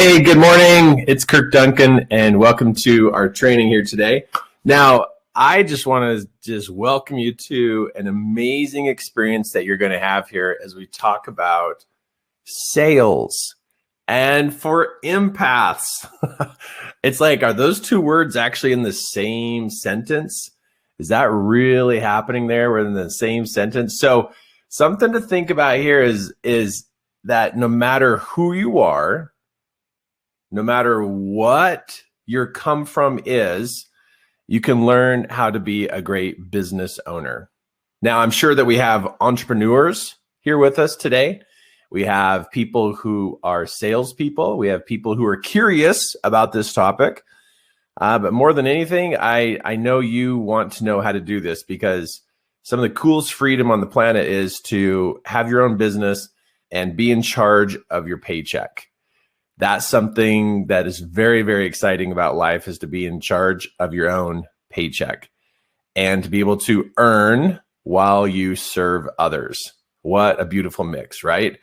Hey, good morning. It's Kirk Duncan, and welcome to our training here today. Now, I just want to welcome you to an amazing experience that you're going to have here as we talk about sales. And for empaths, it's like, are those two words actually in the same sentence? Is that really happening there? We're in the same sentence. So something to think about here is that no matter who you are, no matter what your come from is, you can learn how to be a great business owner. Now, I'm sure that we have entrepreneurs here with us today. We have people who are salespeople. We have people who are curious about this topic. But more than anything, I know you want to know how to do this, because some of the coolest freedom on the planet is to have your own business and be in charge of your paycheck. That's something that is very, very exciting about life, is to be in charge of your own paycheck and to be able to earn while you serve others. What a beautiful mix, right?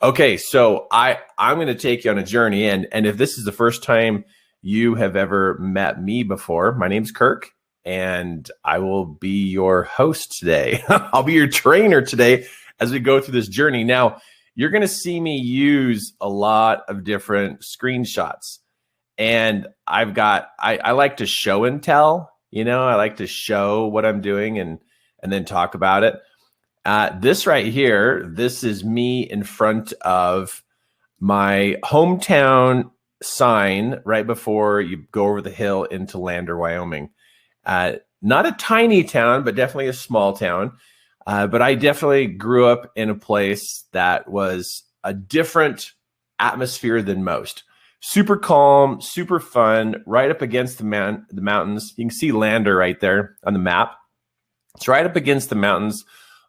Okay, so I'm going to take you on a journey. And if this is the first time you have ever met me before, my name's Kirk, and I will be your host today. I'll be your trainer today as we go through this journey. Now, you're going to see me use a lot of different screenshots, and I like to show and tell, I like to show what I'm doing and then talk about it. This right here, this is me in front of my hometown sign right before you go over the hill into Lander, Wyoming. Not a tiny town, but definitely a small town. But I definitely grew up in a place that was a different atmosphere than most. Super calm, super fun, right up against the mountains. You can see Lander right there on the map. It's right up against the mountains.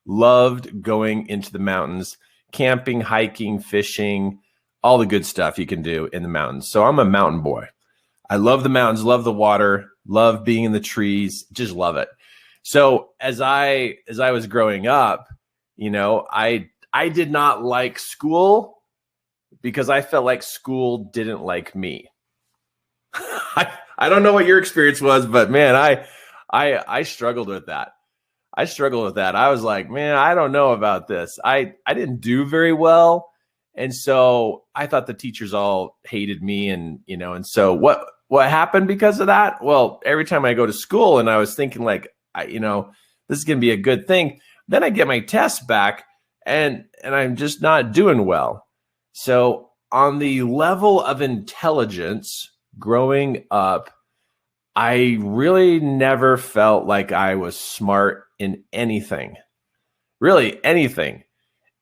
Loved going into the mountains, camping, hiking, fishing, all the good stuff you can do in the mountains. So I'm a mountain boy. I love the mountains, love the water, love being in the trees, just love it. So as I was growing up, I did not like school because I felt like school didn't like me. I don't know what your experience was, but man, I struggled with that. I was like, man, I don't know about this. I didn't do very well. And so I thought the teachers all hated me, and so what happened because of that? Well, every time I go to school and I was thinking like, this is going to be a good thing. Then I get my tests back and I'm just not doing well. So on the level of intelligence growing up, I really never felt like I was smart in anything, really anything,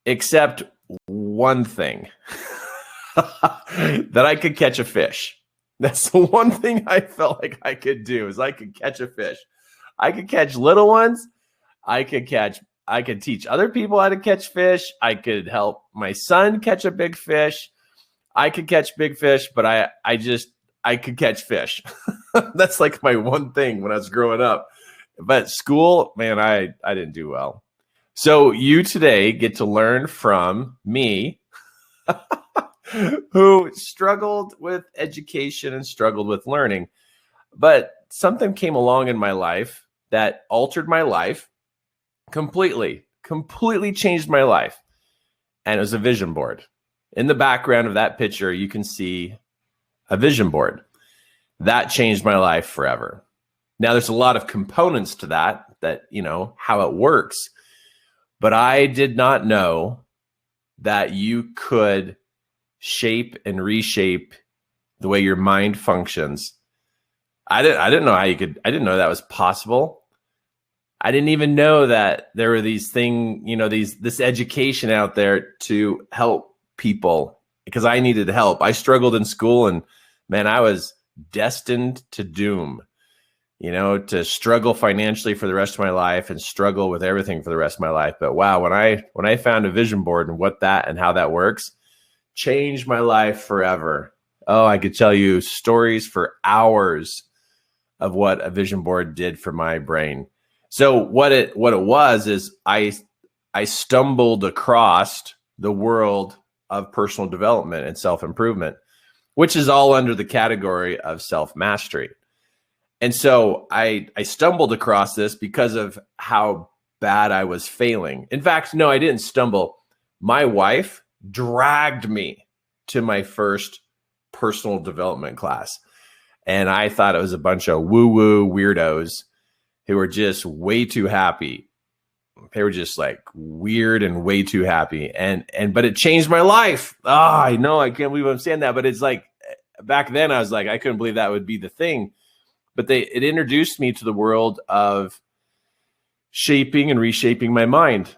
except one thing, that I could catch a fish. That's the one thing I felt like I could do, is I could catch a fish. I could catch little ones. I could teach other people how to catch fish. I could help my son catch a big fish. I could catch big fish, but I could catch fish. That's like my one thing when I was growing up. But school, man, I didn't do well. So you today get to learn from me, who struggled with education and struggled with learning. But something came along in my life that altered my life completely changed my life. And it was a vision board. In the background of that picture, you can see a vision board. That changed my life forever. Now, there's a lot of components to that, how it works. But I did not know that you could shape and reshape the way your mind functions. I didn't know how you could. I didn't know that was possible. I didn't even know that there were these things, this education out there to help people, because I needed help. I struggled in school, and man, I was destined to doom, to struggle financially for the rest of my life and struggle with everything for the rest of my life. But wow, when I found a vision board and how that works, changed my life forever. Oh, I could tell you stories for hours of what a vision board did for my brain. So what it was is I stumbled across the world of personal development and self-improvement. which is all under the category of self-mastery. And so I stumbled across this because of how bad I was failing. In fact, no, I didn't stumble. My wife dragged me to my first personal development class. And I thought it was a bunch of woo-woo weirdos who were just way too happy. They were just like weird and way too happy. But it changed my life. Oh, I know, I can't believe I'm saying that. But it's like, back then I was like, I couldn't believe that would be the thing. But it introduced me to the world of shaping and reshaping my mind.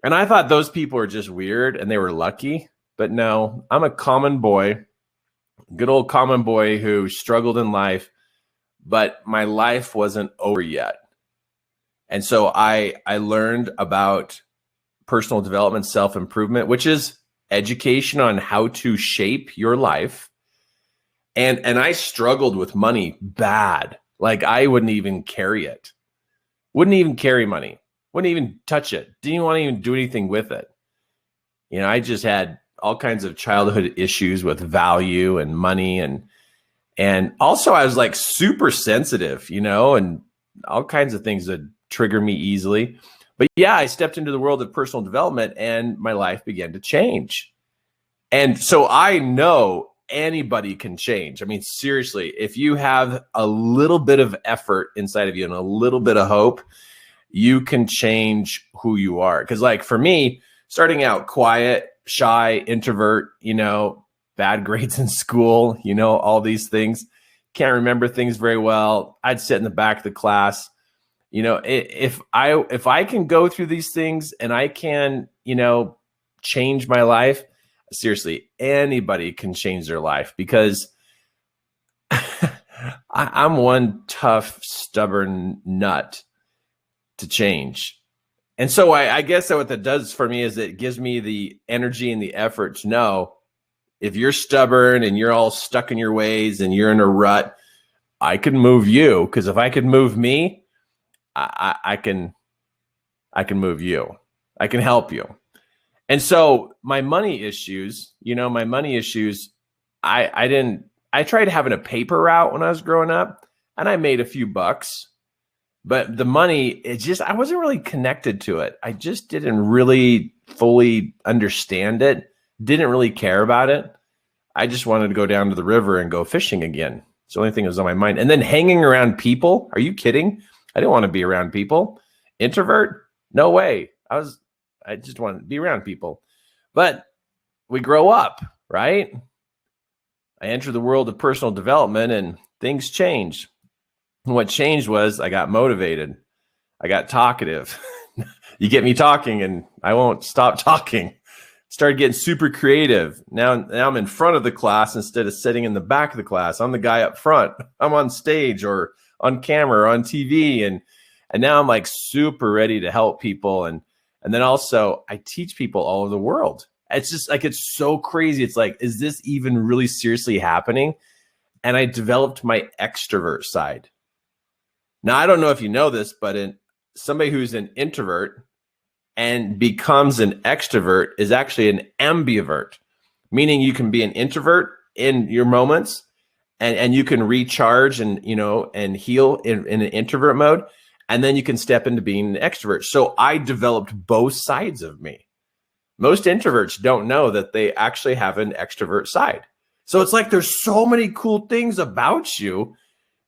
And I thought those people were just weird and they were lucky. But no, I'm a common boy, good old common boy who struggled in life, but my life wasn't over yet. And so I learned about personal development, self-improvement, which is education on how to shape your life. And I struggled with money bad. Like I wouldn't even carry it. Wouldn't even carry money. Wouldn't even touch it. Didn't want to even do anything with it. You know, I just had all kinds of childhood issues with value and money. And also I was like super sensitive, you know, and all kinds of things that trigger me easily. But yeah, I stepped into the world of personal development and my life began to change. And so I know anybody can change. I mean, seriously, if you have a little bit of effort inside of you and a little bit of hope, you can change who you are. Because like for me, starting out quiet, shy, introvert, you know, bad grades in school, you know, all these things, can't remember things very well. I'd sit in the back of the class. You know, if I can go through these things and I can, you know, change my life, seriously, anybody can change their life, because I'm one tough, stubborn nut to change. And so I guess that what that does for me is it gives me the energy and the effort to know if you're stubborn and you're all stuck in your ways and you're in a rut, I can move you. Because if I could move me, I can move you. I can help you. And so my money issues, you know, I tried having a paper route when I was growing up and I made a few bucks, but the money, I wasn't really connected to it. I just didn't really fully understand it. Didn't really care about it. I just wanted to go down to the river and go fishing again. It's the only thing that was on my mind. And then hanging around people. Are you kidding? I didn't want to be around people. Introvert? No way. I just wanted to be around people. But we grow up, right? I entered the world of personal development and things change. And what changed was I got motivated. I got talkative. You get me talking and I won't stop talking. Started getting super creative. Now I'm in front of the class instead of sitting in the back of the class. I'm the guy up front. I'm on stage or on camera or on TV. And now I'm like super ready to help people. And then also I teach people all over the world. It's just like, it's so crazy. It's like, is this even really seriously happening? And I developed my extrovert side. Now, I don't know if you know this, but somebody who's an introvert and becomes an extrovert is actually an ambivert, meaning you can be an introvert in your moments and you can recharge and, you know, and heal in an introvert mode. And then you can step into being an extrovert. So I developed both sides of me. Most introverts don't know that they actually have an extrovert side. So it's like there's so many cool things about you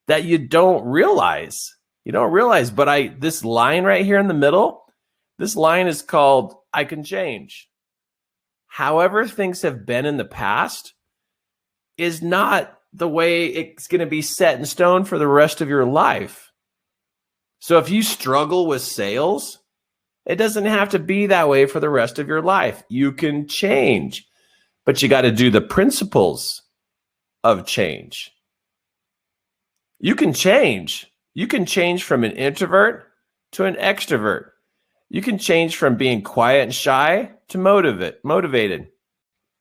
that you don't realize. You don't realize. But this line right here in the middle, this line is called I can change. However things have been in the past is not the way it's going to be set in stone for the rest of your life. So if you struggle with sales, it doesn't have to be that way for the rest of your life. You can change, but you got to do the principles of change. You can change. You can change from an introvert to an extrovert. You can change from being quiet and shy to motivated.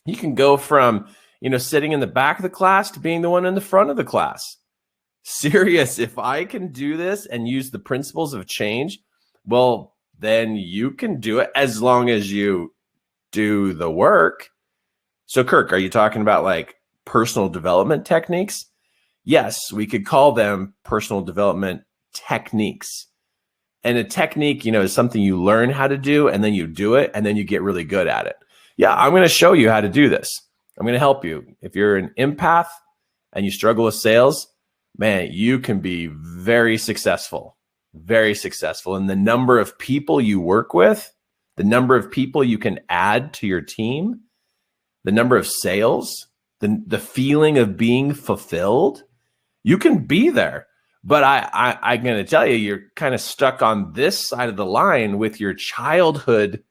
You can go from, you know, sitting in the back of the class to being the one in the front of the class. Serious. If I can do this and use the principles of change, well, then you can do it as long as you do the work. So Kirk, are you talking about like personal development techniques? Yes, we could call them personal development techniques. And a technique, is something you learn how to do, and then you do it, and then you get really good at it. Yeah, I'm going to show you how to do this. I'm going to help you. If you're an empath and you struggle with sales, man, you can be very successful. And the number of people you work with, the number of people you can add to your team, the number of sales, the feeling of being fulfilled, you can be there. But I'm going to tell you, you're kind of stuck on this side of the line with your childhood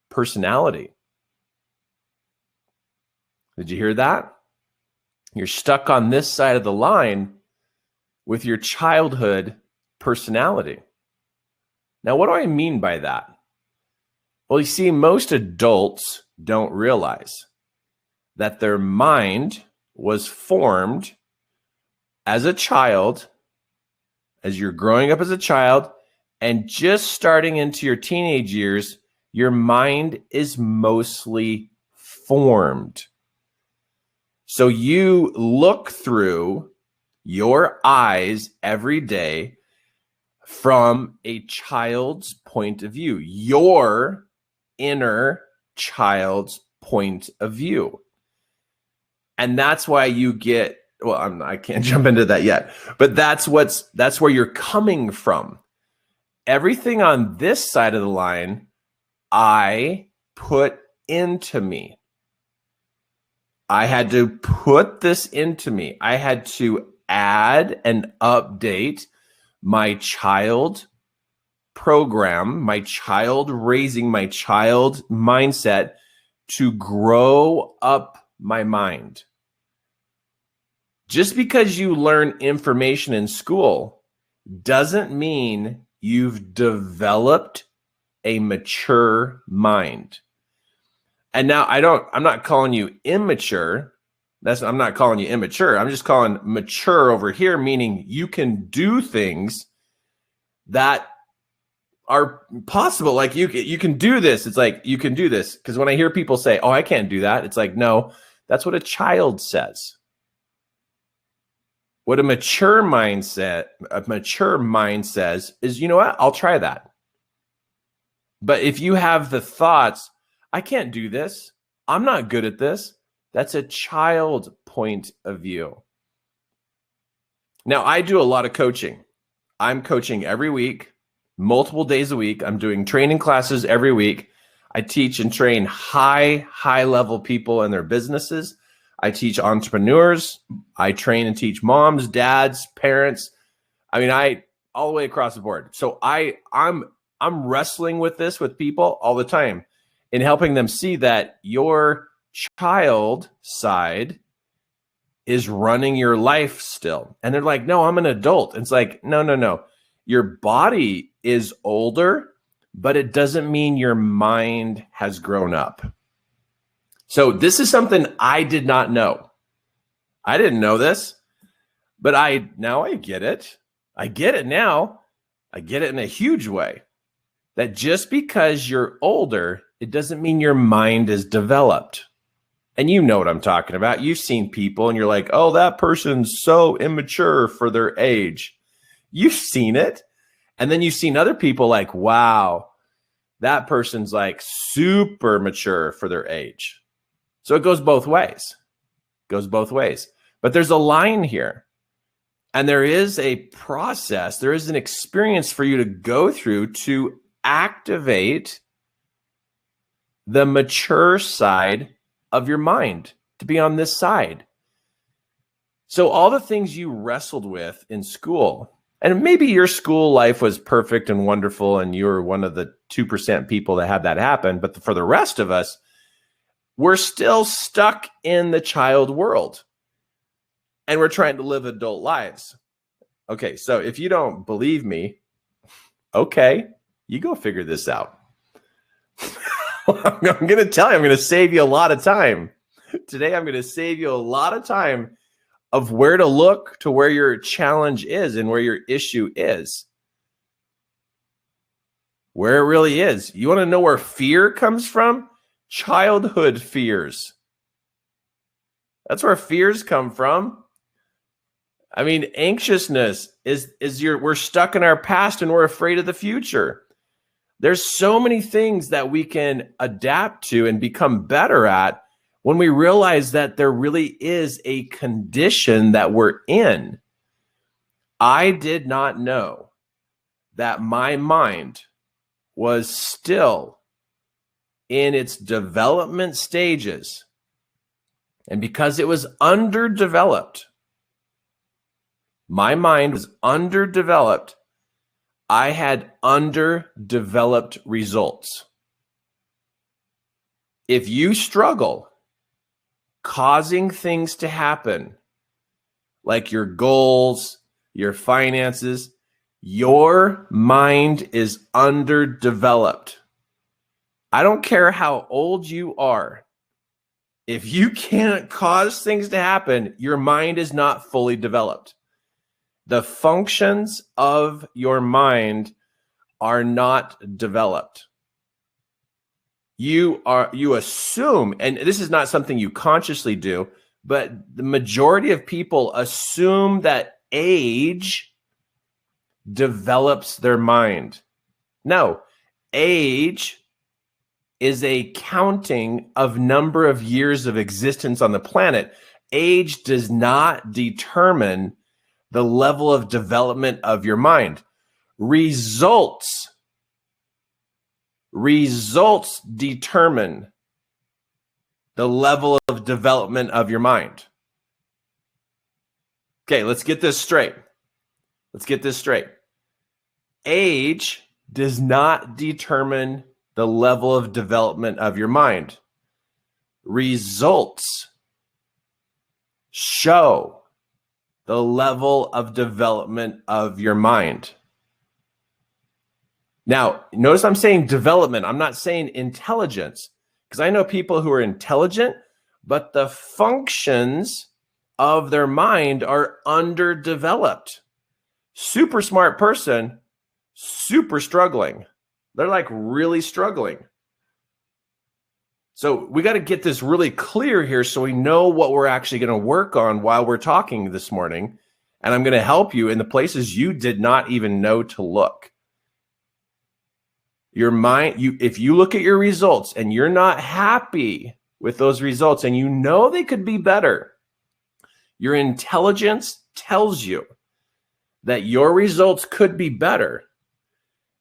personality. Did you hear that? You're stuck on this side of the line with your childhood personality. Now, what do I mean by that? Well, you see, most adults don't realize that their mind was formed as a child, as you're growing up as a child, and just starting into your teenage years, your mind is mostly formed. So you look through your eyes every day from a child's point of view, your inner child's point of view. And that's why you get, I can't jump into that yet, but that's where you're coming from. Everything on this side of the line, I put into me. I had to put this into me. I had to add and update my child program, my child raising, my child mindset to grow up my mind. Just because you learn information in school doesn't mean you've developed a mature mind. And now I'm not calling you immature. I'm not calling you immature. I'm just calling mature over here, meaning you can do things that are possible. Like you can do this. It's like, you can do this. Because when I hear people say, oh, I can't do that, it's like, no, that's what a child says. What a mature mind says is, you know what? I'll try that. But if you have the thoughts, I can't do this, I'm not good at this, that's a child point of view. Now, I do a lot of coaching. I'm coaching every week, multiple days a week. I'm doing training classes every week. I teach and train high level people in their businesses. I teach entrepreneurs. I train and teach moms, dads, parents. I mean, all the way across the board. So I'm wrestling with this with people all the time in helping them see that your child side is running your life still. And they're like, no, I'm an adult. It's like, no. Your body is older, but it doesn't mean your mind has grown up. So this is something I did not know. I didn't know this, but now I get it. I get it now. I get it in a huge way. That just because you're older, it doesn't mean your mind is developed. And you know what I'm talking about. You've seen people and you're like, oh, that person's so immature for their age. You've seen it. And then you've seen other people like, wow, that person's like super mature for their age. So it goes both ways. But there's a line here. And there is a process, there is an experience for you to go through to activate the mature side of your mind, to be on this side. So all the things you wrestled with in school, and maybe your school life was perfect and wonderful and you were one of the 2% people that had that happen, but for the rest of us, we're still stuck in the child world and we're trying to live adult lives. Okay, so if you don't believe me, okay, you go figure this out. I'm going to tell you, I'm going to save you a lot of time. Today, I'm going to save you a lot of time of where to look to where your challenge is and where your issue is. Where it really is. You want to know where fear comes from? Childhood fears. That's where fears come from. I mean, anxiousness we're stuck in our past and we're afraid of the future. There's so many things that we can adapt to and become better at when we realize that there really is a condition that we're in. I did not know that my mind was still in its development stages. And because it was underdeveloped, my mind was underdeveloped, I had underdeveloped results. If you struggle causing things to happen, like your goals, your finances, your mind is underdeveloped. I don't care how old you are. If you can't cause things to happen, your mind is not fully developed. The functions of your mind are not developed. You assume, and this is not something you consciously do, but the majority of people assume that age develops their mind. No, age is a counting of number of years of existence on the planet. Age does not determine the level of development of your mind. Results determine the level of development of your mind. Okay, let's get this straight. Age does not determine the level of development of your mind. Results show the level of development of your mind. Now, notice I'm saying development. I'm not saying intelligence, because I know people who are intelligent, but the functions of their mind are underdeveloped. Super smart person, super struggling. They're like really struggling. So we got to get this really clear here so we know what we're actually going to work on while we're talking this morning. And I'm going to help you in the places you did not even know to look. Your mind, if you look at your results and you're not happy with those results and you know they could be better, your intelligence tells you that your results could be better.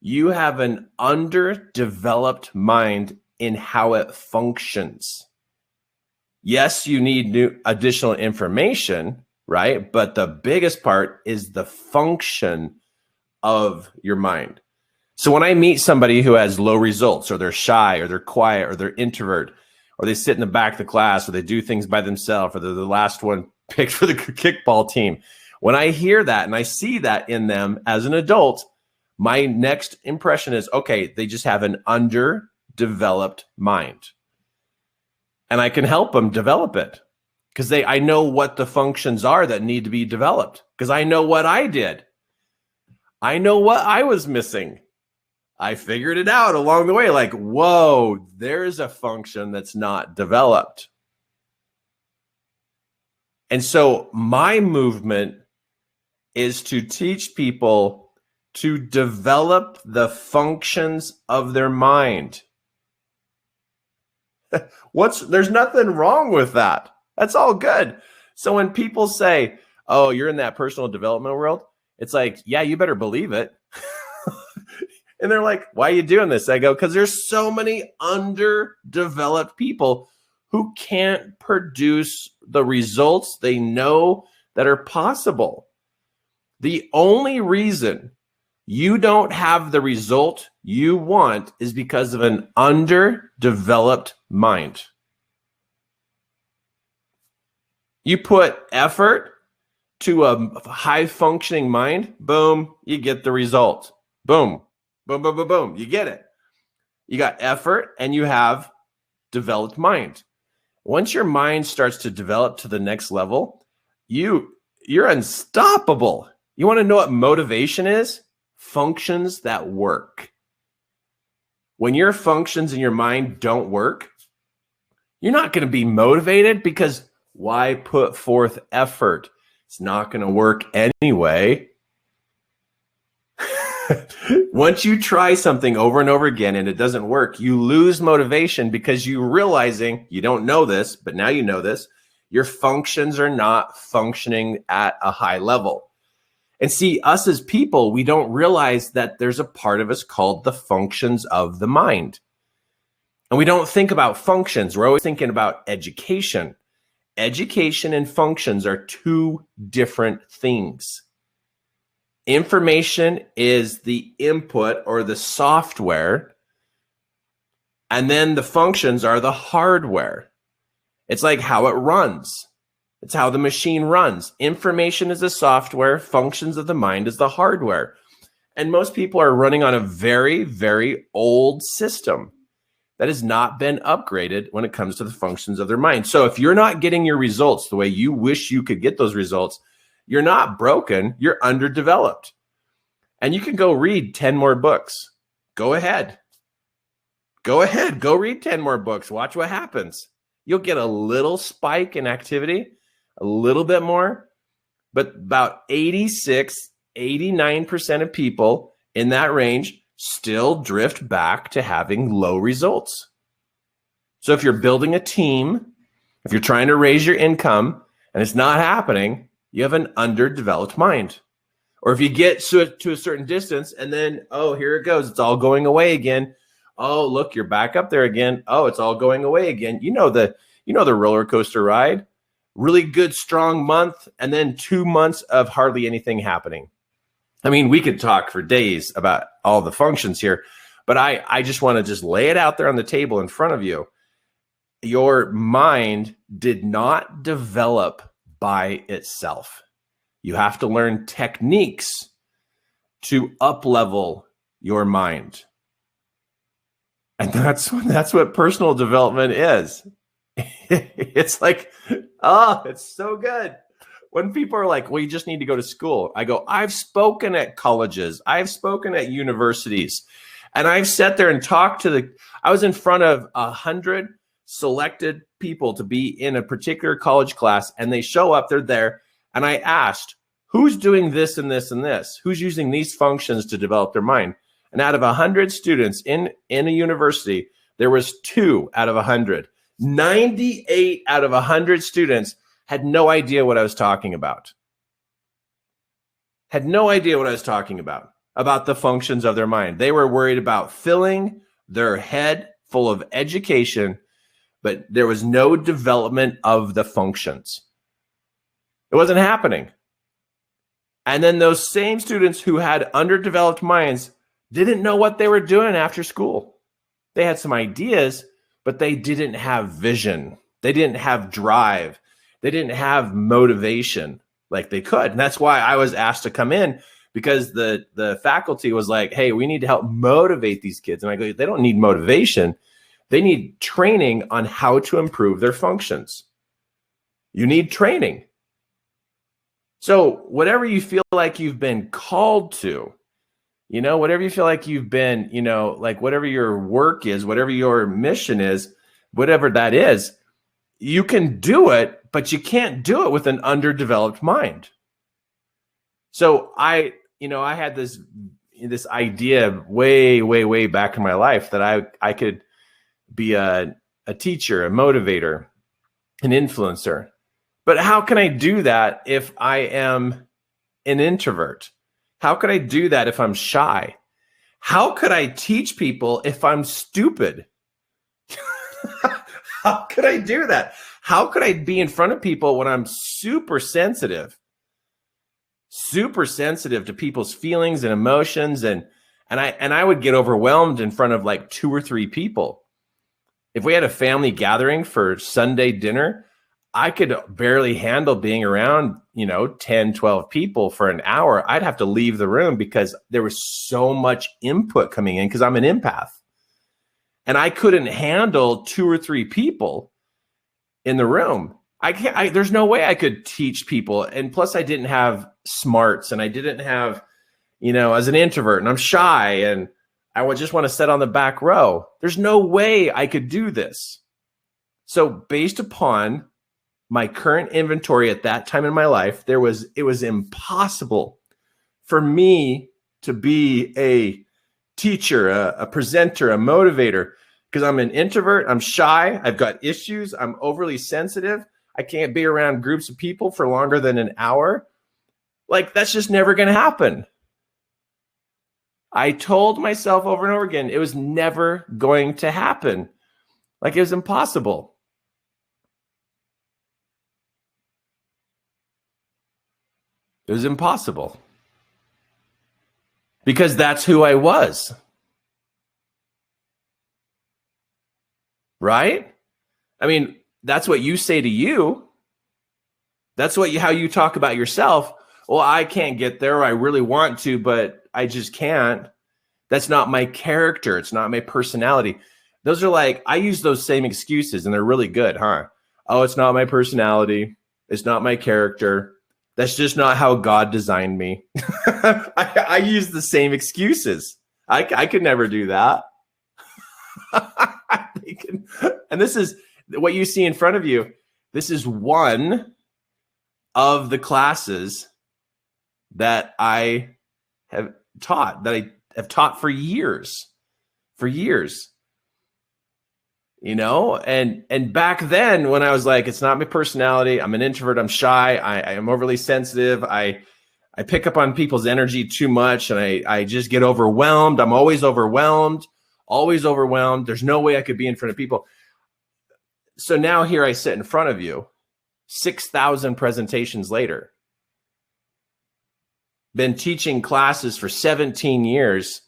You have an underdeveloped mind in how it functions. Yes, you need new additional information, right? But the biggest part is the function of your mind. So when I meet somebody who has low results, or they're shy, or they're quiet, or they're introvert, or they sit in the back of the class, or they do things by themselves, or they're the last one picked for the kickball team, when I hear that and I see that in them as an adult, my next impression is, okay, they just have an underdeveloped mind. And I can help them develop it because I know what the functions are that need to be developed, because I know what I did. I know what I was missing. I figured it out along the way, like, whoa, there's a function that's not developed. And so my movement is to teach people to develop the functions of their mind. There's nothing wrong with that. That's all good. So when people say, oh, you're in that personal development world, it's like, yeah, you better believe it. And they're like, why are you doing this? I go, because there's so many underdeveloped people who can't produce the results they know that are possible. The only reason you don't have the result you want is because of an underdeveloped mind. You put effort to a high-functioning mind, boom, you get the result. Boom, boom, boom, boom, boom, you get it. You got effort and you have developed mind. Once your mind starts to develop to the next level, you're unstoppable. You want to know what motivation is? Functions that work. When your functions in your mind don't work, you're not going to be motivated, because Why put forth effort? It's not going to work anyway. Once you try something over and over again and it doesn't work, you lose motivation because you're realizing, you don't know this, but now you know this, your functions are not functioning at a high level. And see, us as people, we don't realize that there's a part of us called the functions of the mind. And we don't think about functions. We're always thinking about education. Education and functions are two different things. Information is the input or the software, and then the functions are the hardware. It's like how it runs. It's how the machine runs. Information is the software, functions of the mind is the hardware. And most people are running on a very, very old system that has not been upgraded when it comes to the functions of their mind. So if you're not getting your results the way you wish you could get those results, you're not broken, you're underdeveloped. And you can go read 10 more books. Go ahead. Go ahead. Go read 10 more books. Watch what happens. You'll get a little spike in activity, a little bit more, but about 86, 89% of people in that range still drift back to having low results. So if you're building a team, if you're trying to raise your income and it's not happening, you have an underdeveloped mind. Or if you get to a certain distance and then, oh, here it goes. It's all going away again. Oh, look, you're back up there again. Oh, it's all going away again. You know the roller coaster ride. Really good, strong month, and then 2 months of hardly anything happening. I mean, we could talk for days about all the functions here, but I just want to just lay it out there on the table in front of you. Your mind did not develop by itself. You have to learn techniques to up-level your mind. And that's what personal development is. It's like, oh, it's so good. When people are like, well, you just need to go to school. I go, I've spoken at colleges. I've spoken at universities. And I've sat there and talked I was in front of 100 selected people to be in a particular college class. And they show up, they're there. And I asked, who's doing this and this and this? Who's using these functions to develop their mind? And out of 100 students in a university, there was 2 out of 100. 98 out of 100 students had no idea what I was talking about. Had no idea what I was talking about the functions of their mind. They were worried about filling their head full of education, but there was no development of the functions. It wasn't happening. And then those same students who had underdeveloped minds didn't know what they were doing after school. They had some ideas, but they didn't have vision. They didn't have drive. They didn't have motivation like they could. And that's why I was asked to come in, because the faculty was like, hey, we need to help motivate these kids. And I go, they don't need motivation. They need training on how to improve their functions. You need training. So whatever you feel like you've been called to, whatever you feel like you've been, like whatever your work is, whatever your mission is, whatever that is, you can do it, but you can't do it with an underdeveloped mind. So I had this idea way, way, way back in my life that I could be a teacher, a motivator, an influencer. But how can I do that if I am an introvert? How could I do that if I'm shy? How could I teach people if I'm stupid? How could I do that? How could I be in front of people when I'm super sensitive to people's feelings and emotions, and I would get overwhelmed in front of like 2 or 3 people. If we had a family gathering for Sunday dinner, I could barely handle being around, 10, 12 people for an hour. I'd have to leave the room because there was so much input coming in, because I'm an empath. And I couldn't handle 2 or 3 people in the room. There's no way I could teach people. And plus I didn't have smarts, and I didn't have, as an introvert, and I'm shy, and I would just want to sit on the back row. There's no way I could do this. So based upon my current inventory at that time in my life, it was impossible for me to be a teacher, a presenter, a motivator, because I'm an introvert, I'm shy, I've got issues, I'm overly sensitive, I can't be around groups of people for longer than an hour. Like, that's just never going to happen. I told myself over and over again, it was never going to happen. Like, it was impossible. It was impossible. Because that's who I was. Right? I mean, that's what you say to you. That's how you talk about yourself. Well, I can't get there, or I really want to, but I just can't. That's not my character. It's not my personality. Those are like, I use those same excuses and they're really good, huh? Oh, it's not my personality. It's not my character. That's just not how God designed me. I use the same excuses. I could never do that. And this is what you see in front of you. This is one of the classes that I have taught, for years, you know, and back then when I was like, it's not my personality, I'm an introvert, I'm shy, I am overly sensitive, I pick up on people's energy too much, and I just get overwhelmed. I'm always overwhelmed. There's no way I could be in front of people. So now here I sit in front of you, 6,000 presentations later. Been teaching classes for 17 years,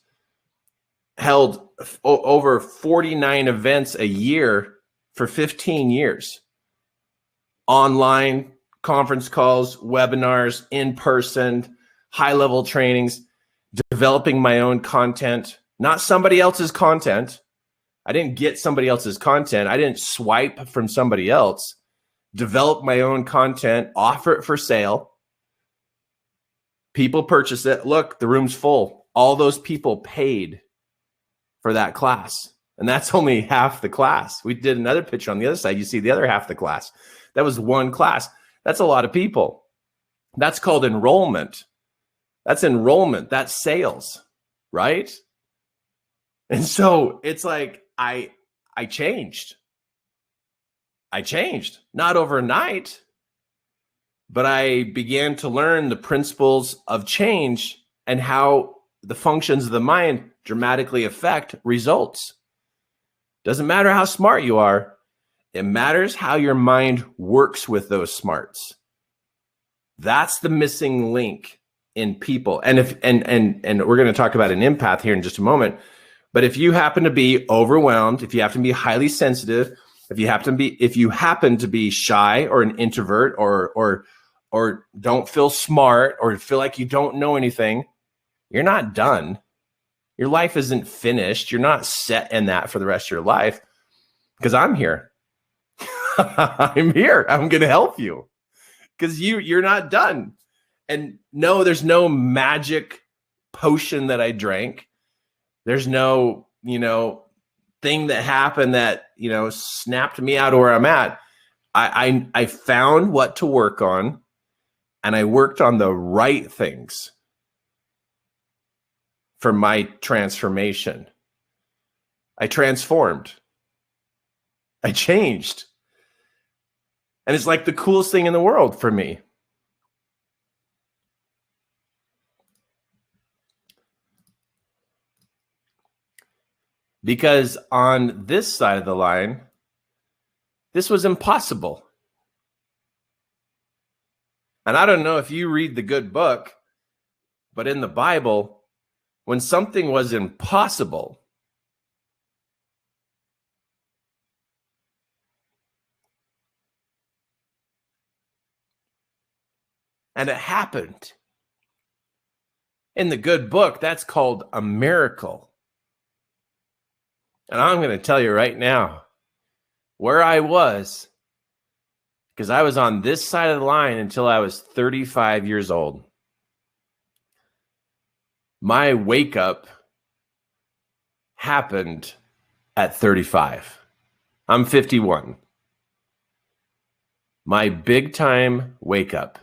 held over 49 events a year for 15 years. Online, conference calls, webinars, in person, high-level trainings, developing my own content, not somebody else's content. I didn't get somebody else's content. I didn't swipe from somebody else. Develop my own content, offer it for sale. People purchase it. Look, the room's full. All those people paid for that class. And that's only half the class. We did another picture on the other side. You see the other half of the class. That was one class. That's a lot of people. That's called enrollment. That's enrollment. That's sales, right? And so it's like I changed. Not overnight, but I began to learn the principles of change and how the functions of the mind dramatically affect results. Doesn't matter how smart you are. It matters how your mind works with those smarts. That's the missing link in people. And we're going to talk about an empath here in just a moment. But if you happen to be overwhelmed, if you happen to be highly sensitive, if you happen to be shy or an introvert, or don't feel smart, or feel like you don't know anything, you're not done. Your life isn't finished. You're not set in that for the rest of your life, because I'm here. I'm here. I'm going to help you, because you're not done. And no, there's no magic potion that I drank. There's no, thing that happened that, snapped me out of where I'm at. I found what to work on, and I worked on the right things for my transformation. I transformed. I changed. And it's like the coolest thing in the world for me. Because on this side of the line, this was impossible. And I don't know if you read the good book, but in the Bible, when something was impossible, and it happened, in the good book, that's called a miracle. And I'm going to tell you right now where I was, because I was on this side of the line until I was 35 years old. My wake up happened at 35. I'm 51. My big time wake up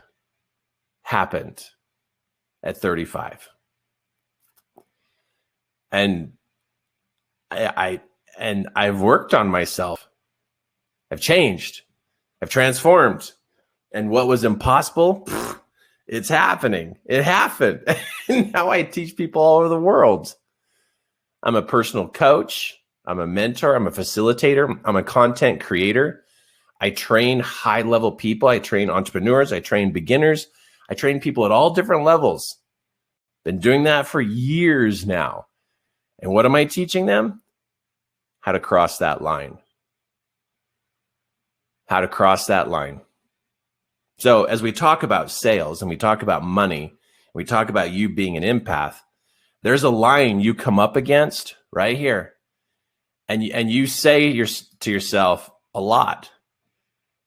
happened at 35. And I've worked on myself. I've changed. I've transformed. And what was impossible, it's happening. It happened. And now I teach people all over the world. I'm a personal coach. I'm a mentor. I'm a facilitator. I'm a content creator. I train high-level people. I train entrepreneurs. I train beginners. I train people at all different levels. Been doing that for years now. And what am I teaching them? How to cross that line. How to cross that line. So as we talk about sales and we talk about money, we talk about you being an empath, there's a line you come up against right here. And you say to yourself a lot.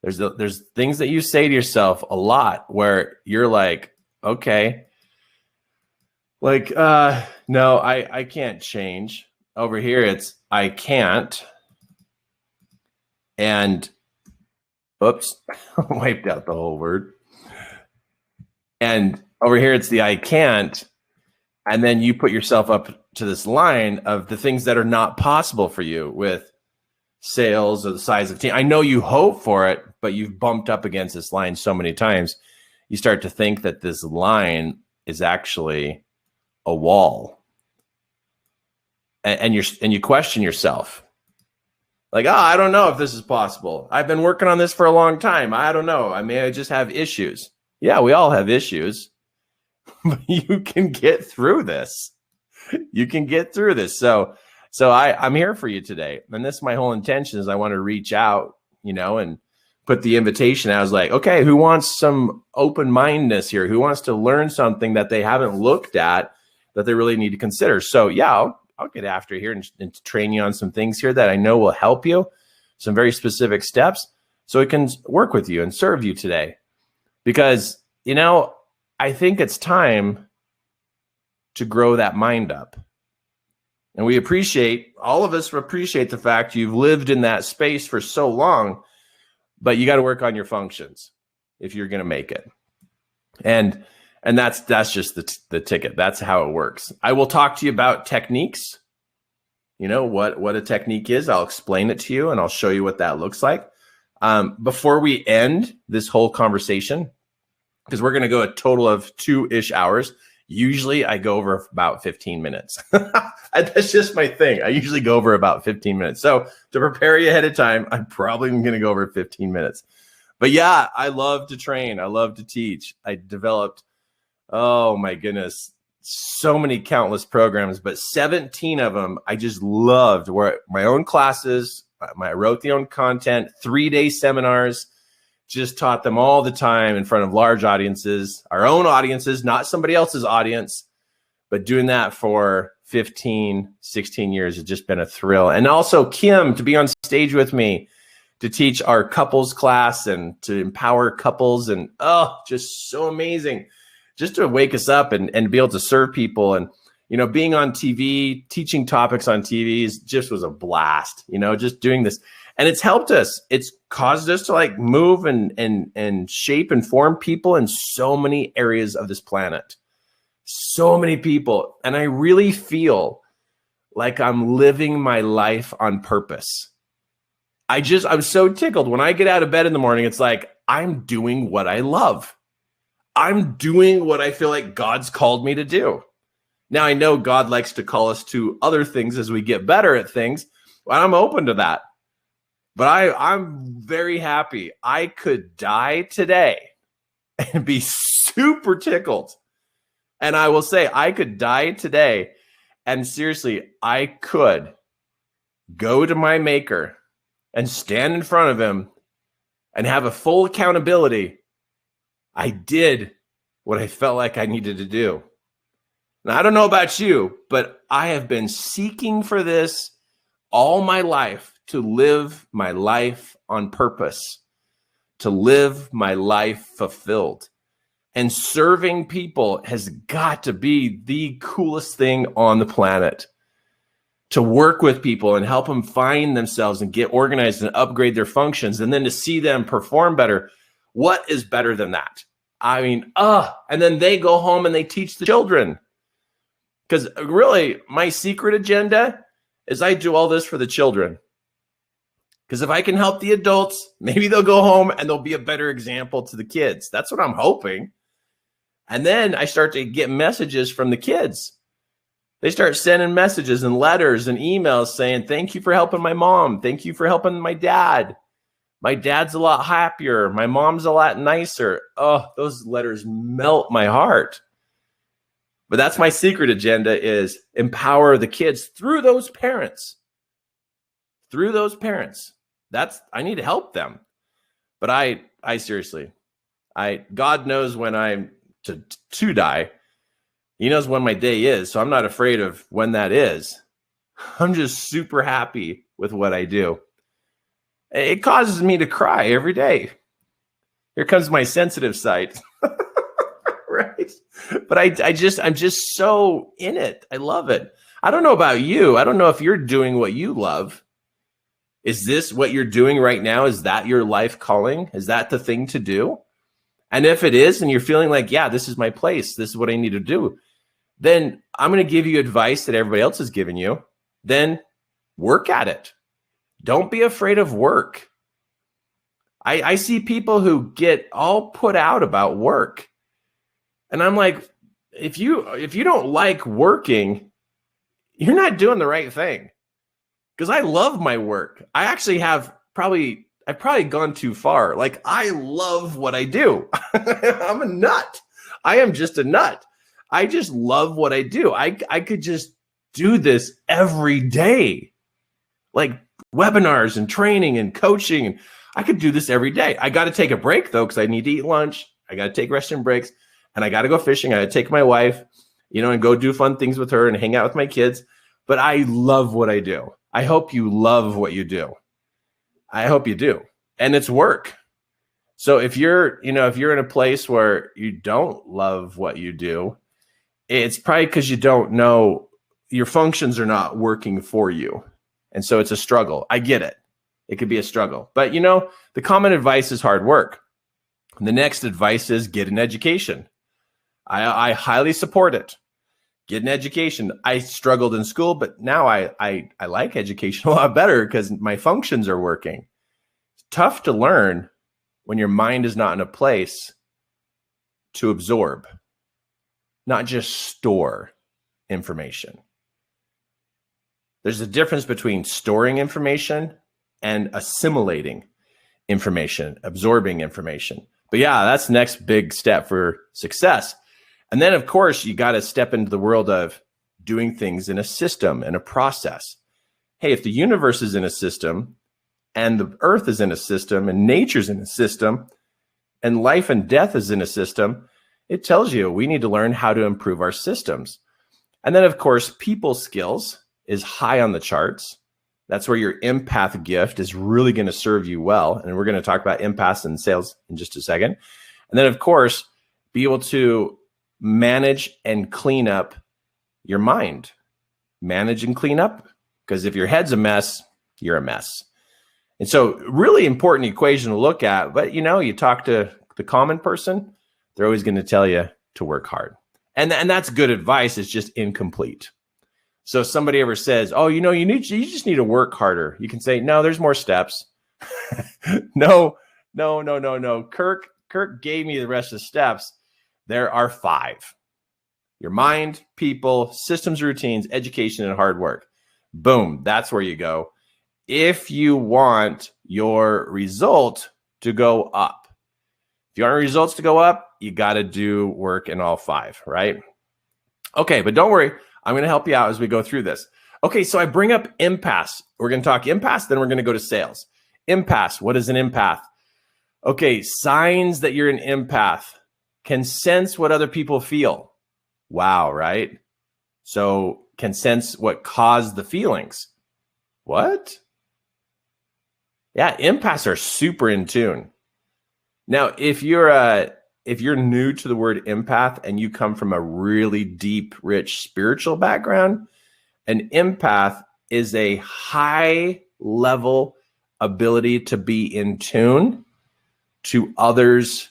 There's things that you say to yourself a lot where you're like, okay, like, no, I can't change. Over here, it's I can't. And oops, wiped out the whole word. And over here, it's the I can't. And then you put yourself up to this line of the things that are not possible for you with sales or the size of team. I know you hope for it, but you've bumped up against this line so many times. You start to think that this line is actually a wall. And you question yourself. Like, I don't know if this is possible. I've been working on this for a long time. I don't know. I just have issues. Yeah, we all have issues. But you can get through this. You can get through this. So I'm here for you today. And this is my whole intention is I want to reach out, and put the invitation. I was like, okay, who wants some open-mindedness here? Who wants to learn something that they haven't looked at that they really need to consider? So yeah, I'll get after here and train you on some things here that I know will help you, some very specific steps, so it can work with you and serve you today. Because, I think it's time to grow that mind up. And all of us appreciate the fact you've lived in that space for so long, but you got to work on your functions if you're going to make it. And that's just the ticket. That's how it works. I will talk to you about techniques. What a technique is. I'll explain it to you and I'll show you what that looks like. Before we end this whole conversation, because we're going to go a total of 2-ish hours. Usually I go over about 15 minutes. That's just my thing. I usually go over about 15 minutes. So to prepare you ahead of time, I'm probably going to go over 15 minutes. But yeah, I love to train. I love to teach. I developed, oh my goodness, so many countless programs, but 17 of them I just loved. Were my own classes. I wrote the own content, 3-day seminars. Just taught them all the time in front of large audiences, our own audiences, not somebody else's audience, but doing that for 15, 16 years has just been a thrill. And also Kim to be on stage with me to teach our couples class and to empower couples. And just so amazing just to wake us up and be able to serve people. And, being on TV, teaching topics on TV just was a blast, just doing this. And it's helped us. It's caused us to move and shape and form people in so many areas of this planet. So many people. And I really feel like I'm living my life on purpose. I'm so tickled. When I get out of bed in the morning, it's like, I'm doing what I love. I'm doing what I feel like God's called me to do. Now, I know God likes to call us to other things as we get better at things. But I'm open to that. But I'm very happy. I could die today and be super tickled. And I will say I could die today. And seriously, I could go to my maker and stand in front of him and have a full accountability. I did what I felt like I needed to do. Now, I don't know about you, but I have been seeking for this all my life. To live my life on purpose, to live my life fulfilled. And serving people has got to be the coolest thing on the planet. To work with people and help them find themselves and get organized and upgrade their functions, and then to see them perform better. What is better than that? I mean, and then they go home and they teach the children. Because really, my secret agenda is I do all this for the children. Because if I can help the adults, maybe they'll go home and they'll be a better example to the kids. That's what I'm hoping. And then I start to get messages from the kids. They start sending messages and letters and emails saying, thank you for helping my mom. Thank you for helping my dad. My dad's a lot happier. My mom's a lot nicer. Oh, those letters melt my heart. But that's my secret agenda, is empower the kids through those parents. Through those parents. I need to help them. But I seriously, God knows when I'm to die. He knows when my day is, so I'm not afraid of when that is. I'm just super happy with what I do. It causes me to cry every day. Here comes my sensitive side. Right? But I'm just so in it. I love it. I don't know about you. I don't know if you're doing what you love. Is this what you're doing right now? Is that your life calling? Is that the thing to do? And if it is, and you're feeling like, yeah, this is my place, this is what I need to do, then I'm going to give you advice that everybody else has given you. Then work at it. Don't be afraid of work. I see people who get all put out about work. And I'm like, if you don't like working, you're not doing the right thing. Because I love my work. I actually I've probably gone too far. Like, I love what I do. I'm a nut. I am just a nut. I just love what I do. I could just do this every day. Like webinars and training and coaching. I could do this every day. I got to take a break though, because I need to eat lunch. I got to take restroom breaks, and I got to go fishing. I got to take my wife, and go do fun things with her and hang out with my kids. But I love what I do. I hope you love what you do. I hope you do. And it's work. So if you're in a place where you don't love what you do, it's probably because you don't know, your functions are not working for you. And so it's a struggle. I get it. It could be a struggle. But the common advice is hard work. The next advice is get an education. I highly support it. Get an education. I struggled in school, but now I like education a lot better because my functions are working. It's tough to learn when your mind is not in a place to absorb, not just store information. There's a difference between storing information and assimilating information, absorbing information. But yeah, that's the next big step for success. And then, of course, you got to step into the world of doing things in a system and a process. Hey, if the universe is in a system, and the earth is in a system, and nature's in a system, and life and death is in a system, it tells you we need to learn how to improve our systems. And then, of course, people skills is high on the charts. That's where your empath gift is really going to serve you well. And we're going to talk about empaths and sales in just a second. And then, of course, be able to manage and clean up your mind. Manage and clean up, because if your head's a mess, you're a mess. And so really important equation to look at. But, you talk to the common person, they're always going to tell you to work hard. And that's good advice. It's just incomplete. So if somebody ever says, oh, you just need to work harder, you can say, no, there's more steps. No. Kirk gave me the rest of the steps. There are 5. Your mind, people, systems, routines, education, and hard work. Boom. That's where you go. If you want your result to go up. If you want results to go up, you got to do work in all 5, right? Okay, but don't worry. I'm going to help you out as we go through this. Okay, so I bring up empaths. We're going to talk empaths, then we're going to go to sales. Empaths, what is an empath? Okay, signs that you're an empath. Can sense what other people feel. Wow, right? So can sense what caused the feelings. What? Yeah, empaths are super in tune. Now, if you're new to the word empath and you come from a really deep, rich spiritual background, an empath is a high level ability to be in tune to others'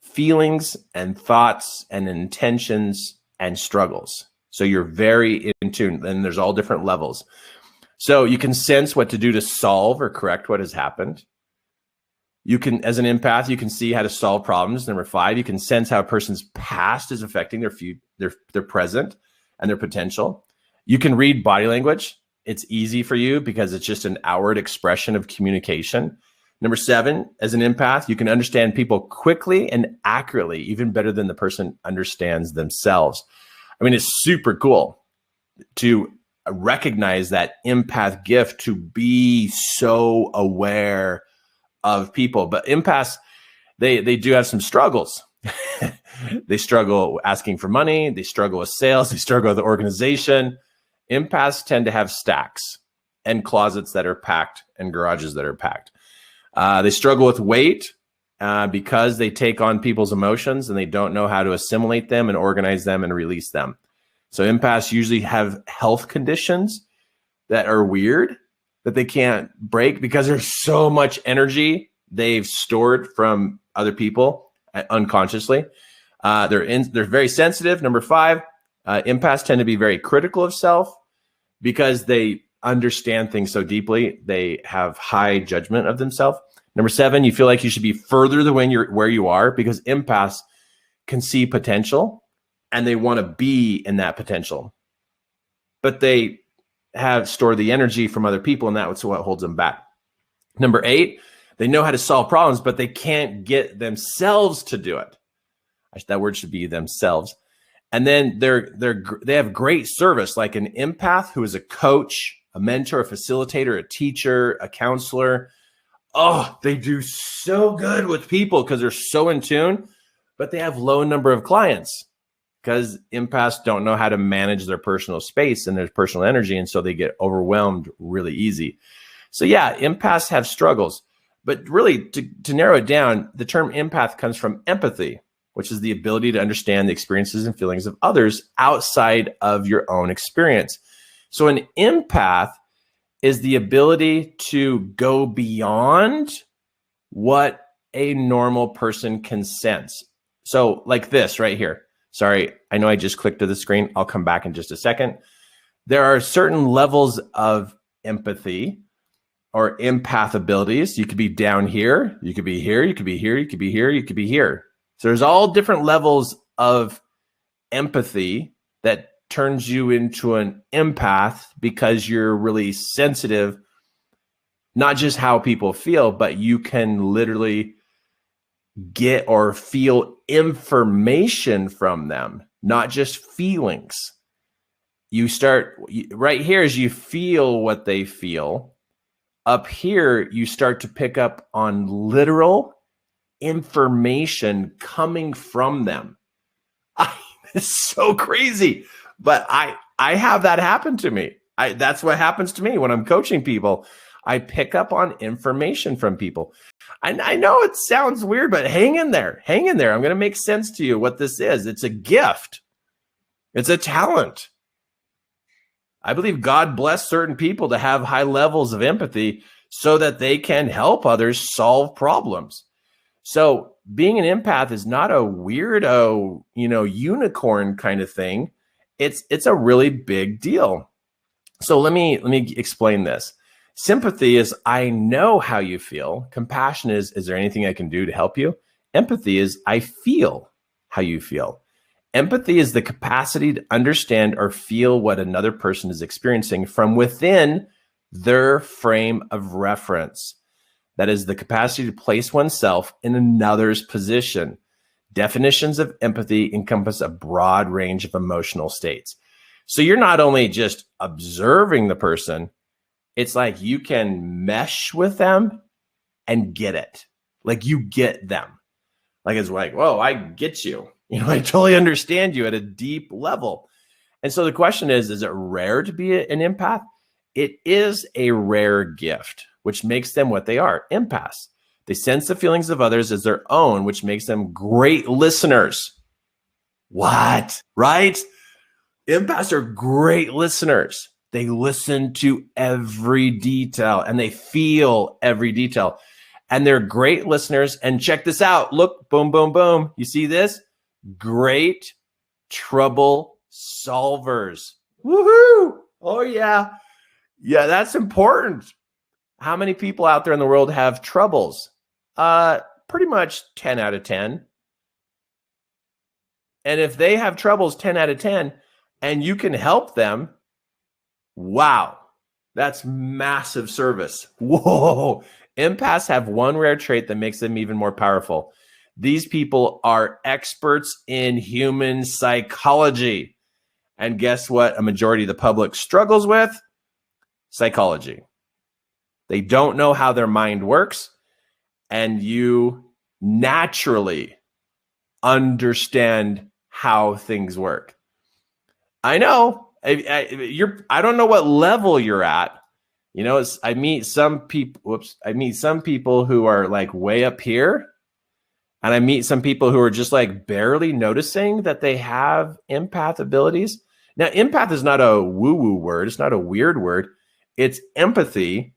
feelings and thoughts and intentions and struggles. So you're very in tune, and there's all different levels. So you can sense what to do to solve or correct what has happened. You can, as an empath, you can see how to solve problems. Number 5, you can sense how a person's past is affecting their present and their potential. You can read body language. It's easy for you because it's just an outward expression of communication. Number 7, as an empath, you can understand people quickly and accurately, even better than the person understands themselves. I mean, it's super cool to recognize that empath gift, to be so aware of people. But empaths, they do have some struggles. They struggle asking for money. They struggle with sales. They struggle with the organization. Empaths tend to have stacks and closets that are packed and garages that are packed. They struggle with weight because they take on people's emotions and they don't know how to assimilate them and organize them and release them. So empaths usually have health conditions that are weird, that they can't break because there's so much energy they've stored from other people unconsciously. They're very sensitive. Number 5, empaths tend to be very critical of self because they understand things so deeply. They have high judgment of themselves. Number 7, you feel like you should be further than where you are because empaths can see potential and they want to be in that potential, but they have stored the energy from other people, and that's what holds them back. Number 8, they know how to solve problems, but they can't get themselves to do it. That word should be themselves. And then they have great service, like an empath who is a coach, a mentor, a facilitator, a teacher, a counselor. Oh, they do so good with people because they're so in tune, but they have low number of clients because empaths don't know how to manage their personal space and their personal energy. And so they get overwhelmed really easy. So yeah, empaths have struggles, but really to narrow it down, the term empath comes from empathy, which is the ability to understand the experiences and feelings of others outside of your own experience. So an empath is the ability to go beyond what a normal person can sense. So like this right here. Sorry, I know I just clicked to the screen. I'll come back in just a second. There are certain levels of empathy or empath abilities. You could be down here, you could be here, you could be here, you could be here, you could be here. So there's all different levels of empathy that turns you into an empath because you're really sensitive, not just how people feel, but you can literally get or feel information from them, not just feelings. You start right here as you feel what they feel. Up here, you start to pick up on literal information coming from them. It's so crazy, but I have that happen to me. That's what happens to me when I'm coaching people. I pick up on information from people. I know it sounds weird, but hang in there. Hang in there. I'm going to make sense to you what this is. It's a gift. It's a talent. I believe God blessed certain people to have high levels of empathy so that they can help others solve problems. So being an empath is not a weirdo, unicorn kind of thing. It's a really big deal. So let me explain this. Sympathy is, I know how you feel. Compassion is there anything I can do to help you? Empathy is, I feel how you feel. Empathy is the capacity to understand or feel what another person is experiencing from within their frame of reference. That is the capacity to place oneself in another's position. Definitions of empathy encompass a broad range of emotional states. So you're not only just observing the person, it's like you can mesh with them and get it. Like you get them. Like it's like, whoa, I get you. I totally understand you at a deep level. And so the question is it rare to be an empath? It is a rare gift, which makes them what they are, empaths. They sense the feelings of others as their own, which makes them great listeners. What? Right? Empaths are great listeners. They listen to every detail and they feel every detail. And they're great listeners. And check this out. Look, boom, boom, boom. You see this? Great trouble solvers. Woohoo! Oh, yeah. Yeah, that's important. How many people out there in the world have troubles? Pretty much 10 out of 10. And if they have troubles 10 out of 10 and you can help them, wow, that's massive service. Whoa. Empaths have one rare trait that makes them even more powerful. These people are experts in human psychology. And guess what? A majority of the public struggles with psychology. They don't know how their mind works, and you naturally understand how things work. I know. I don't know what level you're at. You know, I meet some people. I meet some people who are like way up here, and I meet some people who are just like barely noticing that they have empath abilities. Now, empath is not a woo-woo word. It's not a weird word. It's empathy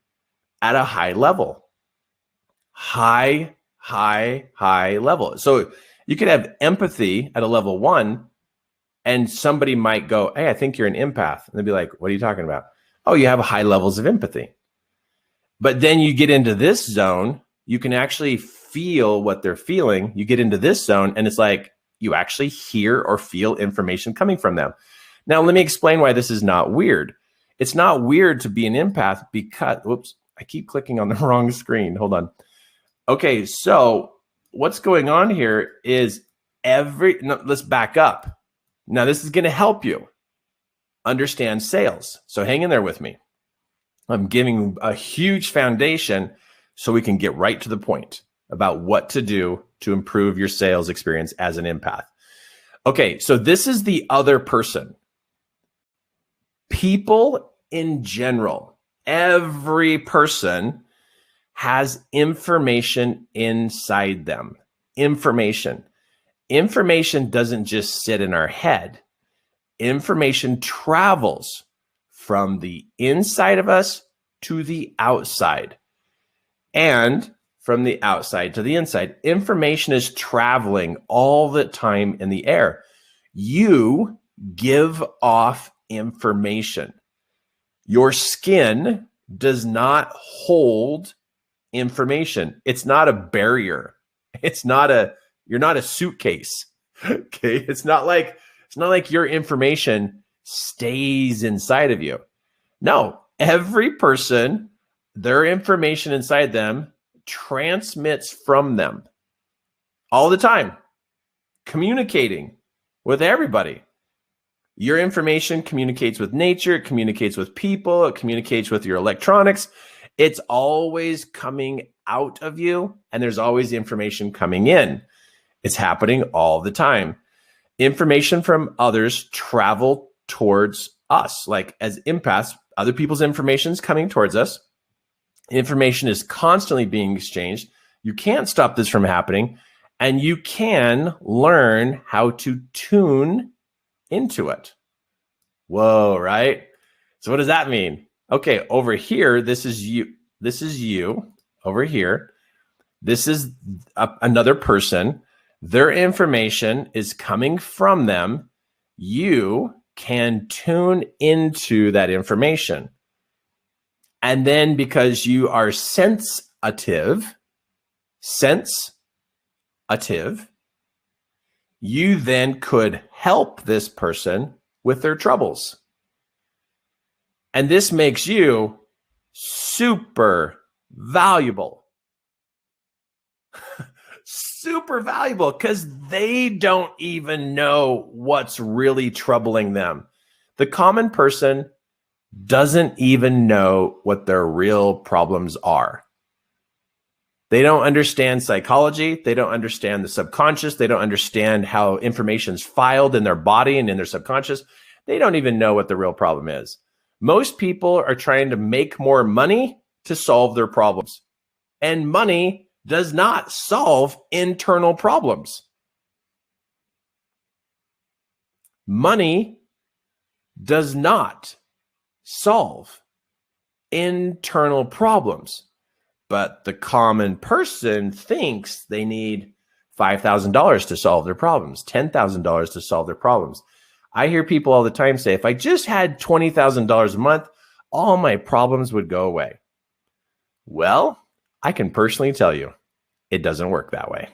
at a high level. High level. So you could have empathy at a level 1, and somebody might go, hey, I think you're an empath. And they'd be like, what are you talking about? Oh, you have high levels of empathy. But then you get into this zone, you can actually feel what they're feeling. You get into this zone, and it's like you actually hear or feel information coming from them. Now, let me explain why this is not weird. It's not weird to be an empath because, whoops, I keep clicking on the wrong screen. Hold on. Okay, so what's going on here is let's back up. Now, this is going to help you understand sales. So hang in there with me. I'm giving a huge foundation so we can get right to the point about what to do to improve your sales experience as an empath. Okay, so this is the other person. People in general, every person has information inside them. Information doesn't just sit in our head. Information travels from the inside of us to the outside, and from the outside to the inside. Information is traveling all the time in the air. You give off information. Your skin does not hold information. It's not a barrier. You're not a suitcase. Okay. It's not like your information stays inside of you. No, every person, their information inside them transmits from them all the time, communicating with everybody. Your information communicates with nature, it communicates with people, it communicates with your electronics. It's always coming out of you, and there's always information coming in. It's happening all the time. Information from others travel towards us. Like as empaths, other people's information is coming towards us. Information is constantly being exchanged. You can't stop this from happening, and you can learn how to tune into it. Whoa, right? So what does that mean? Okay, over here, this is you. This is you over here. This is another person. Their information is coming from them. You can tune into that information. And then because you are sensitive, you then could help this person with their troubles. And this makes you super valuable. Super valuable because they don't even know what's really troubling them. The common person doesn't even know what their real problems are. They don't understand psychology. They don't understand the subconscious. They don't understand how information's filed in their body and in their subconscious. They don't even know what the real problem is. Most people are trying to make more money to solve their problems. And money does not solve internal problems. Money does not solve internal problems. But the common person thinks they need $5,000 to solve their problems, $10,000 to solve their problems. I hear people all the time say, if I just had $20,000 a month, all my problems would go away. Well, I can personally tell you, it doesn't work that way.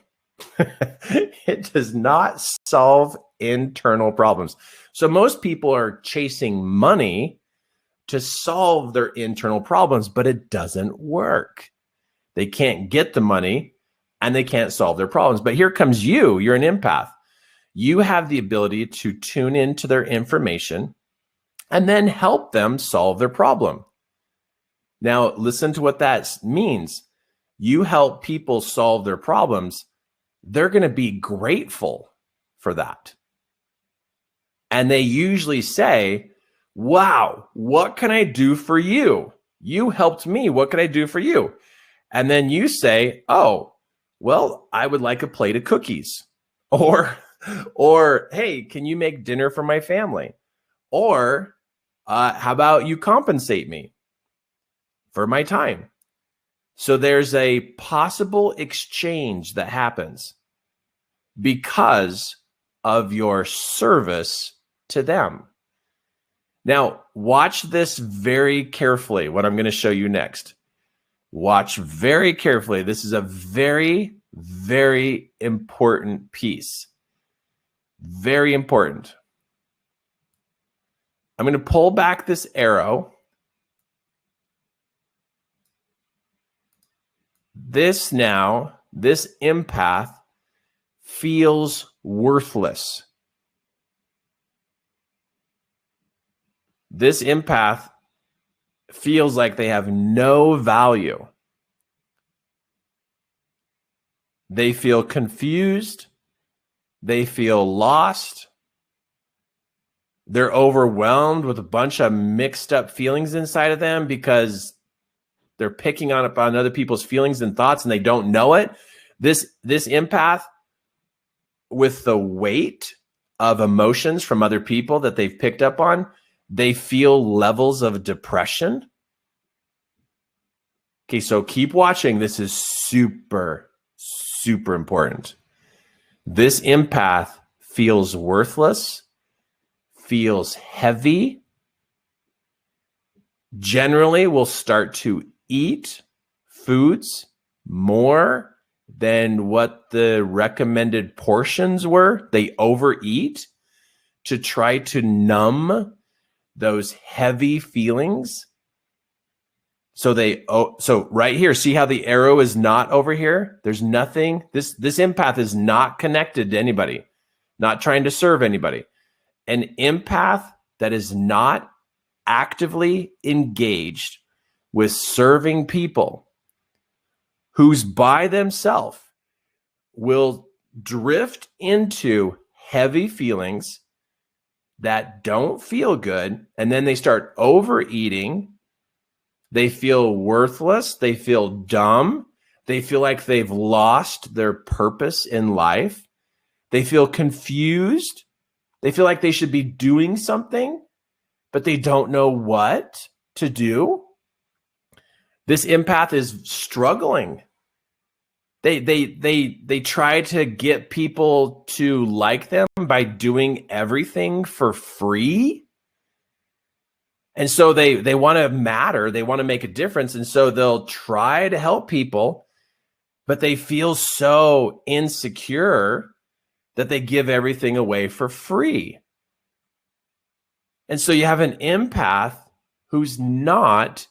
It does not solve internal problems. So most people are chasing money to solve their internal problems, but it doesn't work. They can't get the money and they can't solve their problems. But here comes you. You're an empath. You have the ability to tune into their information and then help them solve their problem. Now, listen to what that means. You help people solve their problems. They're going to be grateful for that. And they usually say, wow, what can I do for you? You helped me. What can I do for you? And then you say, oh, well, I would like a plate of cookies. Or, hey, can you make dinner for my family? Or how about you compensate me for my time? So there's a possible exchange that happens because of your service to them. Now, watch this very carefully, what I'm going to show you next. Watch very carefully. This is a very, very important piece. Very important. I'm going to pull back this arrow. This empath feels worthless. This empath feels like they have no value. They feel confused. They feel lost. They're overwhelmed with a bunch of mixed up feelings inside of them because they're picking up on other people's feelings and thoughts and they don't know it. This empath, with the weight of emotions from other people that they've picked up on, they feel levels of depression. Okay, so keep watching. This is super, super important. This empath feels worthless, feels heavy, generally will start to eat foods more than what the recommended portions were. They overeat to try to numb those heavy feelings. So right here, see how the arrow is not over here? There's nothing. This empath is not connected to anybody, not trying to serve anybody. An empath that is not actively engaged with serving people, who's by themselves, will drift into heavy feelings that don't feel good, and then they start overeating. They feel worthless. They feel dumb. They feel like they've lost their purpose in life. They feel confused. They feel like they should be doing something, but they don't know what to do. This empath is struggling. They try to get people to like them by doing everything for free. And so they want to matter. They want to make a difference. And so they'll try to help people, but they feel so insecure that they give everything away for free. And so you have an empath who's not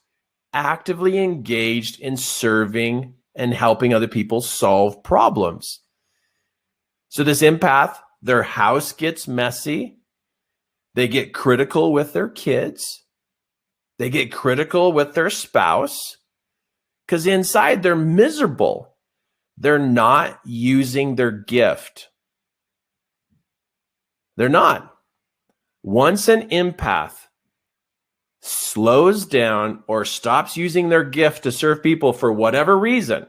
actively engaged in serving and helping other people solve problems. So this empath, their house gets messy. They get critical with their kids. They get critical with their spouse because inside they're miserable. They're not using their gift. They're not. Once an empath slows down or stops using their gift to serve people for whatever reason,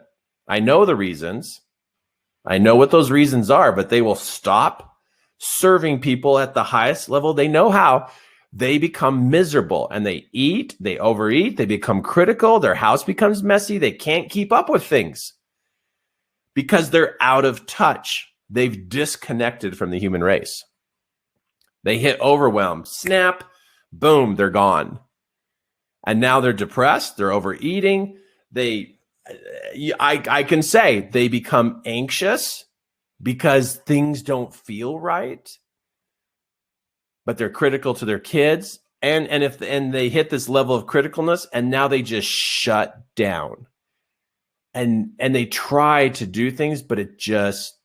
I know the reasons. I know what those reasons are, but they will stop serving people at the highest level they know how. they become miserable and they eat, they overeat, they become critical, their house becomes messy, they can't keep up with things because they're out of touch. They've disconnected from the human race. They hit overwhelm, snap, boom, they're gone. And now they're depressed, they're overeating. I can say they become anxious because things don't feel right, but they're critical to their kids. And they hit this level of criticalness and now they just shut down. And they try to do things, but it just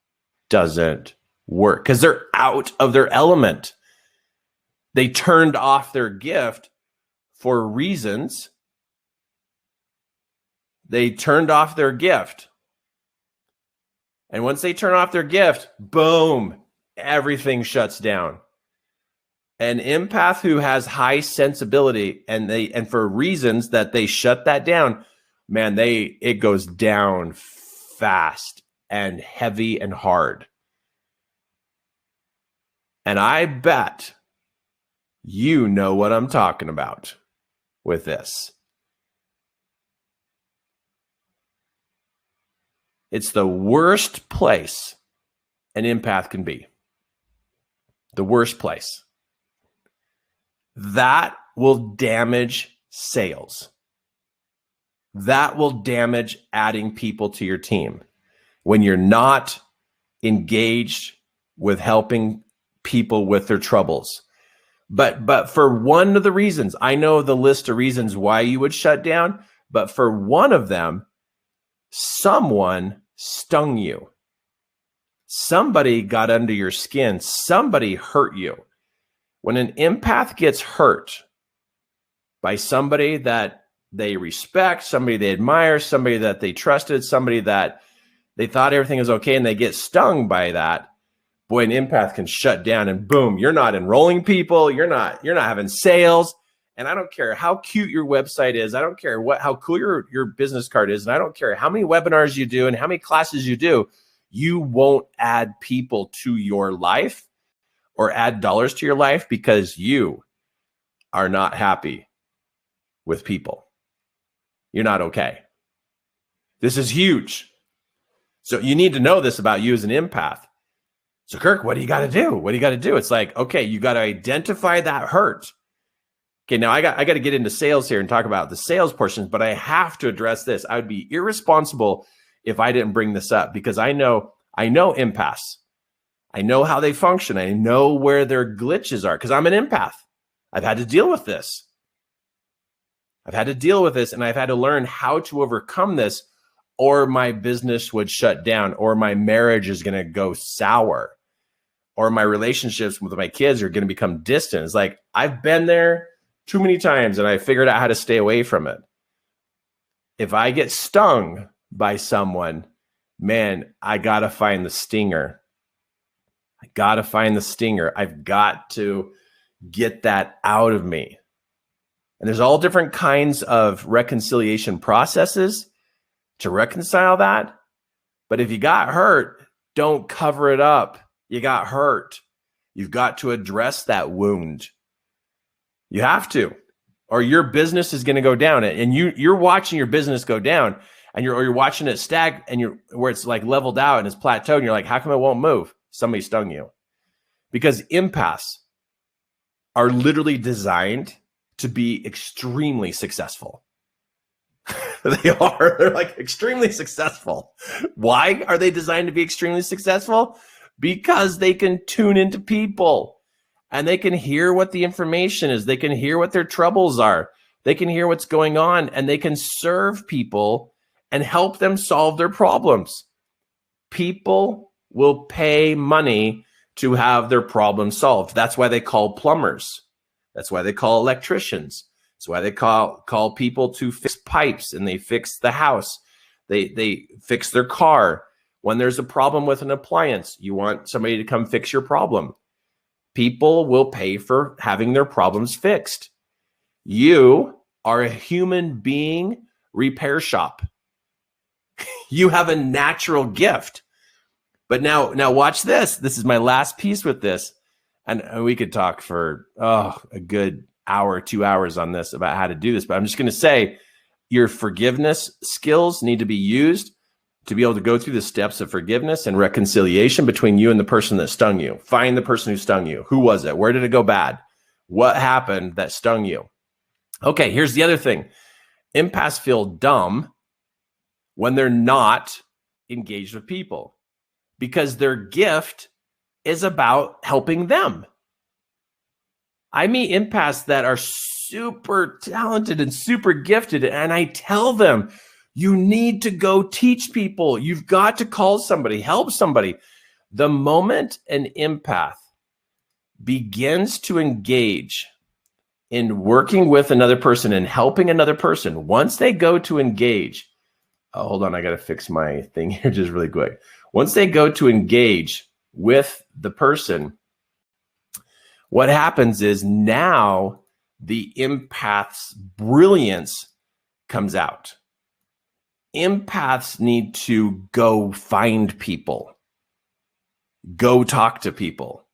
doesn't work because they're out of their element. They turned off their gift for reasons. They turned off their gift. And once they turn off their gift, boom, everything shuts down. An empath who has high sensibility and for reasons that they shut that down, man, it goes down fast and heavy and hard. And I bet you know what I'm talking about with this. It's the worst place an empath can be. The worst place. That will damage sales. That will damage adding people to your team when you're not engaged with helping people with their troubles. But for one of the reasons, I know the list of reasons why you would shut down, but for one of them, someone stung you. Somebody got under your skin. Somebody hurt you. When an empath gets hurt by somebody that they respect, somebody they admire, somebody that they trusted, somebody that they thought everything was okay, and they get stung by that, boy, an empath can shut down and boom, you're not enrolling people, you're not having sales. And I don't care how cute your website is. I don't care how cool your business card is. And I don't care how many webinars you do and how many classes you do. You won't add people to your life or add dollars to your life because you are not happy with people. You're not okay. This is huge. So you need to know this about you as an empath. So Kirk, what do you got to do? What do you got to do? It's like, okay, you got to identify that hurt. Okay, now I got to get into sales here and talk about the sales portions, but I have to address this. I would be irresponsible if I didn't bring this up because I know empaths. I know how they function. I know where their glitches are because I'm an empath. I've had to deal with this. And I've had to learn how to overcome this, or my business would shut down, or my marriage is going to go sour, or my relationships with my kids are going to become distant. It's like I've been there too many times and I figured out how to stay away from it. If I get stung by someone, man, I got to find the stinger. I've got to get that out of me. And there's all different kinds of reconciliation processes to reconcile that. But if you got hurt, don't cover it up. You got hurt. You've got to address that wound. You have to, or your business is going to go down. And you're watching your business go down, and you're watching it stag, and where it's like leveled out and it's plateaued. And you're like, how come it won't move? Somebody stung you. Because empaths are literally designed to be extremely successful. They're like extremely successful. Why are they designed to be extremely successful? Because they can tune into people. And they can hear what the information is. They can hear what their troubles are. They can hear what's going on, and they can serve people and help them solve their problems. People will pay money to have their problems solved. That's why they call plumbers. That's why they call electricians. That's why they call people to fix pipes, and they fix the house. They fix their car. When there's a problem with an appliance, you want somebody to come fix your problem. People will pay for having their problems fixed. You are a human being repair shop. You have a natural gift. But now watch this. This is my last piece with this. and we could talk for a good hour, 2 hours on this about how to do this, but I'm just going to say your forgiveness skills need to be used to be able to go through the steps of forgiveness and reconciliation between you and the person that stung you. Find the person who stung you. Who was it? Where did it go bad? What happened that stung you? Okay, here's the other thing. Empaths feel dumb when they're not engaged with people because their gift is about helping them. I meet empaths that are super talented and super gifted, and I tell them, you need to go teach people. You've got to call somebody, help somebody. The moment an empath begins to engage in working with another person and helping another person, once they go to engage, hold on, I got to fix my thing here just really quick. Once they go to engage with the person, what happens is now the empath's brilliance comes out. Empaths need to go find people, go talk to people.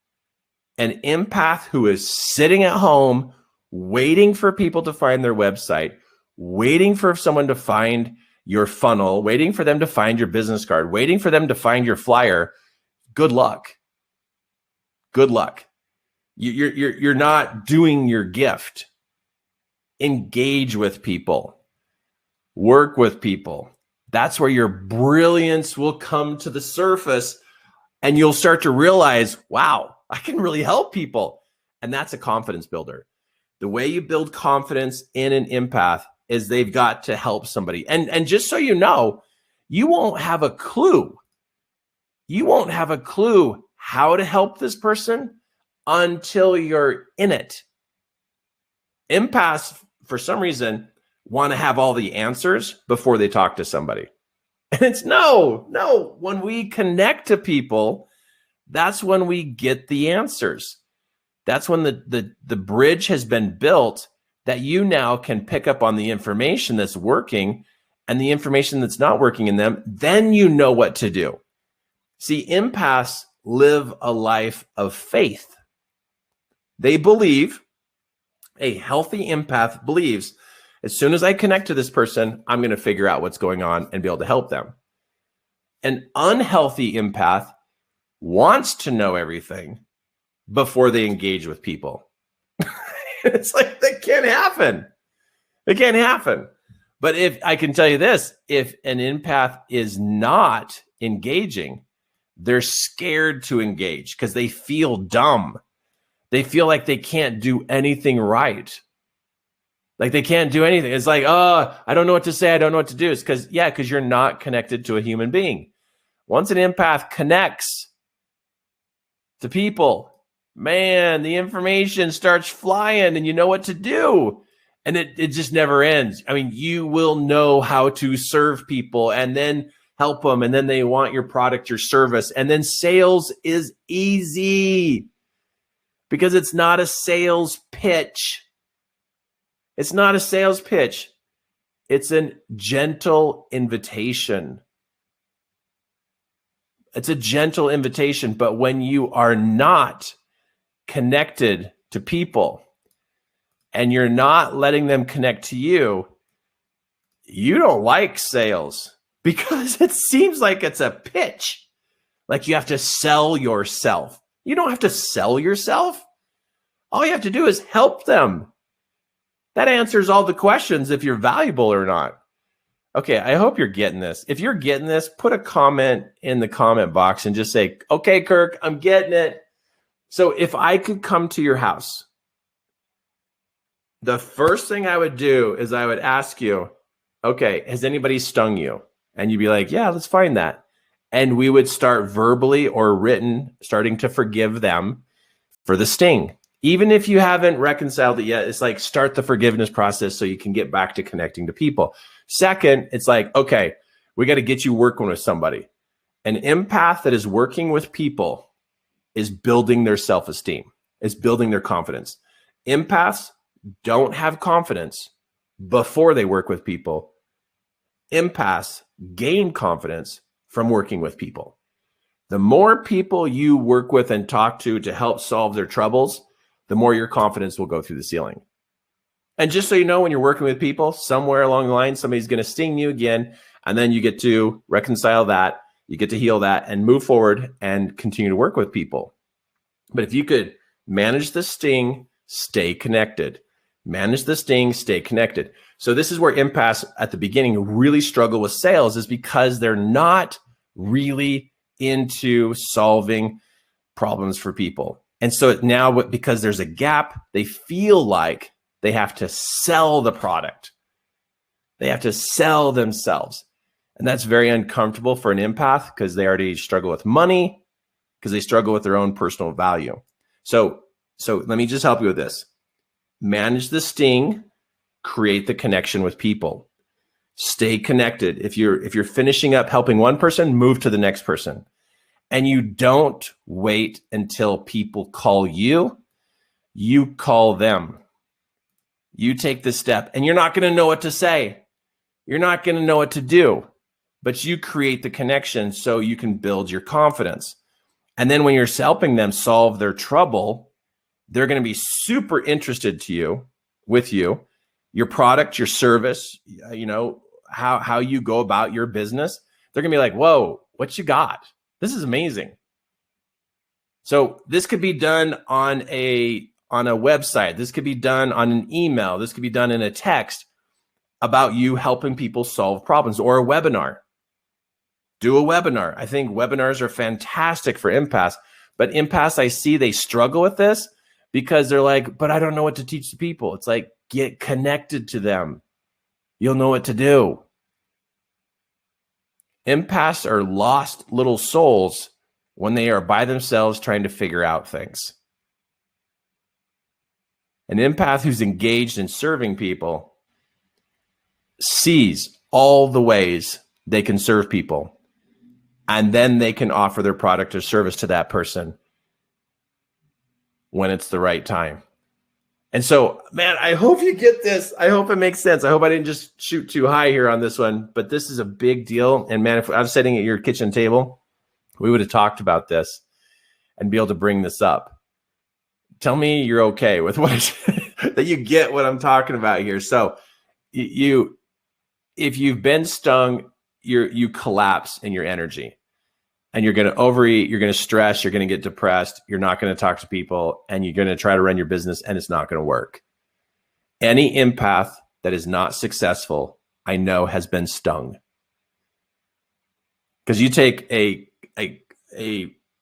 An empath who is sitting at home, waiting for people to find their website, waiting for someone to find your funnel, waiting for them to find your business card, waiting for them to find your flyer, good luck. Good luck. You're not doing your gift. Engage with people. Work with people. That's where your brilliance will come to the surface, and you'll start to realize, wow, I can really help people. And that's a confidence builder. The way you build confidence in an empath is they've got to help somebody. And just so you know, you won't have a clue. You won't have a clue how to help this person until you're in it. Empaths, for some reason, want to have all the answers before they talk to somebody. And it's no. When we connect to people, that's when we get the answers. That's when the bridge has been built that you now can pick up on the information that's working and the information that's not working in them. Then you know what to do. See, empaths live a life of faith. They believe, a healthy empath believes, as soon as I connect to this person, I'm going to figure out what's going on and be able to help them. An unhealthy empath wants to know everything before they engage with people. It's like, that can't happen. It can't happen. But if I can tell you this, if an empath is not engaging, they're scared to engage because they feel dumb. They feel like they can't do anything right. Like they can't do anything. It's like, oh, I don't know what to say. I don't know what to do. It's because you're not connected to a human being. Once an empath connects to people, man, the information starts flying and you know what to do. And it just never ends. I mean, you will know how to serve people and then help them. And then they want your product, your service. And then sales is easy because it's not a sales pitch. It's not a sales pitch. It's a gentle invitation. It's a gentle invitation. But when you are not connected to people and you're not letting them connect to you, you don't like sales because it seems like it's a pitch. Like you have to sell yourself. You don't have to sell yourself. All you have to do is help them. That answers all the questions if you're valuable or not. Okay, I hope you're getting this. If you're getting this, put a comment in the comment box and just say, okay, Kirk, I'm getting it. So if I could come to your house, the first thing I would do is I would ask you, okay, has anybody stung you? And you'd be like, yeah, let's find that. And we would start verbally or written, starting to forgive them for the sting. Even if you haven't reconciled it yet, it's like start the forgiveness process so you can get back to connecting to people. Second, it's like, okay, we got to get you working with somebody. An empath that is working with people is building their self-esteem, is building their confidence. Empaths don't have confidence before they work with people. Empaths gain confidence from working with people. The more people you work with and talk to help solve their troubles, the more your confidence will go through the ceiling. And just so you know, when you're working with people, somewhere along the line, somebody's going to sting you again, and then you get to reconcile that, you get to heal that, and move forward and continue to work with people. But if you could manage the sting, stay connected. Manage the sting, stay connected. So this is where empaths at the beginning really struggle with sales, is because they're not really into solving problems for people. And so now, because there's a gap, they feel like they have to sell the product. They have to sell themselves. And that's very uncomfortable for an empath, because they already struggle with money, because they struggle with their own personal value. So let me just help you with this. Manage the sting, create the connection with people. Stay connected. If you're finishing up helping one person, move to the next person. And you don't wait until people call you. You call them. You take the step, and you're not going to know what to say. You're not going to know what to do, but you create the connection so you can build your confidence. And then when you're helping them solve their trouble, they're going to be super interested with you, your product, your service, how you go about your business. They're going to be like, whoa, what you got? This is amazing. So this could be done on a website. This could be done on an email. This could be done in a text about you helping people solve problems, or a webinar. Do a webinar. I think webinars are fantastic for empaths, but empaths, I see they struggle with this because they're like, but I don't know what to teach the people. It's like, get connected to them. You'll know what to do. Empaths are lost little souls when they are by themselves trying to figure out things. An empath who's engaged in serving people sees all the ways they can serve people, and then they can offer their product or service to that person when it's the right time. And so, man, I hope you get this. I hope it makes sense. I hope I didn't just shoot too high here on this one, but this is a big deal. And man, if I was sitting at your kitchen table, we would have talked about this and be able to bring this up. Tell me you're okay with what that you get what I'm talking about here. So if you've been stung, you collapse in your energy, and you're going to overeat, you're going to stress, you're going to get depressed, you're not going to talk to people, and you're going to try to run your business, and it's not going to work. Any empath that is not successful, I know, has been stung. Because you take a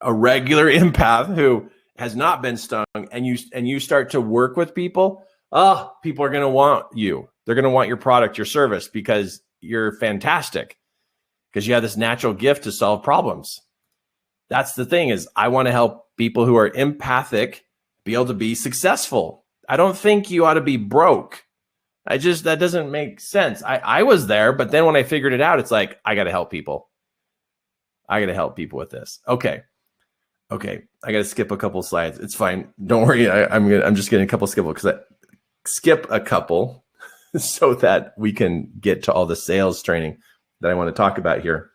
regular empath who has not been stung, and you start to work with people, people are going to want you. They're going to want your product, your service, because you're fantastic, because you have this natural gift to solve problems. That's the thing, is I want to help people who are empathic be able to be successful. I don't think you ought to be broke. That doesn't make sense. I was there, but then when I figured it out, it's like, I got to help people. I got to help people with this. Okay. I got to skip a couple slides. It's fine. Don't worry. I'm just getting a couple skip a couple so that we can get to all the sales training that I want to talk about here.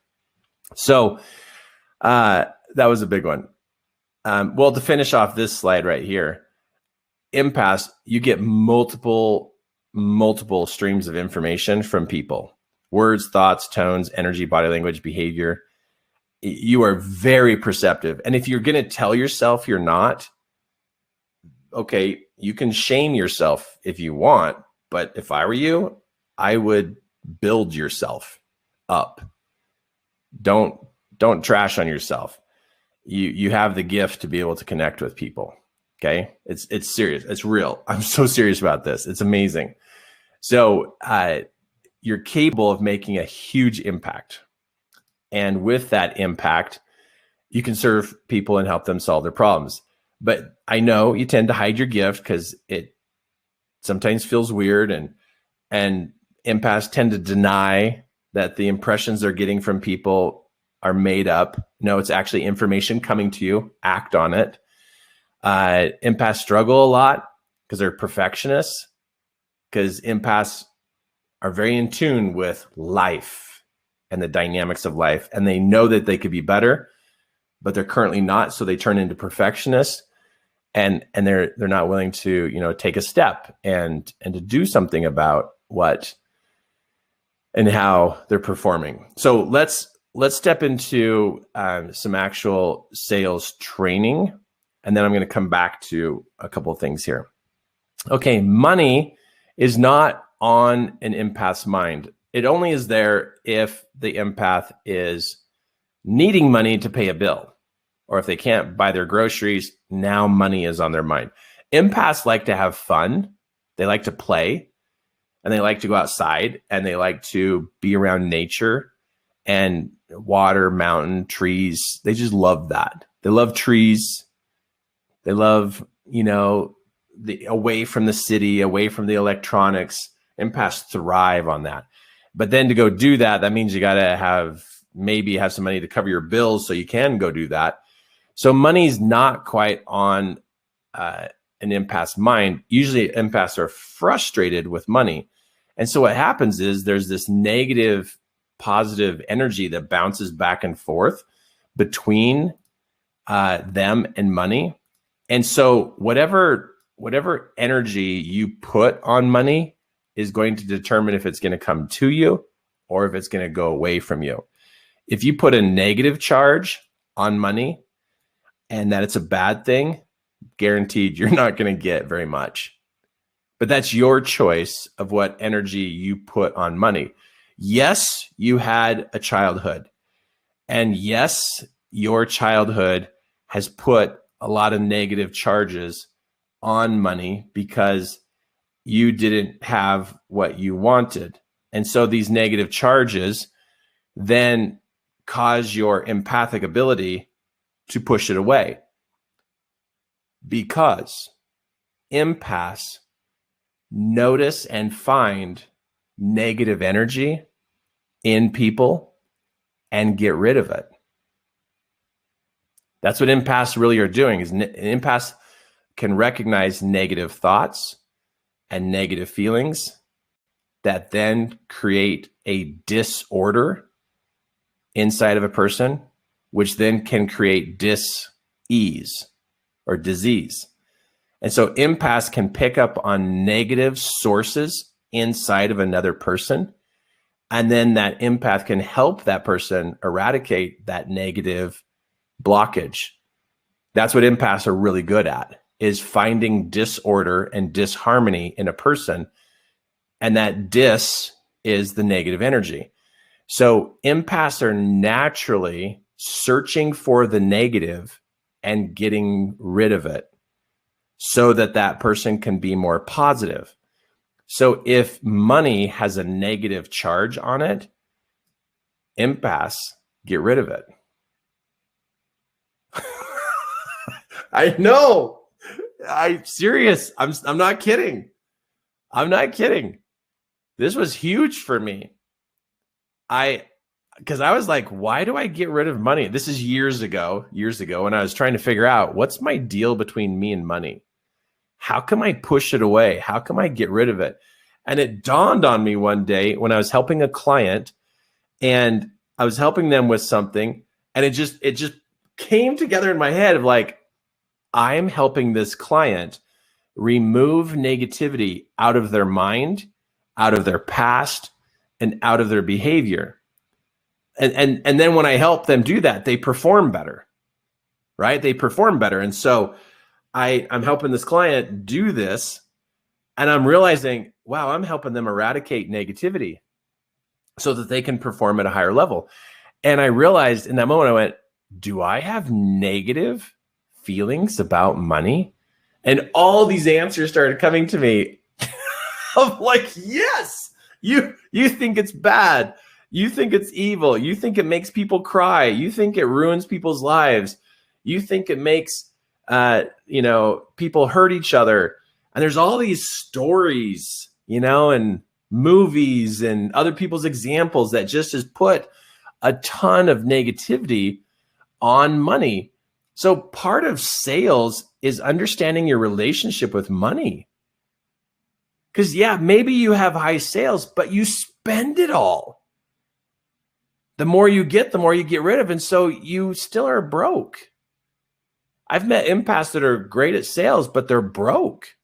So that was a big one. Well, to finish off this slide right here, empaths, you get multiple streams of information from people: words, thoughts, tones, energy, body language, behavior. You are very perceptive. And if you're going to tell yourself you're not, okay, you can shame yourself if you want. But if I were you, I would build yourself up. Don't trash on yourself. You have the gift to be able to connect with people. Okay. It's serious. It's real. I'm so serious about this. It's amazing. So you're capable of making a huge impact. And with that impact, you can serve people and help them solve their problems. But I know you tend to hide your gift because it sometimes feels weird, and empaths tend to deny that the impressions they're getting from people are made up. No, it's actually information coming to you. Act on it. Empaths struggle a lot because they're perfectionists, because empaths are very in tune with life and the dynamics of life, and they know that they could be better, but they're currently not. So they turn into perfectionists, and they're not willing to, take a step and to do something about what and how they're performing. So let's step into some actual sales training, and then I'm going to come back to a couple of things here. Okay, money is not on an empath's mind. It only is there if the empath is needing money to pay a bill, or if they can't buy their groceries, now money is on their mind. Empaths like to have fun. They like to play, and they like to go outside, and they like to be around nature and water, mountain, trees. They just love that. They love trees. They love, away from the city, away from the electronics. Empaths thrive on that. But then to go do that, that means you got to maybe have some money to cover your bills so you can go do that. So money's not quite on an empath's mind. Usually empaths are frustrated with money. And so what happens is there's this negative, positive energy that bounces back and forth between them and money. And so whatever energy you put on money is going to determine if it's going to come to you or if it's going to go away from you. If you put a negative charge on money and that it's a bad thing, guaranteed you're not going to get very much. But that's your choice of what energy you put on money. Yes, you had a childhood. And yes, your childhood has put a lot of negative charges on money because you didn't have what you wanted. And so these negative charges then cause your empathic ability to push it away, because empaths notice and find negative energy in people and get rid of it. That's what empaths really are doing. Is empaths can recognize negative thoughts and negative feelings that then create a disorder inside of a person, which then can create dis-ease or disease. And so empaths can pick up on negative sources inside of another person, and then that empath can help that person eradicate that negative blockage. That's what empaths are really good at, is finding disorder and disharmony in a person. And that dis is the negative energy. So empaths are naturally searching for the negative and getting rid of it so that that person can be more positive. So if money has a negative charge on it, empaths get rid of it. I know. I'm serious. I'm not kidding. I'm not kidding. This was huge for me. Because I was like, why do I get rid of money? This is years ago, when I was trying to figure out what's my deal between me and money. How can I push it away? How can I get rid of it? And it dawned on me one day when I was helping a client, and I was helping them with something, and it just came together in my head of like, I'm helping this client remove negativity out of their mind, out of their past, and out of their behavior. And then when I help them do that, they perform better, right? They perform better. And so I'm helping this client do this, and I'm realizing, wow, I'm helping them eradicate negativity so that they can perform at a higher level. And I realized in that moment, I went, do I have negative feelings about money? And all these answers started coming to me. I'm like, yes, you think it's bad. You think it's evil. You think it makes people cry. You think it ruins people's lives. You think it makes, people hurt each other. And there's all these stories, and movies and other people's examples that just has put a ton of negativity on money. So part of sales is understanding your relationship with money. Because maybe you have high sales, but you spend it all. the more you get, the more you get rid of. And so you still are broke. I've met empaths that are great at sales, but they're broke.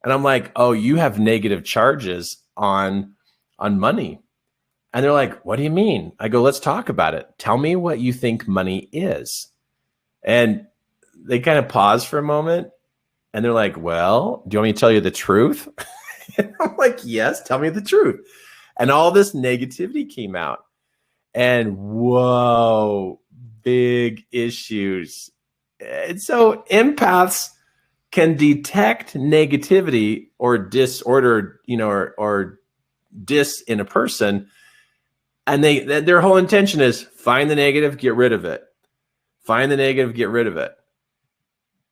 And I'm like, oh, you have negative charges on money. And they're like, what do you mean? I go, let's talk about it. Tell me what you think money is. And they kind of pause for a moment. And they're like, well, do you want me to tell you the truth? And I'm like, yes, tell me the truth. And all this negativity came out. And whoa, big issues. And so empaths can detect negativity or disorder, or dis in a person. And their whole intention is find the negative, get rid of it. Find the negative, get rid of it.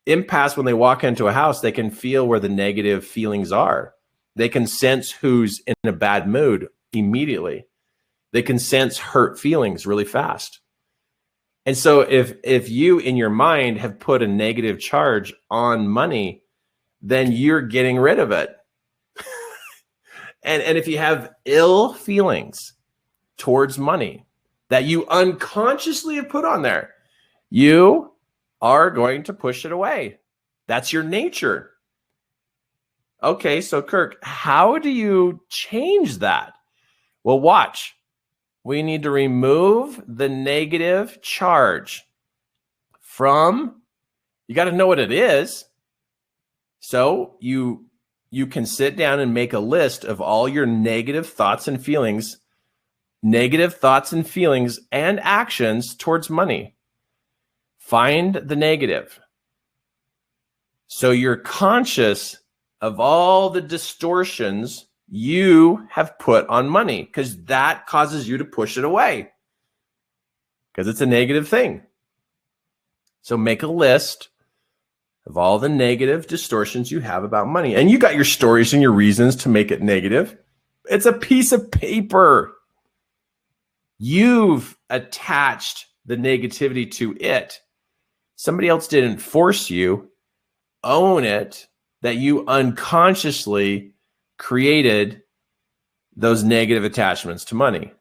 Empaths, when they walk into a house, they can feel where the negative feelings are. They can sense who's in a bad mood immediately. They can sense hurt feelings really fast. And so if you in your mind have put a negative charge on money, then you're getting rid of it. And if you have ill feelings towards money that you unconsciously have put on there, you are going to push it away. That's your nature. Okay, so Kirk, how do you change that? Well, watch. We need to remove the negative charge from, you got to know what it is. So you can sit down and make a list of all your negative thoughts and feelings and actions towards money. Find the negative. So you're conscious of all the distortions you have put on money, because that causes you to push it away because it's a negative thing. So make a list of all the negative distortions you have about money. And you got your stories and your reasons to make it negative. It's a piece of paper. You've attached the negativity to it. Somebody else didn't force you. Own it, that you unconsciously created those negative attachments to money.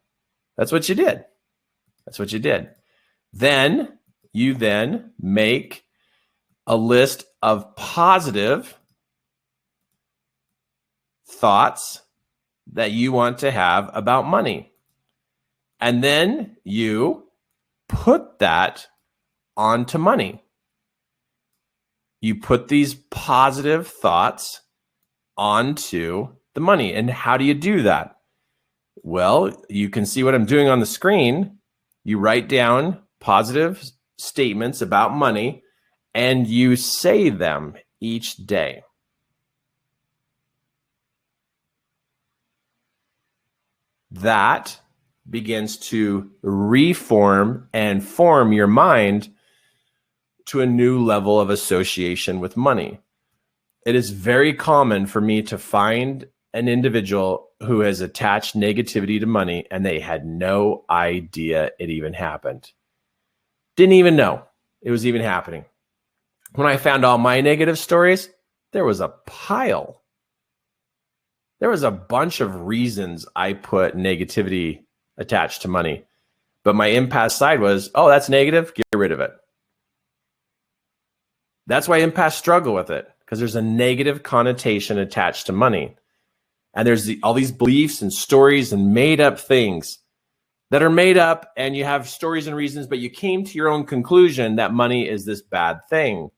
That's what you did. That's what you did. Then you make a list of positive thoughts that you want to have about money. And then you put that onto money. You put these positive thoughts onto the money. And how do you do that? Well, you can see what I'm doing on the screen. You write down positive statements about money and you say them each day. That begins to reform and form your mind to a new level of association with money. It is very common for me to find an individual who has attached negativity to money and they had no idea it even happened. Didn't even know it was even happening. When I found all my negative stories, there was a pile. There was a bunch of reasons I put negativity attached to money. But my empath side was, oh, that's negative, get rid of it. That's why empaths struggle with it, because there's a negative connotation attached to money. And there's all these beliefs and stories and made up things that are made up, and you have stories and reasons, but you came to your own conclusion that money is this bad thing.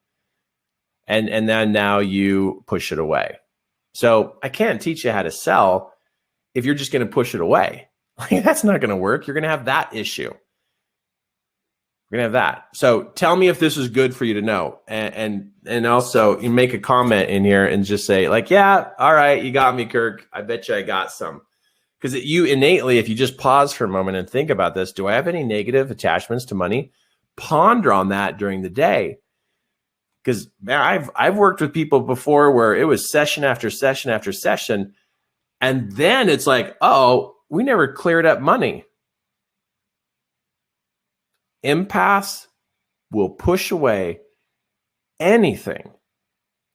And then now you push it away. So I can't teach you how to sell if you're just going to push it away. Like, that's not going to work. You're going to have that issue. We're going to have that. So tell me if this is good for you to know. And also you make a comment in here and just say like, yeah, all right, you got me, Kirk. I bet you I got some. Because you innately, if you just pause for a moment and think about this, do I have any negative attachments to money? Ponder on that during the day. Because man, I've worked with people before where it was session after session after session. And then it's like, oh, we never cleared up money. Empaths will push away anything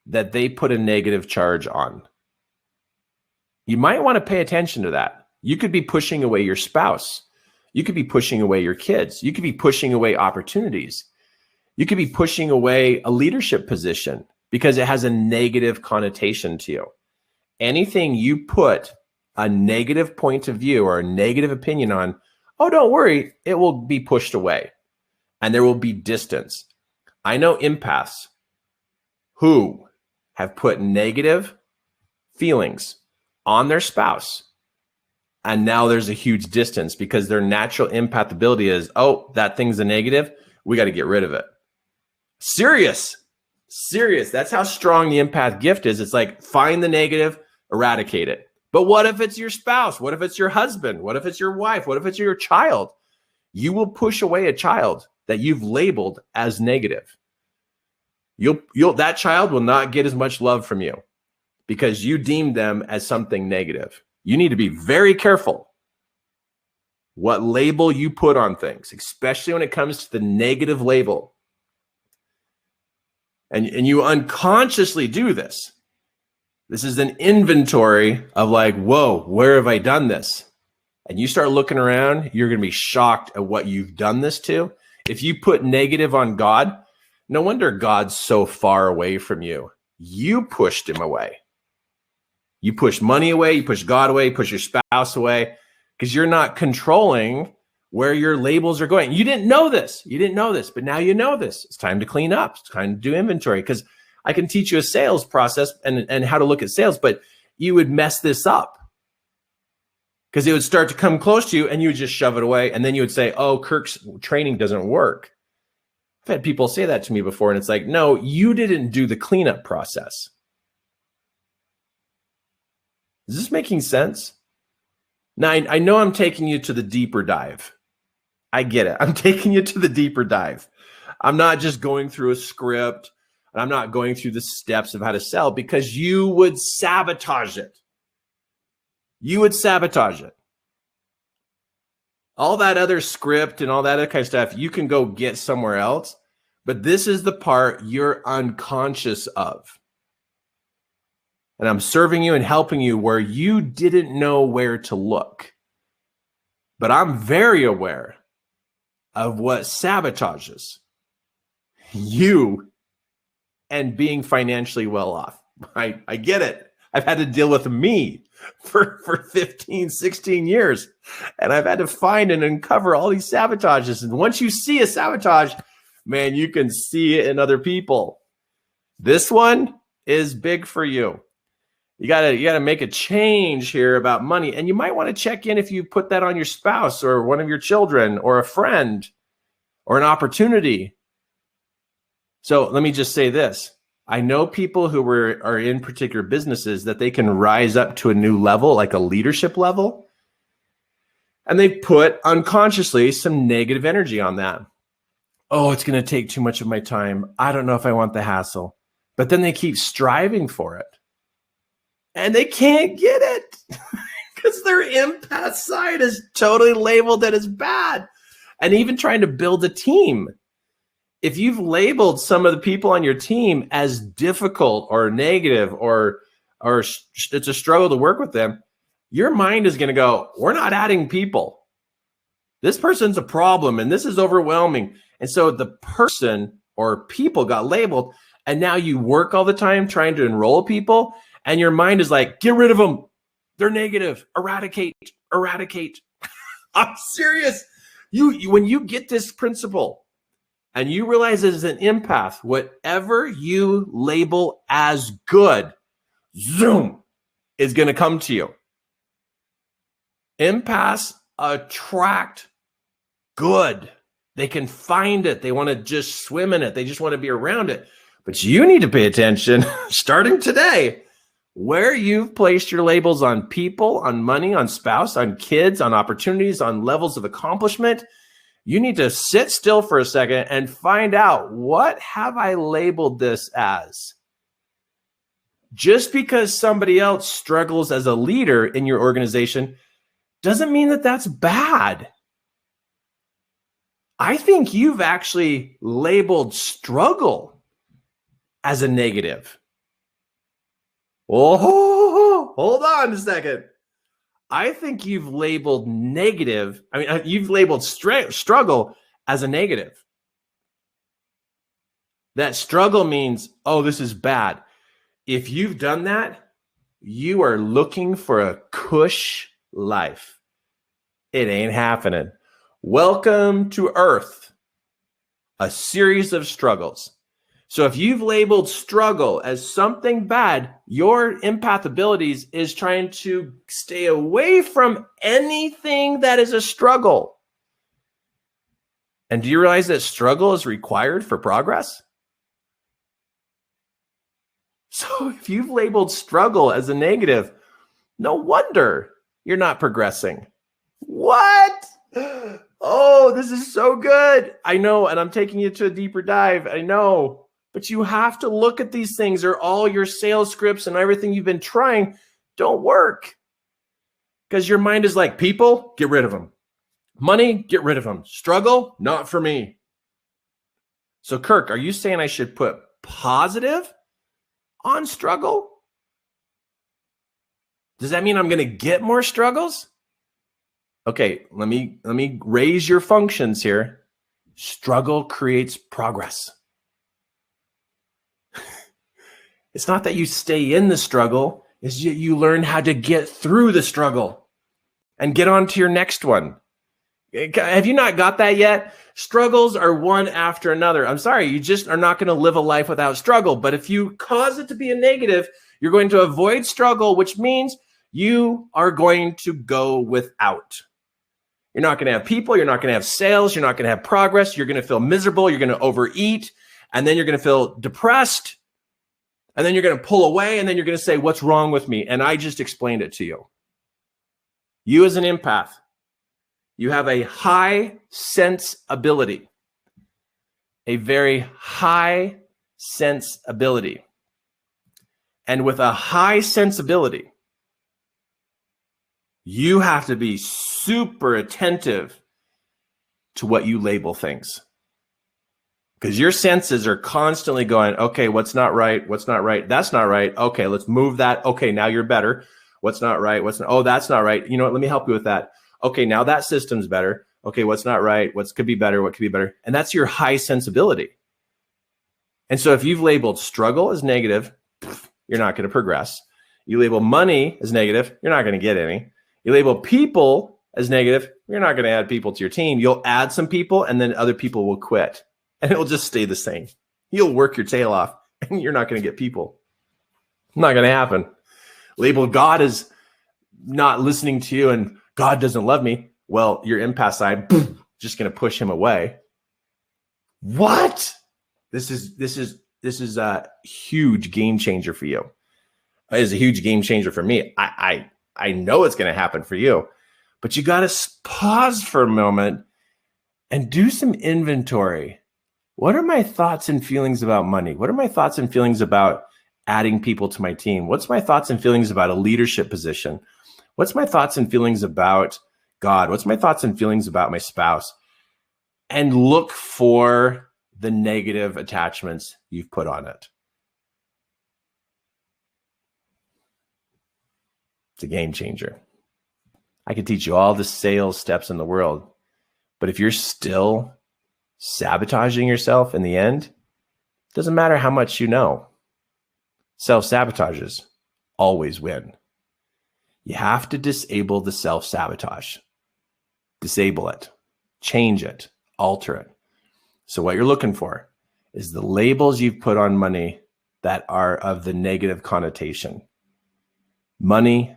that they put a negative charge on. You might want to pay attention to that. You could be pushing away your spouse. You could be pushing away your kids. You could be pushing away opportunities. You could be pushing away a leadership position because it has a negative connotation to you. Anything you put a negative point of view or a negative opinion on, oh, don't worry, it will be pushed away and there will be distance. I know empaths who have put negative feelings on their spouse, and now there's a huge distance because their natural empath ability is, oh, that thing's a negative, we got to get rid of it. Serious. That's how strong the empath gift is. It's like, find the negative, eradicate it. But what if it's your spouse? What if it's your husband? What if it's your wife? What if it's your child? You will push away a child that you've labeled as negative. That child will not get as much love from you because you deemed them as something negative. You need to be very careful what label you put on things, especially when it comes to the negative label. And you unconsciously do this. This is an inventory of like, whoa, where have I done this? And you start looking around, you're going to be shocked at what you've done this to. If you put negative on God, no wonder God's so far away from you. You pushed him away. You push money away, you push God away, you push your spouse away, because you're not controlling where your labels are going. You didn't know this. But now you know this. It's time to clean up. It's time to do inventory, because I can teach you a sales process and how to look at sales, but you would mess this up because it would start to come close to you and you would just shove it away. And then you would say, oh, Kirk's training doesn't work. I've had people say that to me before, and it's like, no, you didn't do the cleanup process. Is this making sense? Now, I know I'm taking you to the deeper dive. I get it. I'm taking you to the deeper dive. I'm not just going through a script, and I'm not going through the steps of how to sell, because you would sabotage it. You would sabotage it. All that other script and all that other kind of stuff, you can go get somewhere else. But this is the part you're unconscious of. And I'm serving you and helping you where you didn't know where to look. But I'm very aware of what sabotages you and being financially well off. I get it. I've had to deal with me for 15, 16 years. And I've had to find and uncover all these sabotages. And once you see a sabotage, man, you can see it in other people. This one is big for you. You gotta make a change here about money. And you might want to check in if you put that on your spouse or one of your children or a friend or an opportunity. So let me just say this. I know people who are in particular businesses that they can rise up to a new level, like a leadership level. And they put unconsciously some negative energy on that. Oh, it's going to take too much of my time. I don't know if I want the hassle. But then they keep striving for it. And they can't get it because their empath side is totally labeled that as bad. And even trying to build a team. If you've labeled some of the people on your team as difficult or negative or it's a struggle to work with them, your mind is going to go, we're not adding people. This person's a problem and this is overwhelming. And so the person or people got labeled, and now you work all the time trying to enroll people, and your mind is like, get rid of them. They're negative. Eradicate. I'm serious. When you get this principle and you realize as an empath, whatever you label as good, zoom, is going to come to you. Empaths attract good. They can find it. They want to just swim in it. They just want to be around it. But you need to pay attention starting today where you've placed your labels on people, on money, on spouse, on kids, on opportunities, on levels of accomplishment. You need to sit still for a second and find out, what have I labeled this as? Just because somebody else struggles as a leader in your organization doesn't mean that that's bad. I think you've actually labeled struggle as a negative. Oh, hold on a second. I think you've labeled you've labeled struggle as a negative. That struggle means, oh, this is bad. If you've done that, you are looking for a cush life. It ain't happening. Welcome to Earth, a series of struggles. So if you've labeled struggle as something bad, your empath abilities is trying to stay away from anything that is a struggle. And do you realize that struggle is required for progress? So if you've labeled struggle as a negative, no wonder you're not progressing. What? Oh, this is so good. I know, and I'm taking you to a deeper dive. I know, but you have to look at these things, or all your sales scripts and everything you've been trying don't work. Because your mind is like, people, get rid of them. Money, get rid of them. Struggle, not for me. So Kirk, are you saying I should put positive on struggle? Does that mean I'm going to get more struggles? Okay, let me raise your functions here. Struggle creates progress. It's not that you stay in the struggle, it's you learn how to get through the struggle and get on to your next one. Have you not got that yet? Struggles are one after another. I'm sorry, you just are not going to live a life without struggle. But if you cause it to be a negative, you're going to avoid struggle, which means you are going to go without. You're not going to have people. You're not going to have sales. You're not going to have progress. You're going to feel miserable. You're going to overeat. And then you're going to feel depressed. And then you're going to pull away. And then you're going to say, what's wrong with me? And I just explained it to you. You as an empath, you have a high sense ability, a very high sense ability. And with a high sensibility, you have to be super attentive to what you label things. Because your senses are constantly going, okay, what's not right? What's not right? That's not right. Okay, let's move that. Okay, now you're better. What's not right? Oh, that's not right. You know what? Let me help you with that. Okay, now that system's better. Okay, what's not right? What could be better? What could be better? And that's your high sensibility. And so if you've labeled struggle as negative, you're not going to progress. You label money as negative, you're not going to get any. You label people as negative, you're not going to add people to your team. You'll add some people and then other people will quit. And it will just stay the same. You'll work your tail off and you're not going to get people. Not going to happen. Label God as not listening to you and God doesn't love me. Well, your empath side, just going to push him away. What? This is a huge game changer for you. It is a huge game changer for me. I know it's going to happen for you, but you got to pause for a moment and do some inventory. What are my thoughts and feelings about money? What are my thoughts and feelings about adding people to my team? What's my thoughts and feelings about a leadership position? What's my thoughts and feelings about God? What's my thoughts and feelings about my spouse? And look for the negative attachments you've put on it. It's a game changer. I could teach you all the sales steps in the world, but if you're still sabotaging yourself in the end, it doesn't matter how much you know. Self-sabotages always win. You have to disable the self-sabotage. Disable it, change it, alter it. So what you're looking for is the labels you've put on money that are of the negative connotation. Money,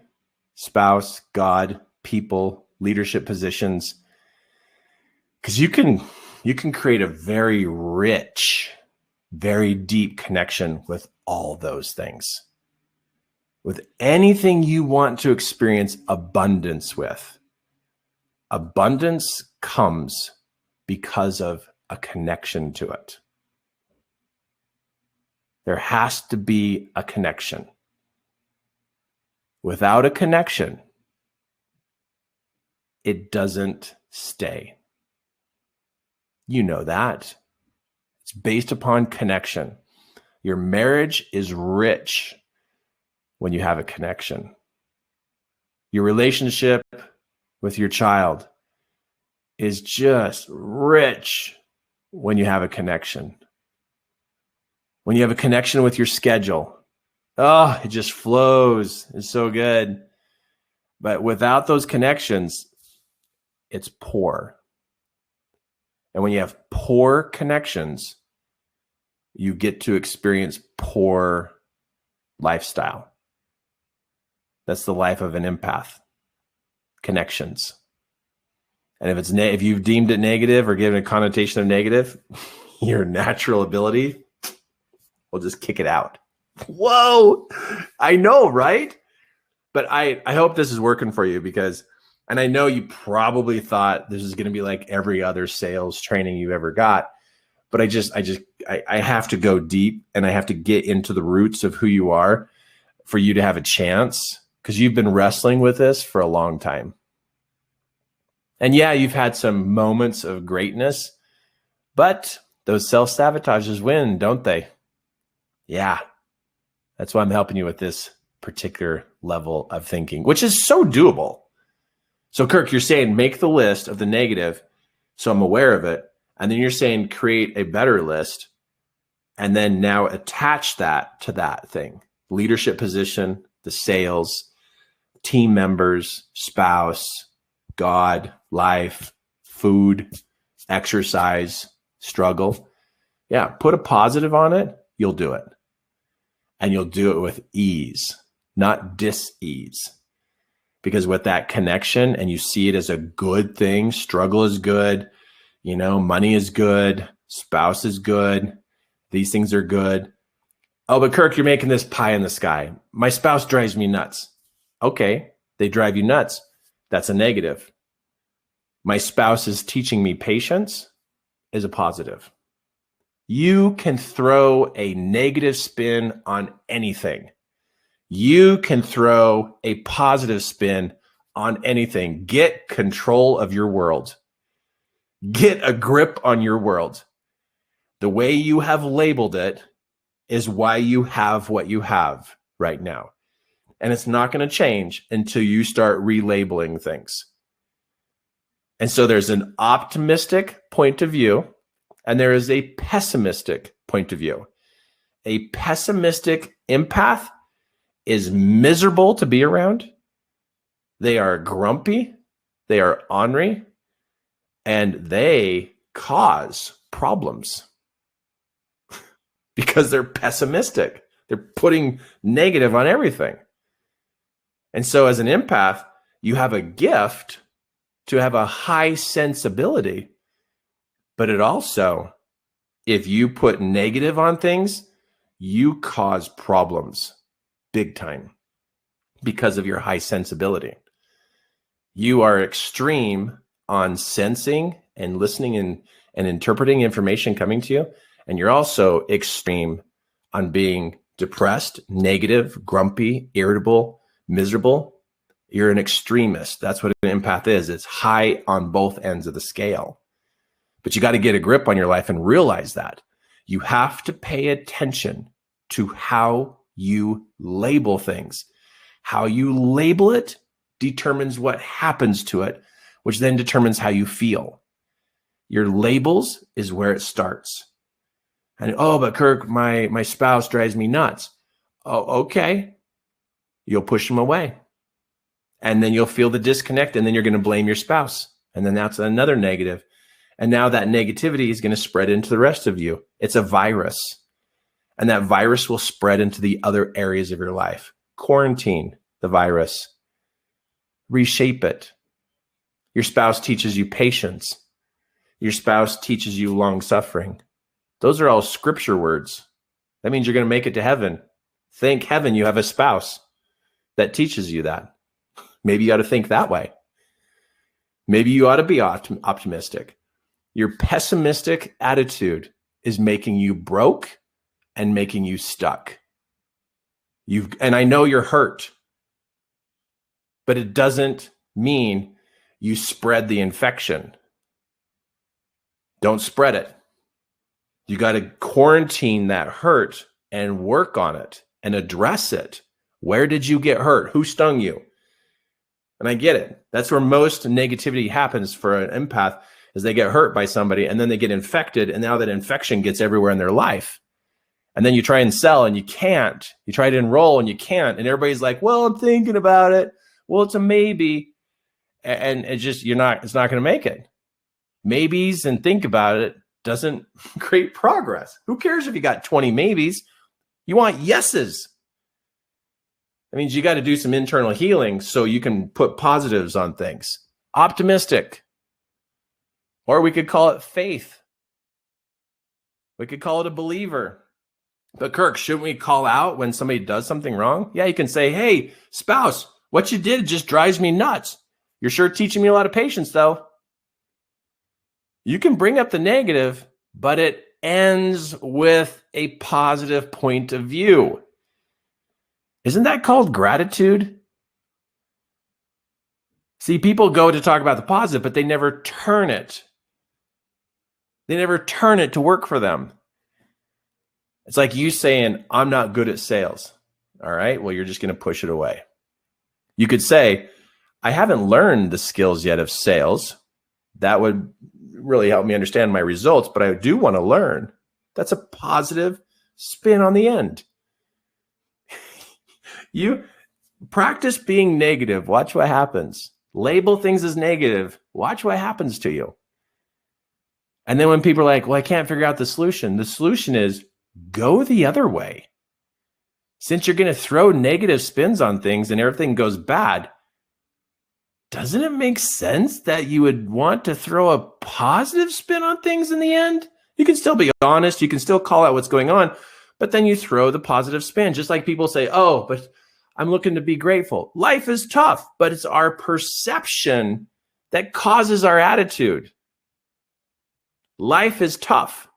spouse, God, people, leadership positions. Because you can create a very rich, very deep connection with all those things. With anything you want to experience abundance with. Abundance comes because of a connection to it. There has to be a connection. Without a connection, it doesn't stay. You know that. It's based upon connection. Your marriage is rich when you have a connection. Your relationship with your child is just rich when you have a connection. When you have a connection with your schedule, oh, it just flows. It's so good. But without those connections, it's poor. And when you have poor connections, you get to experience poor lifestyle. That's the life of an empath. Connections. And if it's if you've deemed it negative or given a connotation of negative, your natural ability will just kick it out. Whoa! I know, right? But I hope this is working for you because, and I know you probably thought this is going to be like every other sales training you ever got, but I have to go deep and I have to get into the roots of who you are for you to have a chance, because you've been wrestling with this for a long time. And yeah, you've had some moments of greatness, but those self-sabotages win, don't they? Yeah. That's why I'm helping you with this particular level of thinking, which is so doable. So Kirk, you're saying make the list of the negative so I'm aware of it. And then you're saying create a better list and then now attach that to that thing. Leadership position, the sales, team members, spouse, God, life, food, exercise, struggle. Yeah, put a positive on it, you'll do it. And you'll do it with ease, not dis-ease. Because with that connection and you see it as a good thing, struggle is good, money is good, spouse is good, these things are good. Oh, but Kirk, you're making this pie in the sky. My spouse drives me nuts. Okay, they drive you nuts. That's a negative. My spouse is teaching me patience is a positive. You can throw a negative spin on anything. You can throw a positive spin on anything. Get control of your world. Get a grip on your world. The way you have labeled it is why you have what you have right now. And it's not going to change until you start relabeling things. And so there's an optimistic point of view and there is a pessimistic point of view. A pessimistic empath is miserable to be around. They are grumpy. They are ornery. And they cause problems because they're pessimistic. They're putting negative on everything. And so as an empath, you have a gift to have a high sensibility, but it also, if you put negative on things, you cause problems big time because of your high sensibility. You are extreme on sensing and listening and interpreting information coming to you. And you're also extreme on being depressed, negative, grumpy, irritable, miserable. You're an extremist. That's what an empath is. It's high on both ends of the scale. But you got to get a grip on your life and realize that. You have to pay attention to how you label things. How you label it determines what happens to it, which then determines how you feel. Your labels is where it starts. And, oh, but Kirk, my spouse drives me nuts. Oh, okay. You'll push them away. And then you'll feel the disconnect, and then you're going to blame your spouse. And then that's another negative. And now that negativity is going to spread into the rest of you. It's a virus. And that virus will spread into the other areas of your life. Quarantine the virus. Reshape it. Your spouse teaches you patience. Your spouse teaches you long suffering. Those are all scripture words. That means you're going to make it to heaven. Thank heaven you have a spouse that teaches you that. Maybe you ought to think that way. Maybe you ought to be optimistic. Your pessimistic attitude is making you broke and making you stuck. And I know you're hurt, but it doesn't mean you spread the infection. Don't spread it. You got to quarantine that hurt and work on it and address it. Where did you get hurt? Who stung you? And I get it. That's where most negativity happens for an empath, is they get hurt by somebody and then they get infected. And now that infection gets everywhere in their life. And then you try and sell and you can't. You try to enroll and you can't. And everybody's like, well, I'm thinking about it. Well, it's a maybe. And it's just, it's not going to make it. Maybes and think about it doesn't create progress. Who cares if you got 20 maybes? You want yeses. That means you got to do some internal healing so you can put positives on things. Optimistic. Or we could call it faith. We could call it a believer. But Kirk, shouldn't we call out when somebody does something wrong? Yeah, you can say, hey, spouse, what you did just drives me nuts. You're sure teaching me a lot of patience, though. You can bring up the negative, but it ends with a positive point of view. Isn't that called gratitude? See, people go to talk about the positive, but they never turn it. They never turn it to work for them. It's like you saying, I'm not good at sales. All right, well, you're just going to push it away. You could say, I haven't learned the skills yet of sales. That would really help me understand my results, but I do want to learn. That's a positive spin on the end. You practice being negative. Watch what happens. Label things as negative. Watch what happens to you. And then when people are like, well, I can't figure out the solution is go the other way. Since you're going to throw negative spins on things and everything goes bad, doesn't it make sense that you would want to throw a positive spin on things in the end? You can still be honest. You can still call out what's going on, but then you throw the positive spin. Just like people say, oh, but I'm looking to be grateful. Life is tough, but it's our perception that causes our attitude. Life is tough,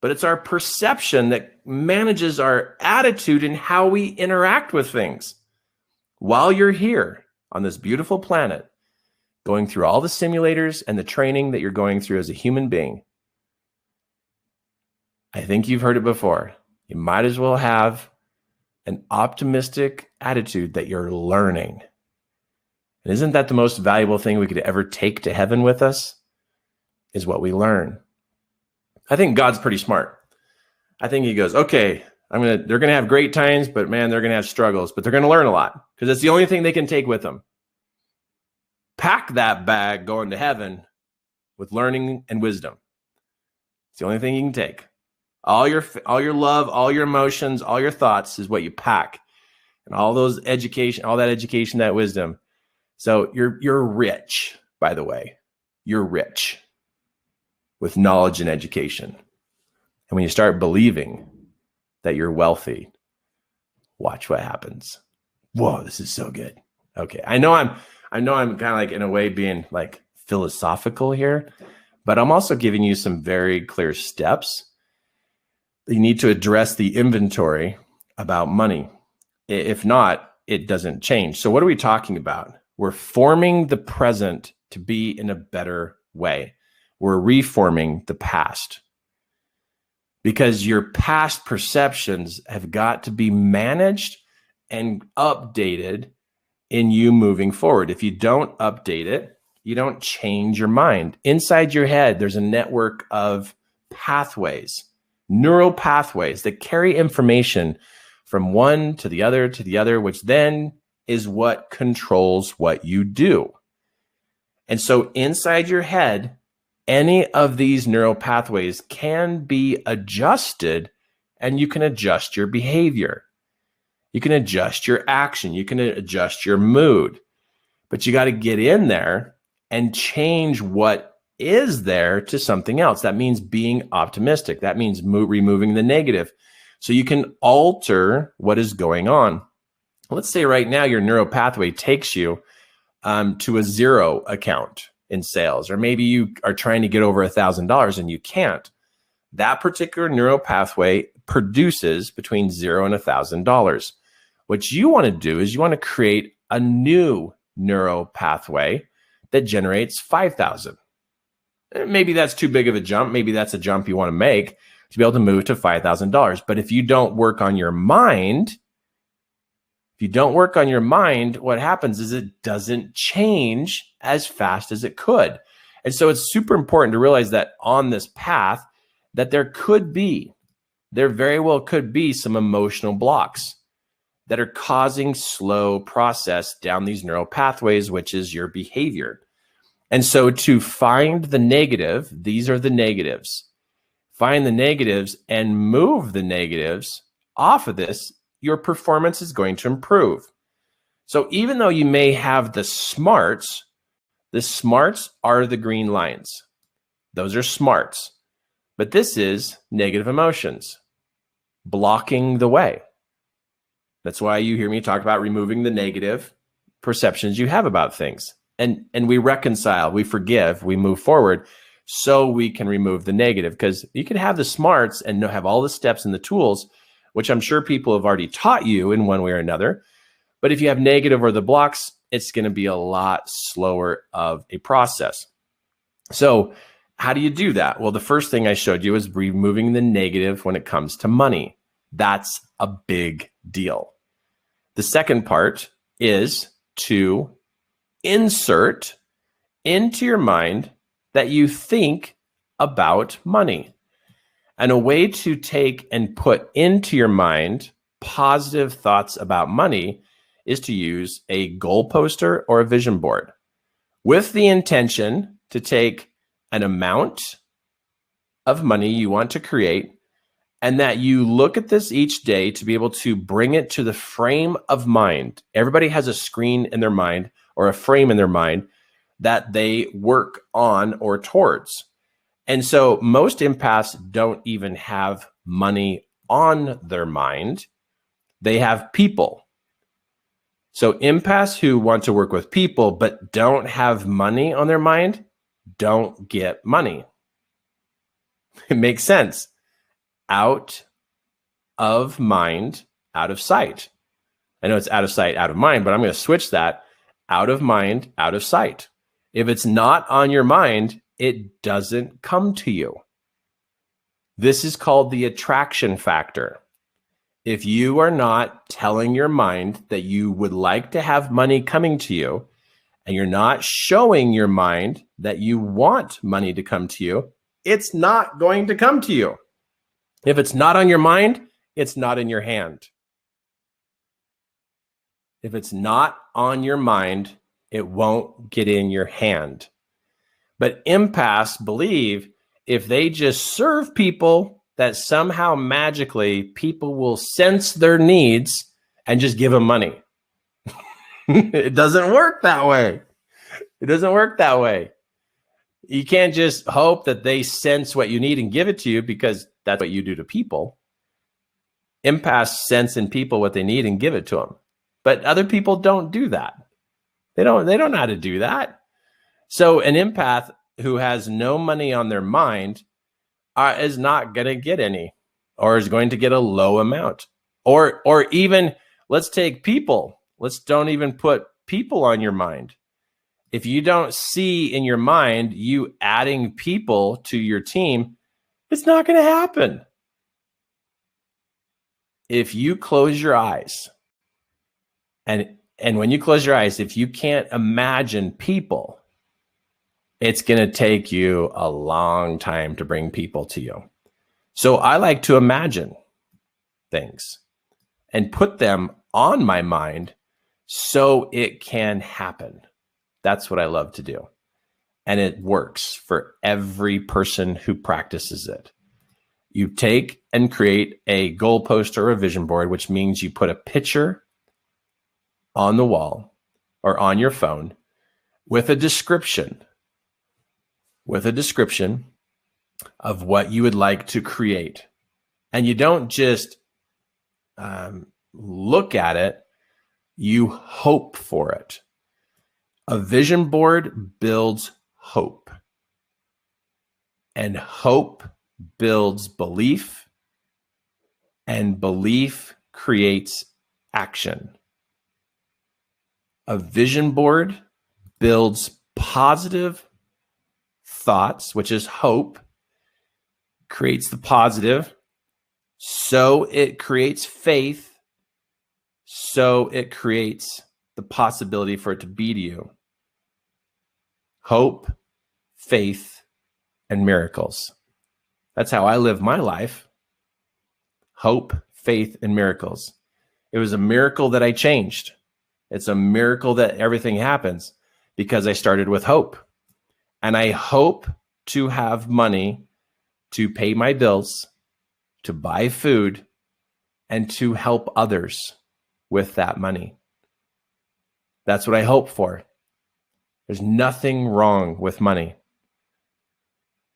but it's our perception that manages our attitude and how we interact with things. While you're here on this beautiful planet, going through all the simulators and the training that you're going through as a human being, I think you've heard it before. You might as well have an optimistic attitude that you're learning. And isn't that the most valuable thing we could ever take to heaven with us? Is what we learn. I think God's pretty smart. I think he goes, okay, they're going to have great times, but man, they're going to have struggles, but they're going to learn a lot because it's the only thing they can take with them. Pack that bag going to heaven with learning and wisdom. It's the only thing you can take. All your love, all your emotions, all your thoughts is what you pack, and all that education, that wisdom. So you're rich, by the way. You're rich with knowledge and education. And when you start believing that you're wealthy, watch what happens. Whoa, this is so good. Okay, I know I'm kind of like in a way being like philosophical here, but I'm also giving you some very clear steps. You need to address the inventory about money. If not, it doesn't change. So what are we talking about? We're forming the present to be in a better way. We're reforming the past. Because your past perceptions have got to be managed and updated in you moving forward. If you don't update it, you don't change your mind. Inside your head, there's a network of pathways, neural pathways that carry information from one to the other, which then is what controls what you do. And so inside your head, any of these neural pathways can be adjusted, and you can adjust your behavior. You can adjust your action. You can adjust your mood. But you got to get in there and change what is there to something else. That means being optimistic. That means removing the negative. So you can alter what is going on. Let's say right now your neural pathway takes you to a zero account in sales, or maybe you are trying to get over $1,000 and you can't. That particular neural pathway produces between $0 and $1,000. What you want to do is you want to create a new neural pathway that generates $5,000. Maybe that's too big of a jump. Maybe that's a jump you want to make to be able to move to $5,000. But if you don't work on your mind, if you don't work on your mind, what happens is it doesn't change as fast as it could. And so it's super important to realize that on this path, that there very well could be some emotional blocks that are causing slow process down these neural pathways, which is your behavior. And so to find the negative, these are the negatives. Find the negatives and move the negatives off of this, your performance is going to improve. So even though you may have the smarts are the green lines. Those are smarts. But this is negative emotions, blocking the way. That's why you hear me talk about removing the negative perceptions you have about things. And we reconcile, we forgive, we move forward so we can remove the negative. Because you can have the smarts and have all the steps and the tools, which I'm sure people have already taught you in one way or another. But if you have negative or the blocks, it's going to be a lot slower of a process. So how do you do that? Well, the first thing I showed you is removing the negative when it comes to money. That's a big deal. The second part is to insert into your mind that you think about money. And a way to take and put into your mind positive thoughts about money is to use a goal poster or a vision board with the intention to take an amount of money you want to create, and that you look at this each day to be able to bring it to the frame of mind. Everybody has a screen in their mind or a frame in their mind that they work on or towards. And so most empaths don't even have money on their mind. They have people. So empaths who want to work with people but don't have money on their mind don't get money. It makes sense. Out of mind, out of sight. I know it's out of sight, out of mind, but I'm going to switch that. Out of mind, out of sight. If it's not on your mind, it doesn't come to you. This is called the attraction factor. If you are not telling your mind that you would like to have money coming to you, and you're not showing your mind that you want money to come to you, it's not going to come to you. If it's not on your mind, it's not in your hand. If it's not on your mind, it won't get in your hand. But empaths believe if they just serve people, that somehow magically people will sense their needs and just give them money. It doesn't work that way. It doesn't work that way. You can't just hope that they sense what you need and give it to you, because that's what you do to people. Empaths sense in people what they need and give it to them. But other people don't do that. They don't know how to do that. So an empath who has no money on their mind is not going to get any, or is going to get a low amount. Or even, let's take people. Let's don't even put people on your mind. If you don't see in your mind you adding people to your team, it's not going to happen. If you close your eyes, and when you close your eyes, if you can't imagine people, it's going to take you a long time to bring people to you. So I like to imagine things and put them on my mind so it can happen. That's what I love to do. And it works for every person who practices it. You take and create a goal poster or a vision board, which means you put a picture on the wall or on your phone with a description of what you would like to create. And you don't just look at it, you hope for it. A vision board builds hope. And hope builds belief. And belief creates action. A vision board builds positive thoughts, which is hope, creates the positive. So it creates faith. so it creates the possibility for it to be to you. Hope, faith, and miracles. That's how I live my life. Hope, faith, and miracles. It was a miracle that I changed. It's a miracle that everything happens because I started with hope. And I hope to have money to pay my bills, to buy food, and to help others with that money. That's what I hope for. There's nothing wrong with money.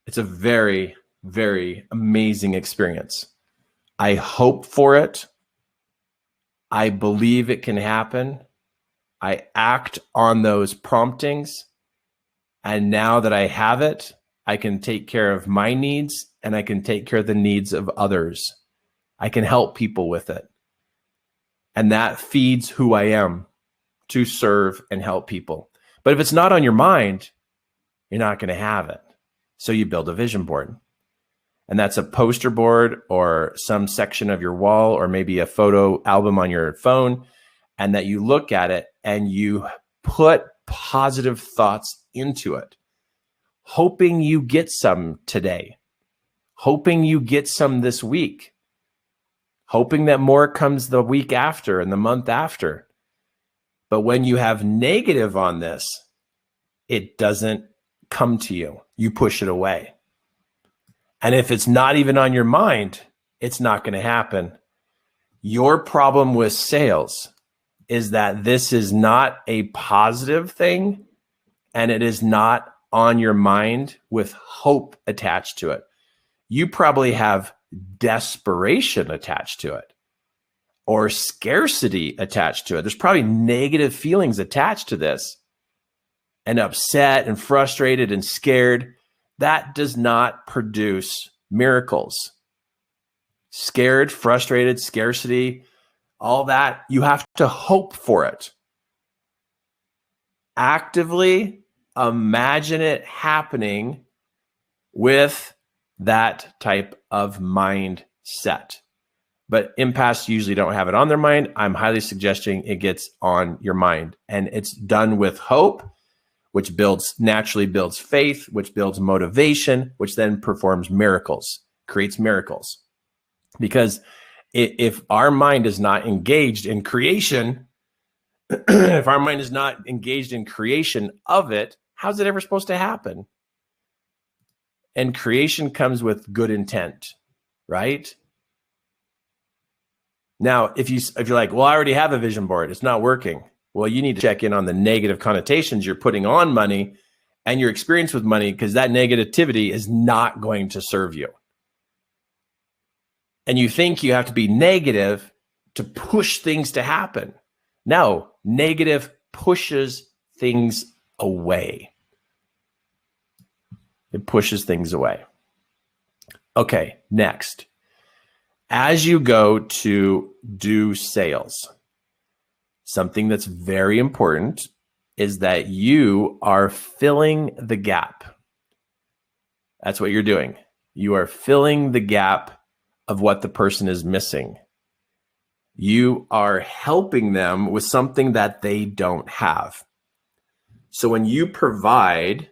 It's a very, very amazing experience. I hope for it. I believe it can happen. I act on those promptings. And now that I have it, I can take care of my needs and I can take care of the needs of others. I can help people with it. And that feeds who I am to serve and help people. But if it's not on your mind, you're not going to have it. So you build a vision board. And that's a poster board or some section of your wall or maybe a photo album on your phone. And that you look at it and you put positive thoughts into it, hoping you get some today, hoping you get some this week, hoping that more comes the week after and the month after. But when you have negative on this, it doesn't come to you. You push it away. And if it's not even on your mind, it's not going to happen. Your problem with sales is that this is not a positive thing and it is not on your mind with hope attached to it. You probably have desperation attached to it or scarcity attached to it. There's probably negative feelings attached to this and upset and frustrated and scared. That does not produce miracles. Scared, frustrated, scarcity, all that, you have to hope for it. Actively imagine it happening with that type of mindset. But empaths usually don't have it on their mind. I'm highly suggesting it gets on your mind. And it's done with hope, which naturally builds faith, which builds motivation, which then performs miracles, creates miracles. Because if our mind is not engaged in creation, if our mind is not engaged in creation of it, how's it ever supposed to happen? And creation comes with good intent, right? Now, if you're like, well, I already have a vision board, it's not working. Well, you need to check in on the negative connotations you're putting on money and your experience with money, because that negativity is not going to serve you. And you think you have to be negative to push things to happen. No, negative pushes things away. It pushes things away. Okay, next. As you go to do sales, something that's very important is that you are filling the gap. That's what you're doing. You are filling the gap of what the person is missing. You are helping them with something that they don't have. So when you provide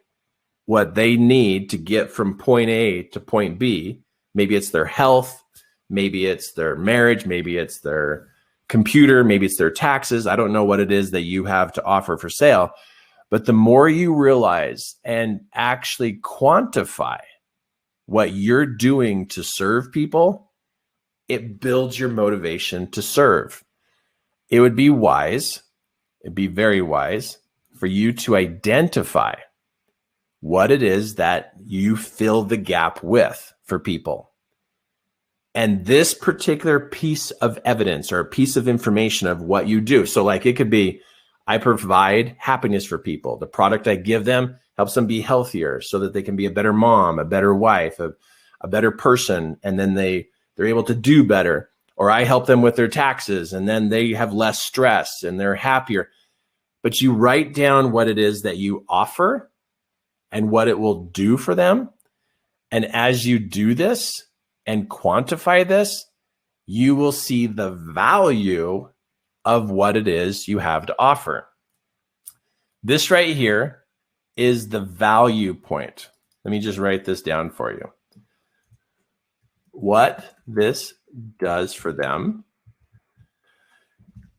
what they need to get from point A to point B, maybe it's their health, maybe it's their marriage, maybe it's their computer, maybe it's their taxes. I don't know what it is that you have to offer for sale. But the more you realize and actually quantify what you're doing to serve people, it builds your motivation to serve. It would be wise, it'd be very wise for you to identify what it is that you fill the gap with for people. And this particular piece of evidence or a piece of information of what you do. So like it could be, I provide happiness for people. The product I give them helps them be healthier so that they can be a better mom, a better wife, a better person. And then they're able to do better. Or I help them with their taxes and then they have less stress and they're happier. But you write down what it is that you offer and what it will do for them. And as you do this and quantify this, you will see the value of what it is you have to offer. This right here is the value point. Let me just write this down for you. What this does for them,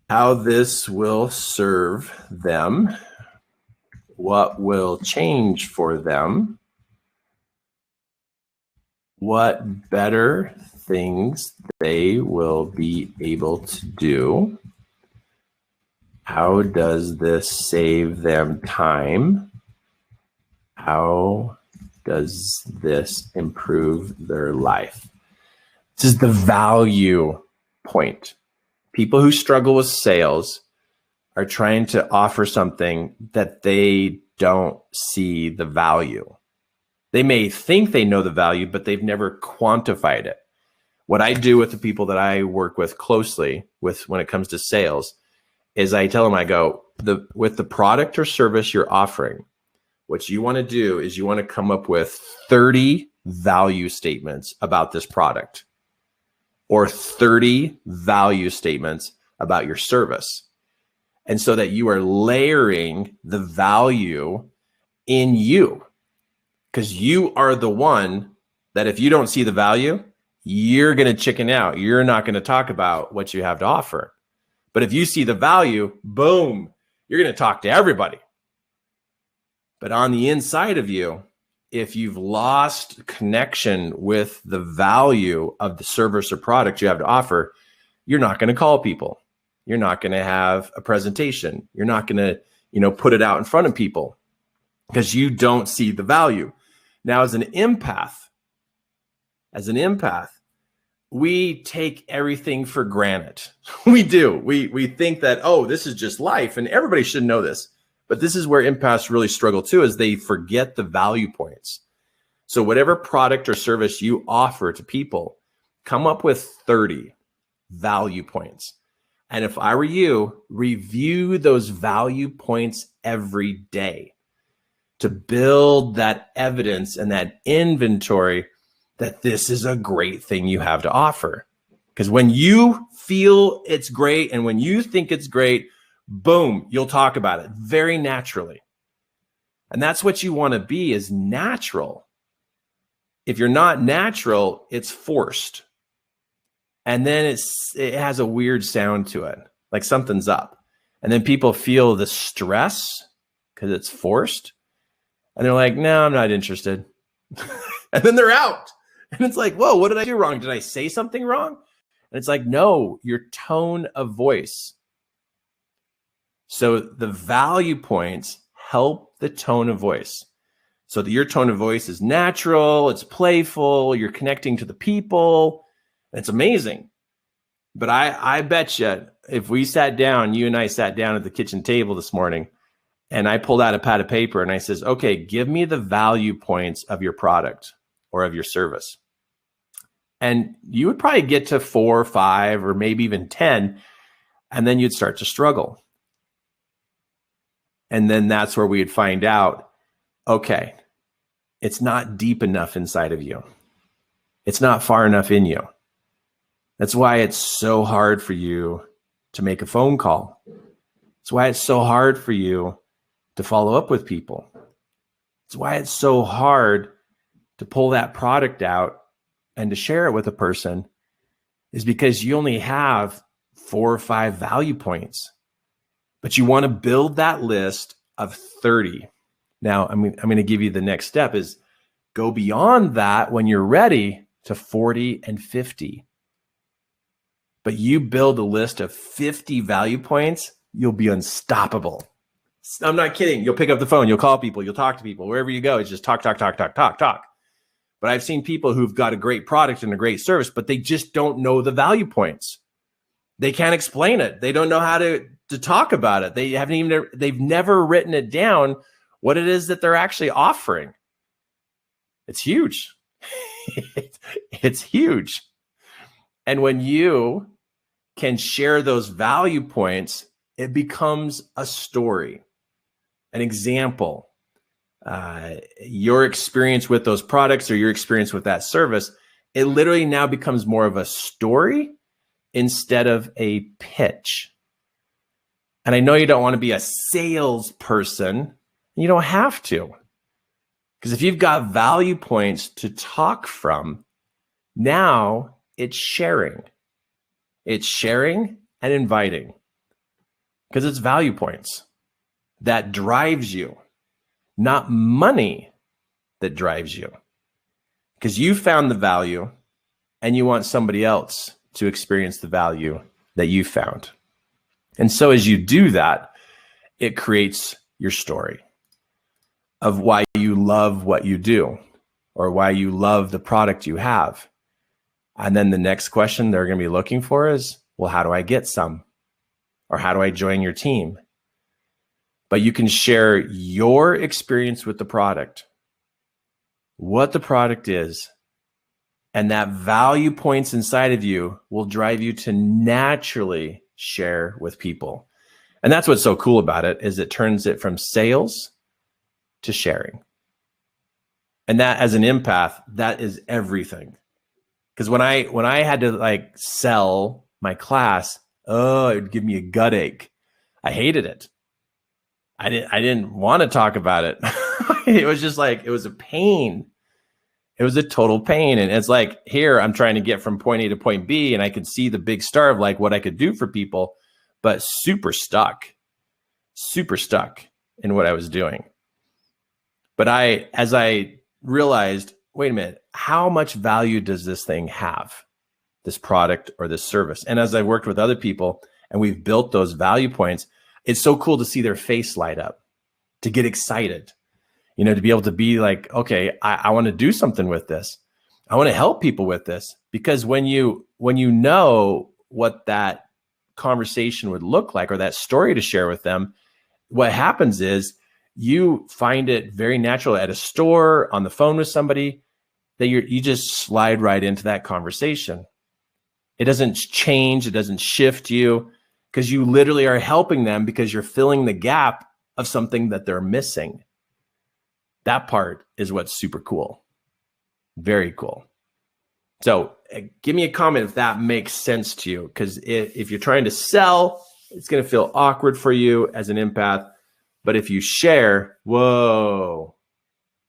how this will serve them, what will change for them, what better things they will be able to do, how does this save them time, how does this improve their life. This is the value point. People who struggle with sales are trying to offer something that they don't see the value. They may think they know the value, but they've never quantified it. What I do with the people that I work with closely with when it comes to sales is I tell them, I go, with the product or service you're offering, what you want to do is you want to come up with 30 value statements about this product or 30 value statements about your service. And so that you are layering the value in you, because you are the one that if you don't see the value, you're going to chicken out. You're not going to talk about what you have to offer. But if you see the value, boom, you're going to talk to everybody. But on the inside of you, if you've lost connection with the value of the service or product you have to offer, you're not going to call people. You're not going to have a presentation. You're not going to, put it out in front of people because you don't see the value. Now, as an empath, we take everything for granted. We do. We think that, oh, this is just life, and everybody should know this. But this is where empaths really struggle too, is they forget the value points. So whatever product or service you offer to people, come up with 30 value points. And if I were you, review those value points every day to build that evidence and that inventory that this is a great thing you have to offer. Because when you feel it's great and when you think it's great, boom, you'll talk about it very naturally. And that's what you want to be, is natural. If you're not natural, it's forced. And then it has a weird sound to it, like something's up. And then people feel the stress because it's forced. And they're like, no, I'm not interested. And then they're out. And it's like, whoa, what did I do wrong? Did I say something wrong? And it's like, no, your tone of voice. So the value points help the tone of voice. So that your tone of voice is natural, it's playful, you're connecting to the people. It's amazing. But I bet you if we sat down, you and I sat down at the kitchen table this morning, and I pulled out a pad of paper and I says, okay, give me the value points of your product or of your service. And you would probably get to 4 or 5 or maybe even 10, and then you'd start to struggle. And then that's where we'd find out, okay, it's not deep enough inside of you. It's not far enough in you. That's why it's so hard for you to make a phone call. It's why it's so hard for you to follow up with people. It's why it's so hard to pull that product out and to share it with a person, is because you only have 4 or 5 value points. But you want to build that list of 30. Now, I'm going to give you the next step is go beyond that when you're ready to 40 and 50. But you build a list of 50 value points, you'll be unstoppable. I'm not kidding. You'll pick up the phone, you'll call people, you'll talk to people. Wherever you go, it's just talk. But I've seen people who've got a great product and a great service, but they just don't know the value points. They can't explain it. They don't know how to talk about it. They've never written it down what it is that they're actually offering. It's huge. It's huge. And when you can share those value points, it becomes a story, an example. Your experience with those products or your experience with that service, it literally now becomes more of a story instead of a pitch. And I know you don't want to be a salesperson. You don't have to. Because if you've got value points to talk from, now it's sharing. It's sharing and inviting. Because it's value points that drives you, not money that drives you. Because you found the value and you want somebody else to experience the value that you found. And so as you do that, it creates your story of why you love what you do or why you love the product you have. And then the next question they're going to be looking for is, well, how do I get some? Or how do I join your team? But you can share your experience with the product, what the product is, and that value points inside of you will drive you to naturally share with people. And that's what's so cool about it, is it turns it from sales to sharing. And that, as an empath, that is everything. Because when I had to like sell my class, it would give me a gut ache. I hated it. I didn't want to talk about it. It was just like, it was a pain. It was a total pain. And it's like, here I'm trying to get from point A to point B, and I could see the big star of like what I could do for people, but super stuck in what I was doing. But as I realized, wait a minute, how much value does this thing have, this product or this service? And as I worked with other people and we've built those value points, it's so cool to see their face light up, to get excited, to be able to be like, okay, I want to do something with this. I want to help people with this. Because when you know what that conversation would look like or that story to share with them, what happens is you find it very natural at a store, on the phone with somebody, that you just slide right into that conversation. It doesn't change. It doesn't shift you, because you literally are helping them because you're filling the gap of something that they're missing. That part is what's super cool. Very cool. So give me a comment if that makes sense to you, because if you're trying to sell, it's going to feel awkward for you as an empath. But if you share, whoa,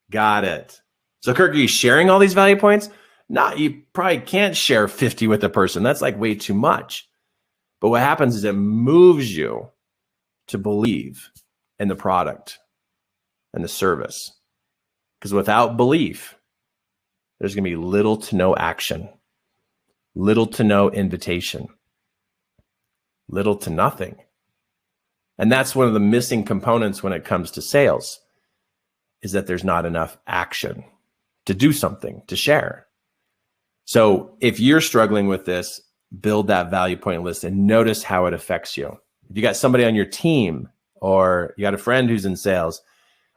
got it. So Kirk, are you sharing all these value points? No, you probably can't share 50 with a person. That's like way too much. But what happens is it moves you to believe in the product and the service. Because without belief, there's going to be little to no action, little to no invitation, little to nothing. And that's one of the missing components when it comes to sales, is that there's not enough action to do something, to share. So if you're struggling with this, build that value point list and notice how it affects you. If you got somebody on your team, or you got a friend who's in sales,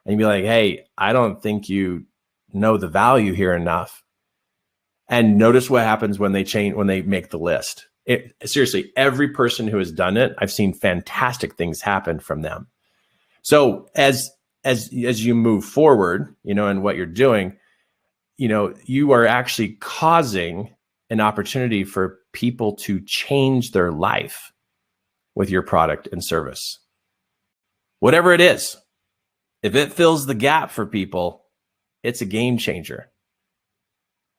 and you be like, hey, I don't think you know the value here enough. And notice what happens when they make the list. Seriously, every person who has done it, I've seen fantastic things happen from them. So as you move forward, in what you're doing, you are actually causing an opportunity for people to change their life with your product and service. Whatever it is, if it fills the gap for people, it's a game changer.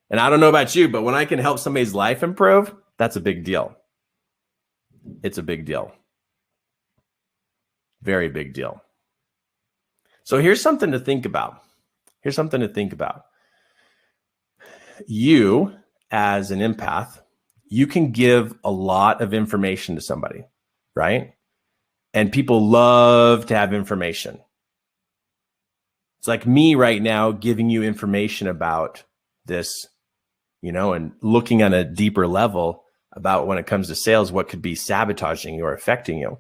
And I don't know about you, but when I can help somebody's life improve, that's a big deal. It's a big deal. Very big deal. So here's something to think about. You, as an empath, you can give a lot of information to somebody, right? And people love to have information. It's like me right now giving you information about this, and looking on a deeper level about, when it comes to sales, what could be sabotaging you or affecting you.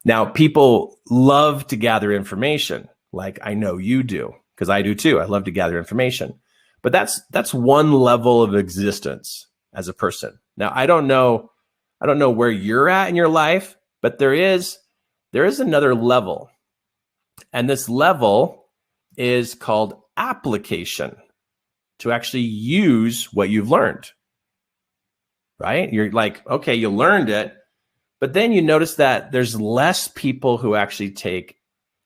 Now, people love to gather information, like I know you do, because I do too. I love to gather information. But that's one level of existence as a person. Now, I don't know where you're at in your life, but there is another level. And this level is called application, to actually use what you've learned, right? You're like, okay, you learned it, But then you notice that there's less people who actually take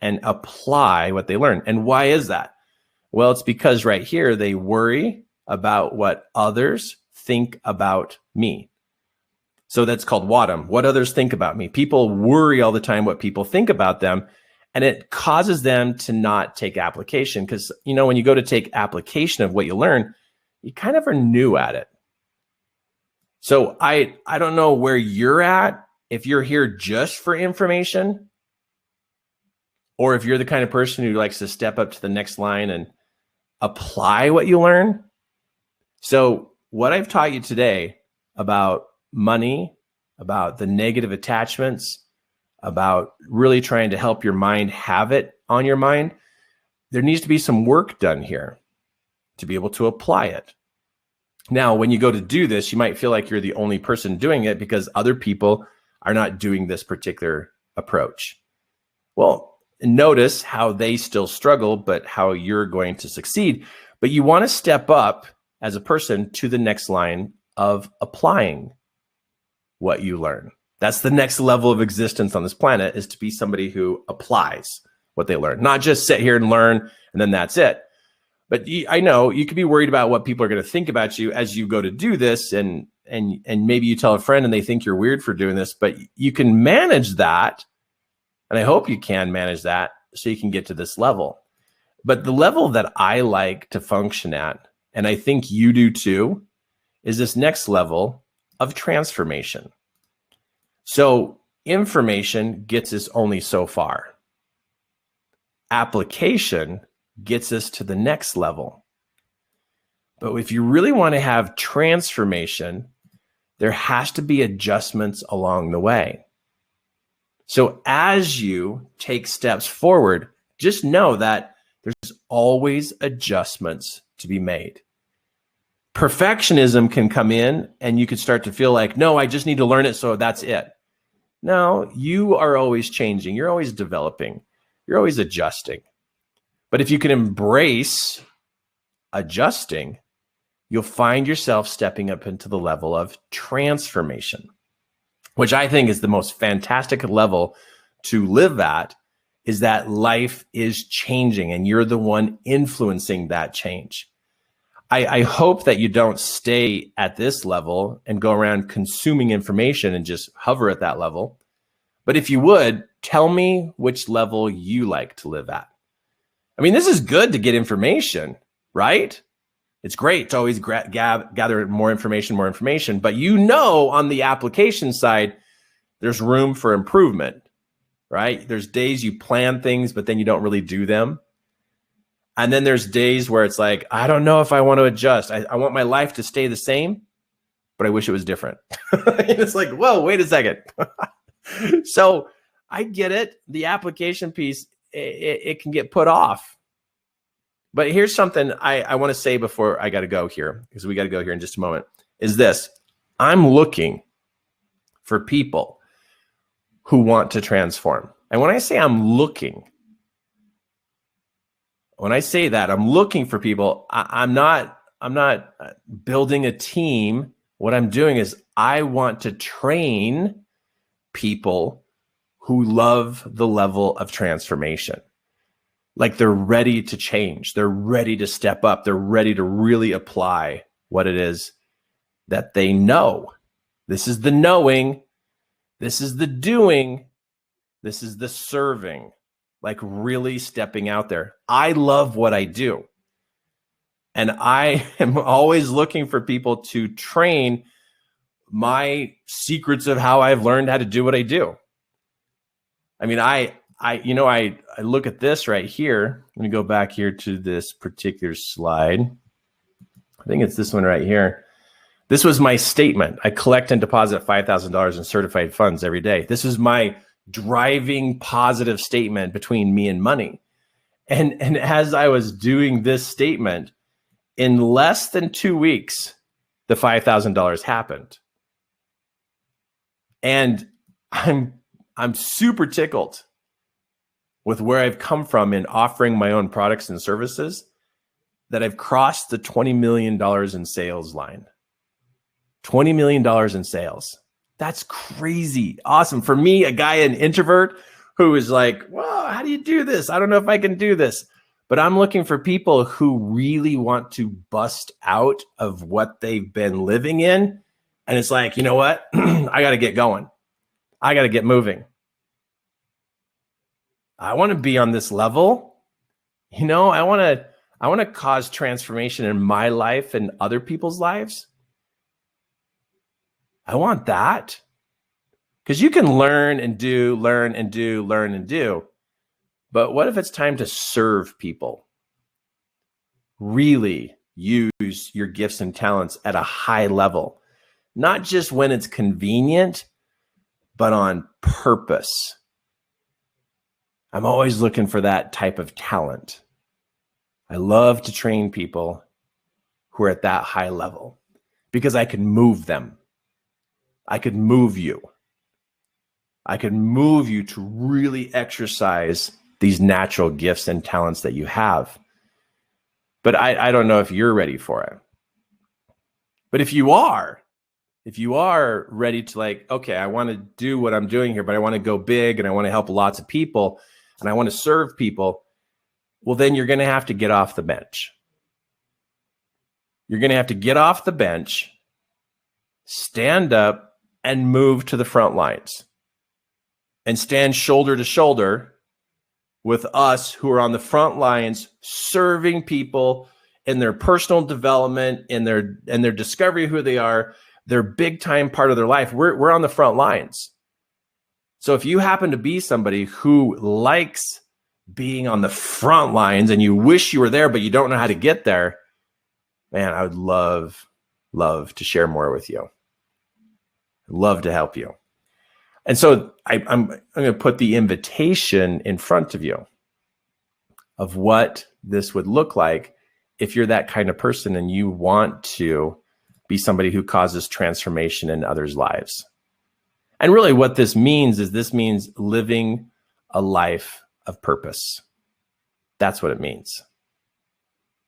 and apply what they learn. And why is that? Well, it's because right here, they worry about what others think about me. So that's called WATM, what others think about me. People worry all the time what people think about them, and it causes them to not take application. Because, when you go to take application of what you learn, you kind of are new at it. So I don't know where you're at, if you're here just for information, or if you're the kind of person who likes to step up to the next line and apply what you learn. So what I've taught you today about money, about the negative attachments, about really trying to help your mind have it on your mind, there needs to be some work done here to be able to apply it. Now, when you go to do this, you might feel like you're the only person doing it because other people are not doing this particular approach. Well, notice how they still struggle, but how you're going to succeed. But you want to step up as a person to the next line of applying what you learn. That's the next level of existence on this planet, is to be somebody who applies what they learn, not just sit here and learn and then that's it. But I know you could be worried about what people are going to think about you as you go to do this, and maybe you tell a friend and they think you're weird for doing this, but you can manage that. And I hope you can manage that so you can get to this level. But the level that I like to function at, and I think you do too, is this next level of transformation. So information gets us only so far. Application gets us to the next level. But if you really want to have transformation, there has to be adjustments along the way. So as you take steps forward, just know that there's always adjustments to be made. Perfectionism can come in and you could start to feel like, no, I just need to learn it, so that's it. No, you are always changing. You're always developing. You're always adjusting. But if you can embrace adjusting, you'll find yourself stepping up into the level of transformation, which I think is the most fantastic level to live at, is that life is changing and you're the one influencing that change. I hope that you don't stay at this level and go around consuming information and just hover at that level. But if you would, tell me which level you like to live at. I mean, this is good to get information, right? It's great to always gather more information. But on the application side, there's room for improvement, right? There's days you plan things, but then you don't really do them. And then there's days where it's like, I don't know if I want to adjust. I want my life to stay the same, but I wish it was different. It's like, whoa, wait a second. So I get it. The application piece, it can get put off. But here's something I want to say before I got to go here, because we got to go here in just a moment, is this. I'm looking for people who want to transform. And when I say when I say that, I'm looking for people, I'm not building a team. What I'm doing is I want to train people who love the level of transformation. Like they're ready to change. They're ready to step up. They're ready to really apply what it is that they know. This is the knowing. This is the doing. This is the serving. Like really stepping out there. I love what I do. And I am always looking for people to train my secrets of how I've learned how to do what I do. I mean, I look at this right here. I'm going to go back here to this particular slide. I think it's this one right here. This was my statement. I collect and deposit $5,000 in certified funds every day. This is my driving positive statement between me and money. And as I was doing this statement, in less than 2 weeks, the $5,000 happened. And I'm super tickled with where I've come from in offering my own products and services, that I've crossed the $20 million in sales line. $20 million in sales. That's crazy. Awesome. For me, a guy, an introvert who is like, well, how do you do this? I don't know if I can do this. But I'm looking for people who really want to bust out of what they've been living in. And it's like, you know what? I got to get going. I got to get moving. I want to be on this level. You know, I want to cause transformation in my life and other people's lives. I want that. Because you can learn and do. But what if it's time to serve people? Really use your gifts and talents at a high level, not just when it's convenient, but on purpose. I'm always looking for that type of talent. I love to train people who are at that high level because I can move them. I could move you. I could move you to really exercise these natural gifts and talents that you have. But I don't know if you're ready for it. But if you are ready to like, okay, I want to do what I'm doing here, but I want to go big and I want to help lots of people and I want to serve people, well, then you're going to have to get off the bench. You're going to have to get off the bench, stand up, and move to the front lines and stand shoulder to shoulder with us who are on the front lines serving people in their personal development, in their discovery of who they are, their big time part of their life. We're on the front lines. So if you happen to be somebody who likes being on the front lines and you wish you were there, but you don't know how to get there, man, I would love to share more with you. I'd love to help you. And so I'm going to put the invitation in front of you of what this would look like if you're that kind of person and you want to be somebody who causes transformation in others' lives. And really what this means living a life of purpose. That's what it means.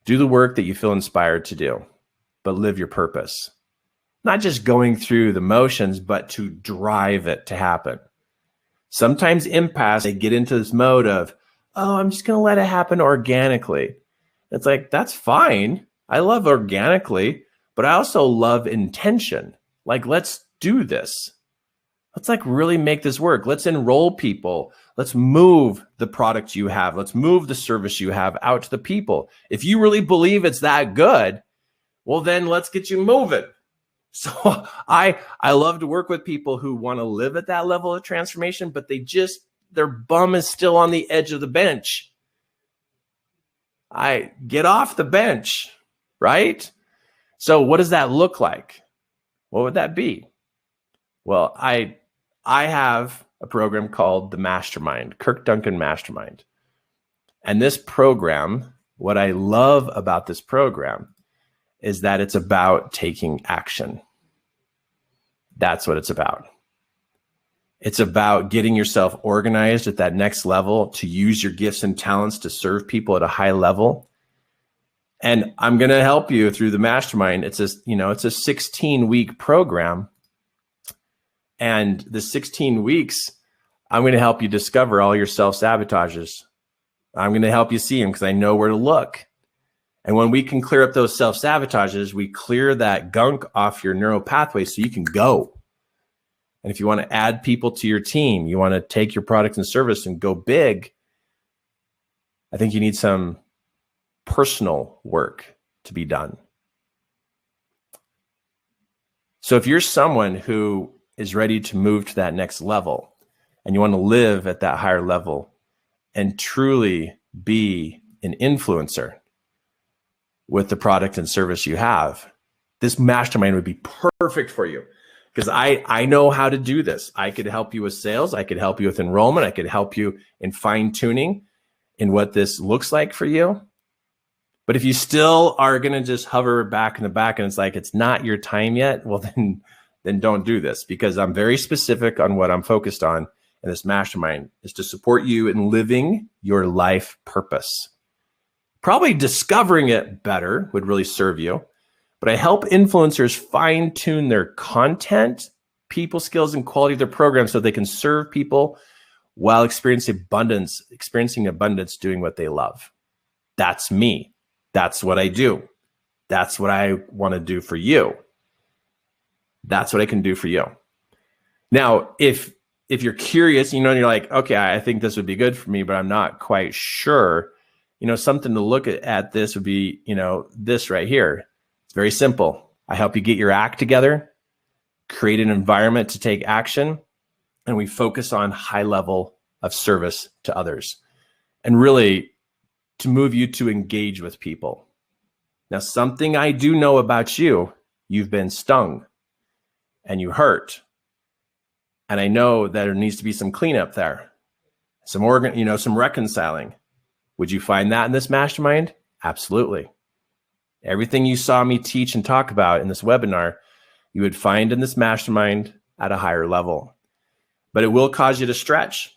Do the work that you feel inspired to do, but live your purpose. Not just going through the motions, but to drive it to happen. Sometimes empaths, they get into this mode of, oh, I'm just going to let it happen organically. It's like, that's fine. I love organically, but I also love intention. Like, let's do this. Let's like really make this work. Let's enroll people. Let's move the product you have. Let's move the service you have out to the people. If you really believe it's that good, well, then let's get you moving. So I love to work with people who want to live at that level of transformation, but their bum is still on the edge of the bench. I get off the bench, right? So what does that look like? What would that be? Well, I have a program called the Mastermind, Kirk Duncan Mastermind. And this program, what I love about this program is that it's about taking action. That's what it's about. It's about getting yourself organized at that next level to use your gifts and talents to serve people at a high level. And I'm going to help you through the Mastermind. It's a 16-week program. And the 16 weeks, I'm going to help you discover all your self-sabotages. I'm going to help you see them because I know where to look. And when we can clear up those self-sabotages, we clear that gunk off your neural pathway so you can go. And if you want to add people to your team, you want to take your product and service and go big, I think you need some personal work to be done. So if you're someone who is ready to move to that next level and you want to live at that higher level and truly be an influencer with the product and service you have, this mastermind would be perfect for you because I know how to do this. I could help you with sales. I could help you with enrollment. I could help you in fine tuning in what this looks like for you. But if you still are going to just hover back in the back and it's like, it's not your time yet, well, then don't do this because I'm very specific on what I'm focused on. And this mastermind is to support you in living your life purpose. Probably discovering it better would really serve you. But I help influencers fine tune their content people skills and quality of their program so they can serve people while experiencing abundance doing what they love. That's me. That's what I do. That's what I want to do for you. That's what I can do for you. Now, if you're curious, and you're like, okay, I think this would be good for me, but I'm not quite sure, something to look at this would be, this right here. It's very simple. I help you get your act together, create an environment to take action, and we focus on high level of service to others and really to move you to engage with people. Now, something I do know about you, you've been stung and you hurt. And I know that there needs to be some cleanup there, some reconciling. Would you find that in this mastermind? Absolutely. Everything you saw me teach and talk about in this webinar, you would find in this mastermind at a higher level. But it will cause you to stretch.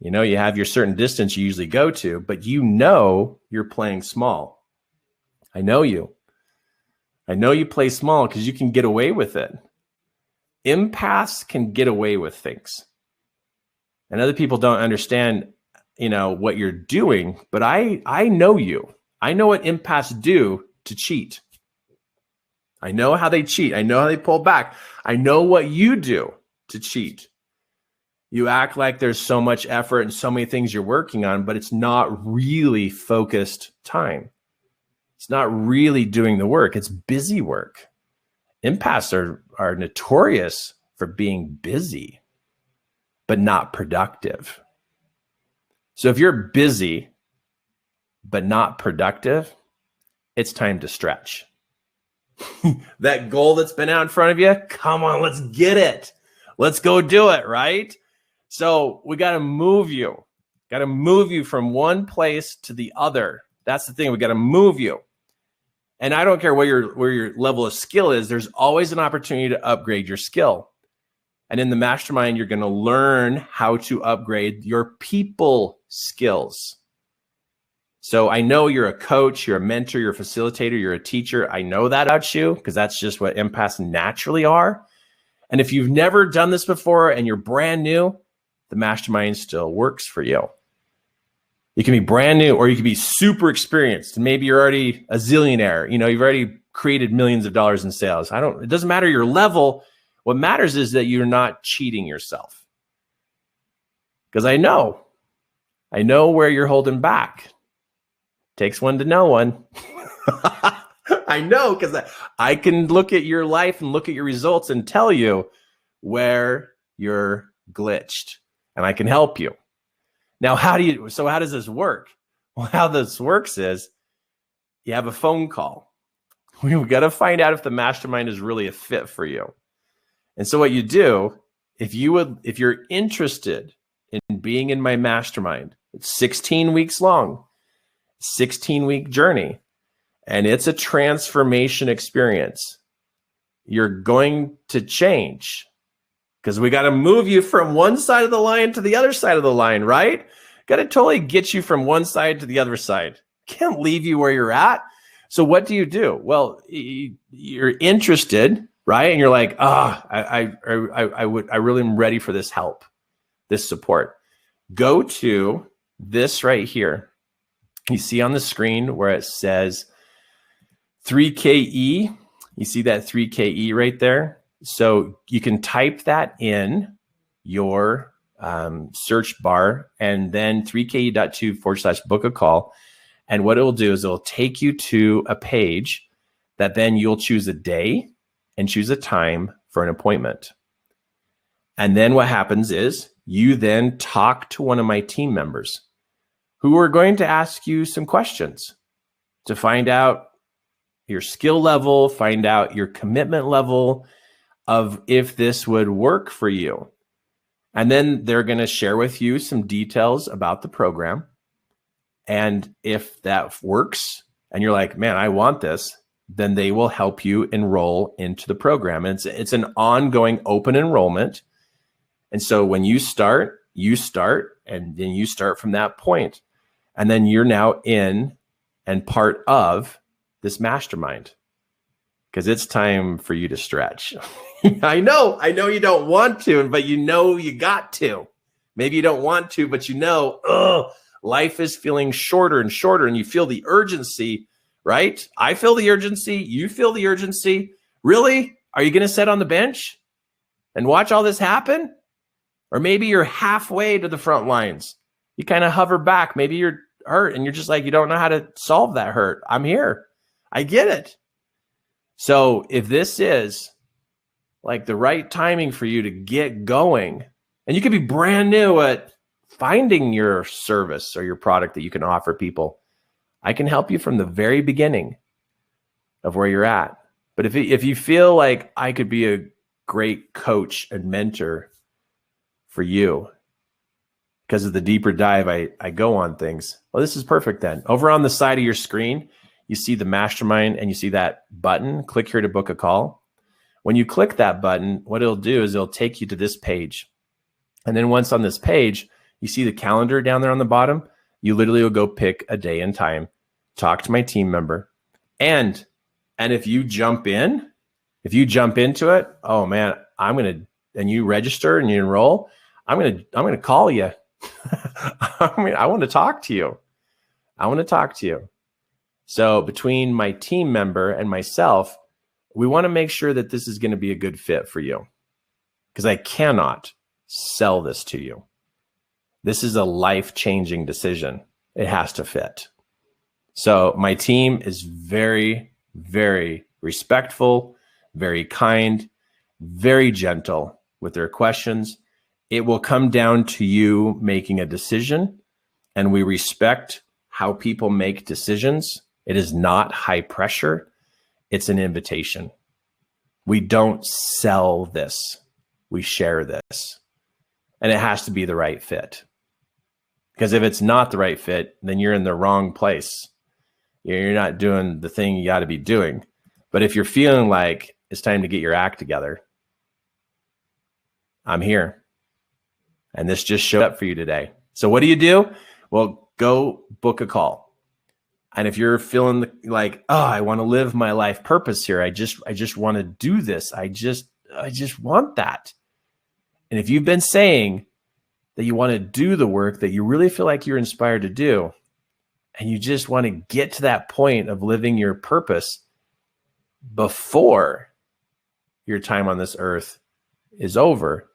You have your certain distance you usually go to, but you're playing small. I know you. I know you play small because you can get away with it. Empaths can get away with things. And other people don't understand, what you're doing, but I know you. I know what empaths do to cheat. I know how they cheat. I know how they pull back. I know what you do to cheat. You act like there's so much effort and so many things you're working on, but it's not really focused time. It's not really doing the work. It's busy work. Empaths are notorious for being busy, but not productive. So if you're busy, but not productive, it's time to stretch. That goal that's been out in front of you, come on, let's get it. Let's go do it, right? So we got to move you. Got to move you from one place to the other. That's the thing. We got to move you. And I don't care where your level of skill is. There's always an opportunity to upgrade your skill. And in the mastermind, you're going to learn how to upgrade your people skills. So I know you're a coach, you're a mentor, you're a facilitator, you're a teacher. I know that about you because that's just what empaths naturally are. And if you've never done this before and you're brand new, the mastermind still works for you. You can be brand new or you can be super experienced. And maybe you're already a zillionaire. You've already created millions of dollars in sales. It doesn't matter your level. What matters is that you're not cheating yourself. Because I know where you're holding back. Takes one to know one. I know because I can look at your life and look at your results and tell you where you're glitched. And I can help you. Now, how does this work? Well, how this works is you have a phone call. We've got to find out if the mastermind is really a fit for you. And so what you do, if you're interested in being in my mastermind, it's 16 weeks long, 16-week journey, and it's a transformation experience. You're going to change. Because we got to move you from one side of the line to the other side of the line, right? Got to totally get you from one side to the other side. Can't leave you where you're at. So what do you do? Well, you're interested, right? And you're like, I really am ready for this help, this support. Go to this right here. You see on the screen where it says 3KE. You see that 3KE right there? So you can type that in your search bar and then 3ke.2/book a call. And what it will do is it'll take you to a page that then you'll choose a day and choose a time for an appointment. And then what happens is you then talk to one of my team members who are going to ask you some questions to find out your skill level, find out your commitment level, of if this would work for you. And then they're going to share with you some details about the program. And if that works and you're like, man, I want this, then they will help you enroll into the program. And it's an ongoing open enrollment. And so when you start, and then you start from that point. And then you're now in and part of this mastermind. Because it's time for you to stretch. I know you don't want to, but you know you got to. Maybe you don't want to, but you know, life is feeling shorter and shorter, and you feel the urgency, right? I feel the urgency. You feel the urgency. Really? Are you going to sit on the bench and watch all this happen? Or maybe you're halfway to the front lines. You kind of hover back. Maybe you're hurt and you're just like, you don't know how to solve that hurt. I'm here. I get it. So if this is like the right timing for you to get going, and you could be brand new at finding your service or your product that you can offer people, I can help you from the very beginning of where you're at. But if you feel like I could be a great coach and mentor for you because of the deeper dive I go on things, well, this is perfect then. Over on the side of your screen, you see the mastermind and you see that button. Click here to book a call. When you click that button, what it'll do is it'll take you to this page. And then once on this page, you see the calendar down there on the bottom. You literally will go pick a day and time, talk to my team member. And if you jump into it, oh man, and you register and you enroll, I'm going to call you. I want to talk to you. So between my team member and myself, we want to make sure that this is going to be a good fit for you, because I cannot sell this to you. This is a life-changing decision. It has to fit. So my team is very, very respectful, very kind, very gentle with their questions. It will come down to you making a decision, and we respect how people make decisions. It is not high pressure. It's an invitation. We don't sell this. We share this. And it has to be the right fit. Because if it's not the right fit, then you're in the wrong place. You're not doing the thing you got to be doing. But if you're feeling like it's time to get your act together, I'm here. And this just showed up for you today. So what do? Well, go book a call. And if you're feeling like, oh, I want to live my life purpose here. I just want to do this. I just want that. And if you've been saying that you want to do the work that you really feel like you're inspired to do, and you just want to get to that point of living your purpose before your time on this earth is over,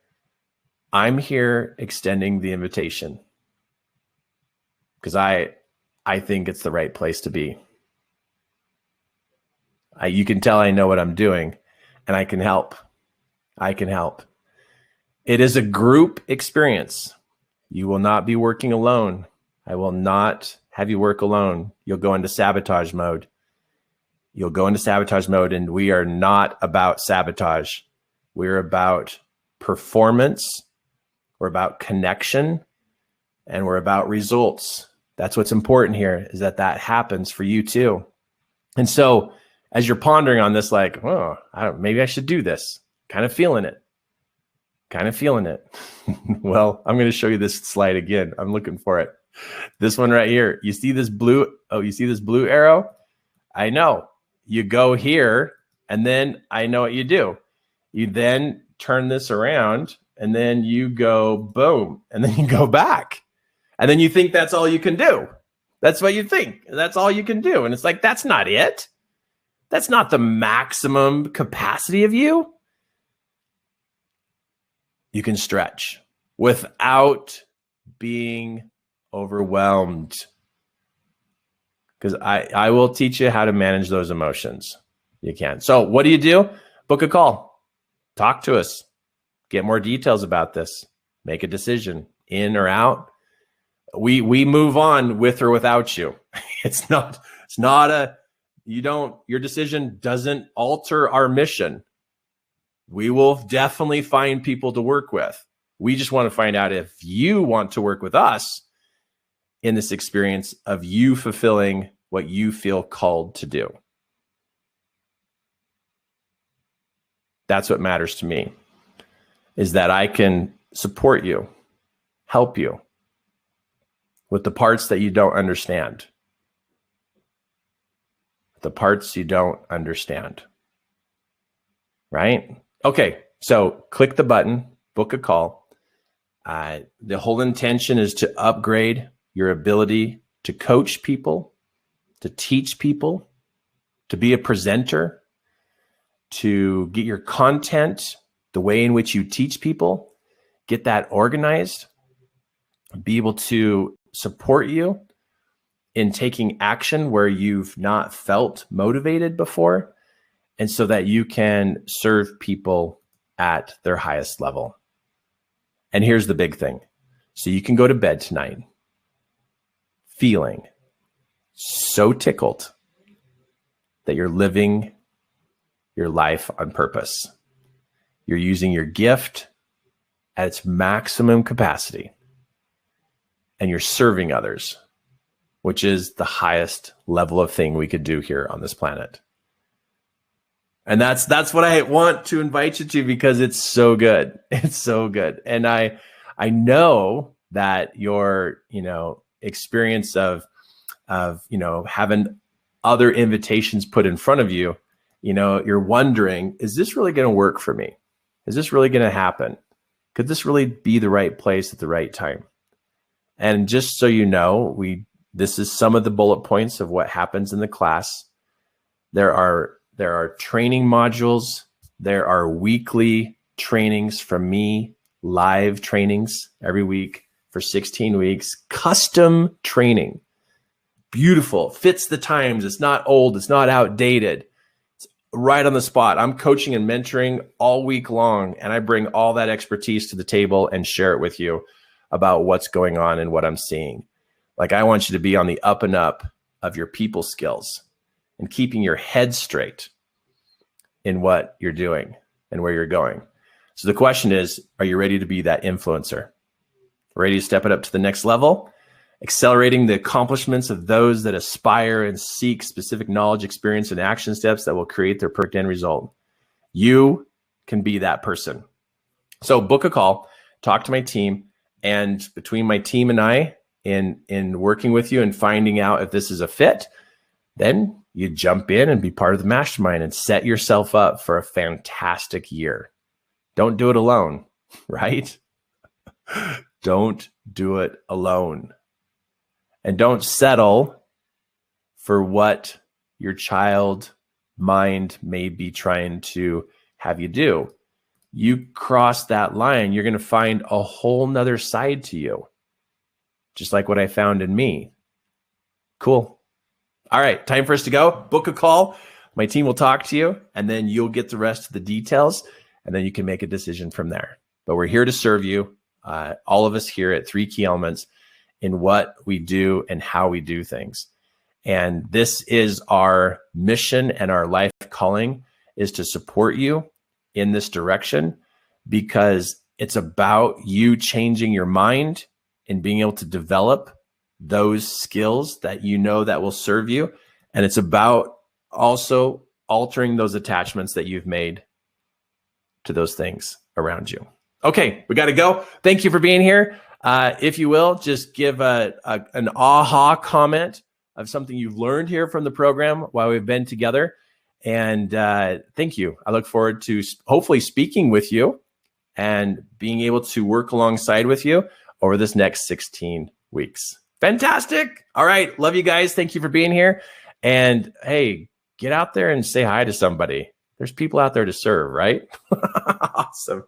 I'm here extending the invitation, because I think it's the right place to be. You can tell I know what I'm doing, and I can help. It is a group experience. You will not be working alone. I will not have you work alone. You'll go into sabotage mode. And we are not about sabotage. We're about performance. We're about connection, and we're about results. That's what's important here, is that happens for you too. And so as you're pondering on this, like, oh, maybe I should do this, kind of feeling it. Well, I'm going to show you this slide again. I'm looking for it. This one right here. You see this blue? Oh, you see this blue arrow? I know. You go here, and then I know what you do. You then turn this around, and then you go boom, and then you go back. And then you think that's all you can do. That's what you think. That's all you can do. And it's like, that's not it. That's not the maximum capacity of you. You can stretch without being overwhelmed. Because I will teach you how to manage those emotions. You can. So what do? Book a call. Talk to us. Get more details about this. Make a decision, in or out. We move on with or without you. Your decision doesn't alter our mission. We will definitely find people to work with. We just want to find out if you want to work with us in this experience of you fulfilling what you feel called to do. That's what matters to me, is that I can support you, help you with the parts that you don't understand. The parts you don't understand, right? Okay, so click the button, book a call. The whole intention is to upgrade your ability to coach people, to teach people, to be a presenter, to get your content, the way in which you teach people, get that organized, be able to support you in taking action where you've not felt motivated before, and so that you can serve people at their highest level. And here's the big thing. So you can go to bed tonight feeling so tickled that you're living your life on purpose. You're using your gift at its maximum capacity, and you're serving others, which is the highest level of thing we could do here on this planet. And that's what I want to invite you to, because it's so good. It's so good. And I know that your, experience of having other invitations put in front of you, you're wondering, is this really going to work for me? Is this really going to happen? Could this really be the right place at the right time? And just so you know, this is some of the bullet points of what happens in the class. There are training modules. There are weekly trainings from me, live trainings every week for 16 weeks, custom training. Beautiful, fits the times. It's not old, it's not outdated. It's right on the spot. I'm coaching and mentoring all week long, and I bring all that expertise to the table and share it with you about what's going on and what I'm seeing. Like, I want you to be on the up and up of your people skills and keeping your head straight in what you're doing and where you're going. So the question is, are you ready to be that influencer? Ready to step it up to the next level? Accelerating the accomplishments of those that aspire and seek specific knowledge, experience, and action steps that will create their perfect end result. You can be that person. So book a call, talk to my team, and between my team and I, in working with you and finding out if this is a fit, then you jump in and be part of the mastermind and set yourself up for a fantastic year. Don't do it alone, right? Don't do it alone. And don't settle for what your child mind may be trying to have you do. You cross that line, you're going to find a whole nother side to you, just like what I found in me. Cool. All right, time for us to go. Book a call. My team will talk to you, and then you'll get the rest of the details, and then you can make a decision from there. But we're here to serve you, all of us here at 3 Key Elements, in what we do and how we do things. And this is our mission, and our life calling is to support you in this direction, because it's about you changing your mind and being able to develop those skills that you know that will serve you. And it's about also altering those attachments that you've made to those things around you. Okay, we got to go. Thank you for being here. If you will, just give an aha comment of something you've learned here from the program while we've been together. And thank you. I look forward to hopefully speaking with you and being able to work alongside with you over this next 16 weeks. Fantastic. All right. Love you guys. Thank you for being here. And hey, get out there and say hi to somebody. There's people out there to serve, right? Awesome.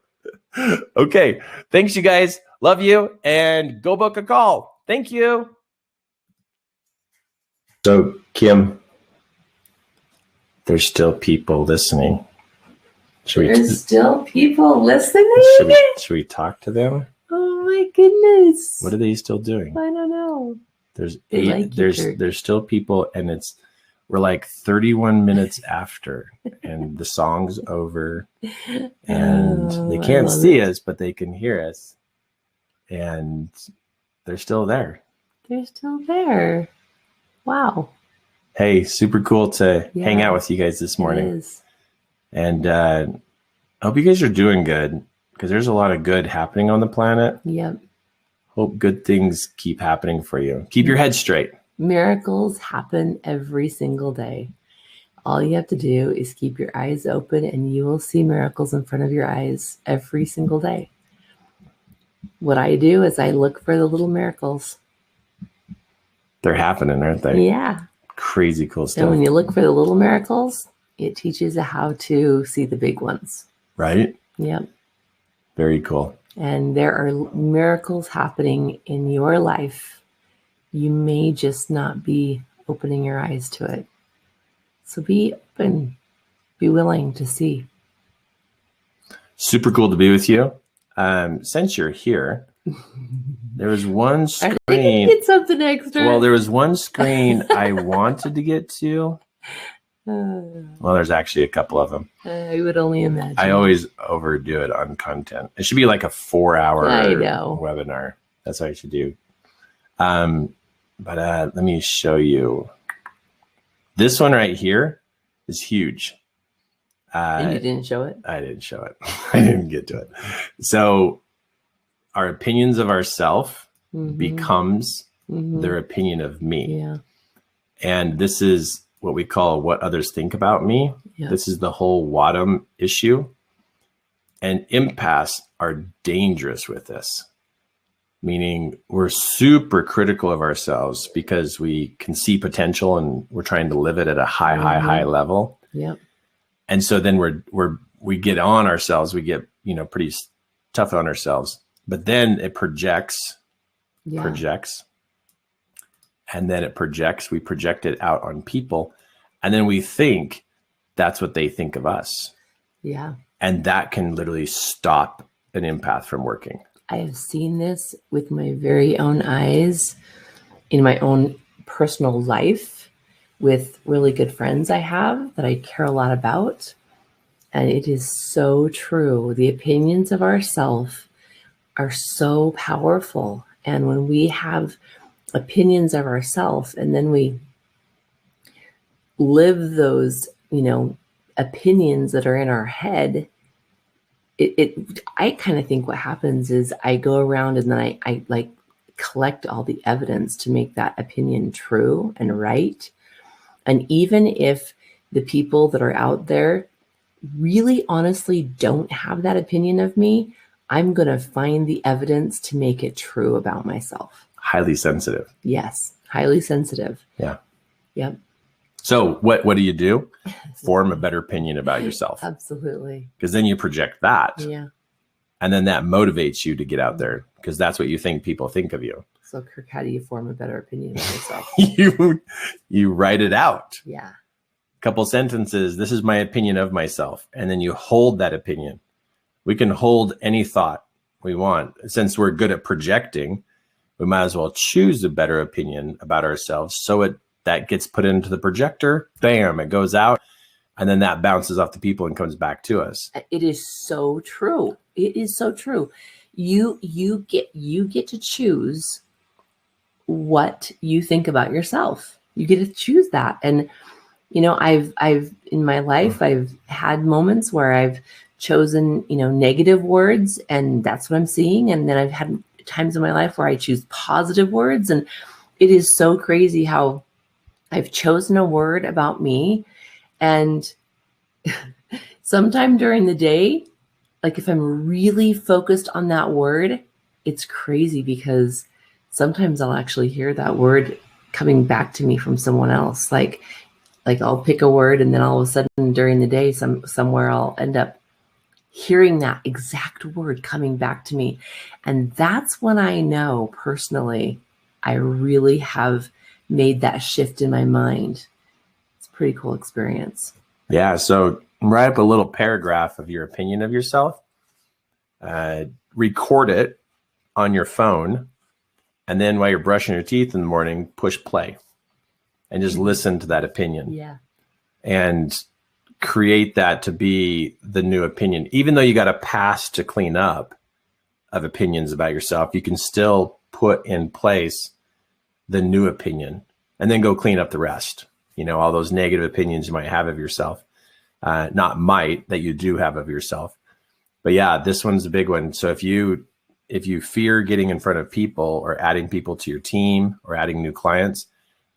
Okay. Thanks, you guys. Love you, and go book a call. Thank you. So, Kim, there's still people listening. There's still people listening? Should we talk to them? Oh my goodness. What are they still doing? I don't know. There's there's still people, and we're like 31 minutes after, and the song's over, and they can't see us, but they can hear us, and they're still there. They're still there. Wow. Hey, super cool to hang out with you guys this morning. It is. And I hope you guys are doing good, because there's a lot of good happening on the planet. Yep. Hope good things keep happening for you. Keep your head straight. Miracles happen every single day. all you have to do is keep your eyes open and you will see miracles in front of your eyes every single day. What I do is I look for the little miracles. They're happening, aren't they? Yeah. Crazy cool stuff. And when you look for the little miracles, it teaches you how to see the big ones. Right? Yep. Very cool. And there are miracles happening in your life. You may just not be opening your eyes to it. So be open, be willing to see. Super cool to be with you. Since you're here, there was one screen. I think get something extra. Well, there was one screen I wanted to get to. Well, there's actually a couple of them. I would only imagine. I always overdo it on content. It should be like a 4-hour webinar. That's what I should do. But let me show you. This one right here is huge. And you didn't show it? I didn't show it. I didn't get to it. So our opinions of ourselves becomes their opinion of me. Yeah. And this is what we call what others think about me. Yeah. This is the whole Wadham issue. And empaths are dangerous with this, meaning we're super critical of ourselves because we can see potential and we're trying to live it at a high level. Yep. And so then we get on ourselves. We get, pretty tough on ourselves, but then it projects, and then it projects, we project it out on people. And then we think that's what they think of us. Yeah. And that can literally stop an empath from working. I have seen this with my very own eyes in my own personal life with really good friends I have that I care a lot about. And it is so true. The opinions of ourselves are so powerful. And when we have opinions of ourselves and then we live those, opinions that are in our head, I kind of think what happens is I go around and then I like collect all the evidence to make that opinion true and right. And even if the people that are out there really honestly don't have that opinion of me, I'm going to find the evidence to make it true about myself. Highly sensitive. Yes. Highly sensitive. Yeah. Yep. So what do you do? Form a better opinion about yourself. Absolutely. Because then you project that. Yeah. And then that motivates you to get out there because that's what you think people think of you. So Kirk, how do you form a better opinion of yourself? You write it out. Yeah. Couple sentences. This is my opinion of myself. And then you hold that opinion. We can hold any thought we want. Since we're good at projecting, we might as well choose a better opinion about ourselves. So that gets put into the projector, bam, it goes out. And then that bounces off the people and comes back to us. It is so true. It is so true. You get to choose what you think about yourself. You get to choose that. And I've in my life I've had moments where I've chosen, negative words and that's what I'm seeing. And then I've had times in my life where I choose positive words. And it is so crazy how I've chosen a word about me. And sometime during the day, like if I'm really focused on that word, it's crazy because sometimes I'll actually hear that word coming back to me from someone else. Like I'll pick a word and then all of a sudden during the day, somewhere I'll end up hearing that exact word coming back to me. And that's when I know personally, I really have made that shift in my mind. It's a pretty cool experience. Yeah. So write up a little paragraph of your opinion of yourself, record it on your phone. And then while you're brushing your teeth in the morning, push play and just listen to that opinion. Yeah. And create that to be the new opinion. Even though you got a pass to clean up of opinions about yourself, you can still put in place the new opinion and then go clean up the rest. All those negative opinions you might have of yourself, that you do have of yourself. But yeah, this one's a big one. So if you fear getting in front of people or adding people to your team or adding new clients,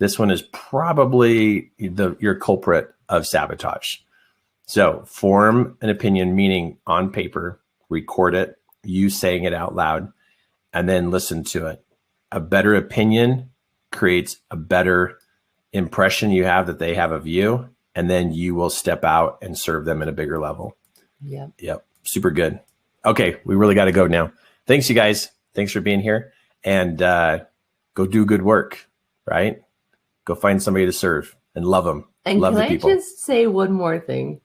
this one is probably your culprit of sabotage. So form an opinion, meaning on paper, record it, you saying it out loud, and then listen to it. A better opinion creates a better impression you have that they have of you, and then you will step out and serve them at a bigger level. Yep. Super good. Okay. We really got to go now. Thanks, you guys. Thanks for being here, and go do good work, right? Go find somebody to serve and love them. And love can the people. I just say one more thing?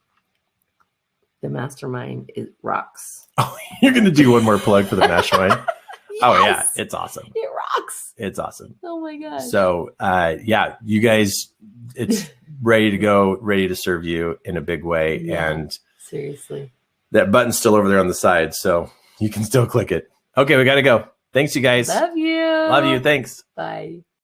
The mastermind, it rocks. Oh, you're going to do one more plug for the mastermind? Yes! Oh, yeah. It's awesome. It rocks. It's awesome. Oh, my God. So, yeah, you guys, it's ready to go, ready to serve you in a big way. Yeah, and seriously, that button's still over there on the side, so you can still click it. Okay, we got to go. Thanks, you guys. Love you. Love you. Thanks. Bye.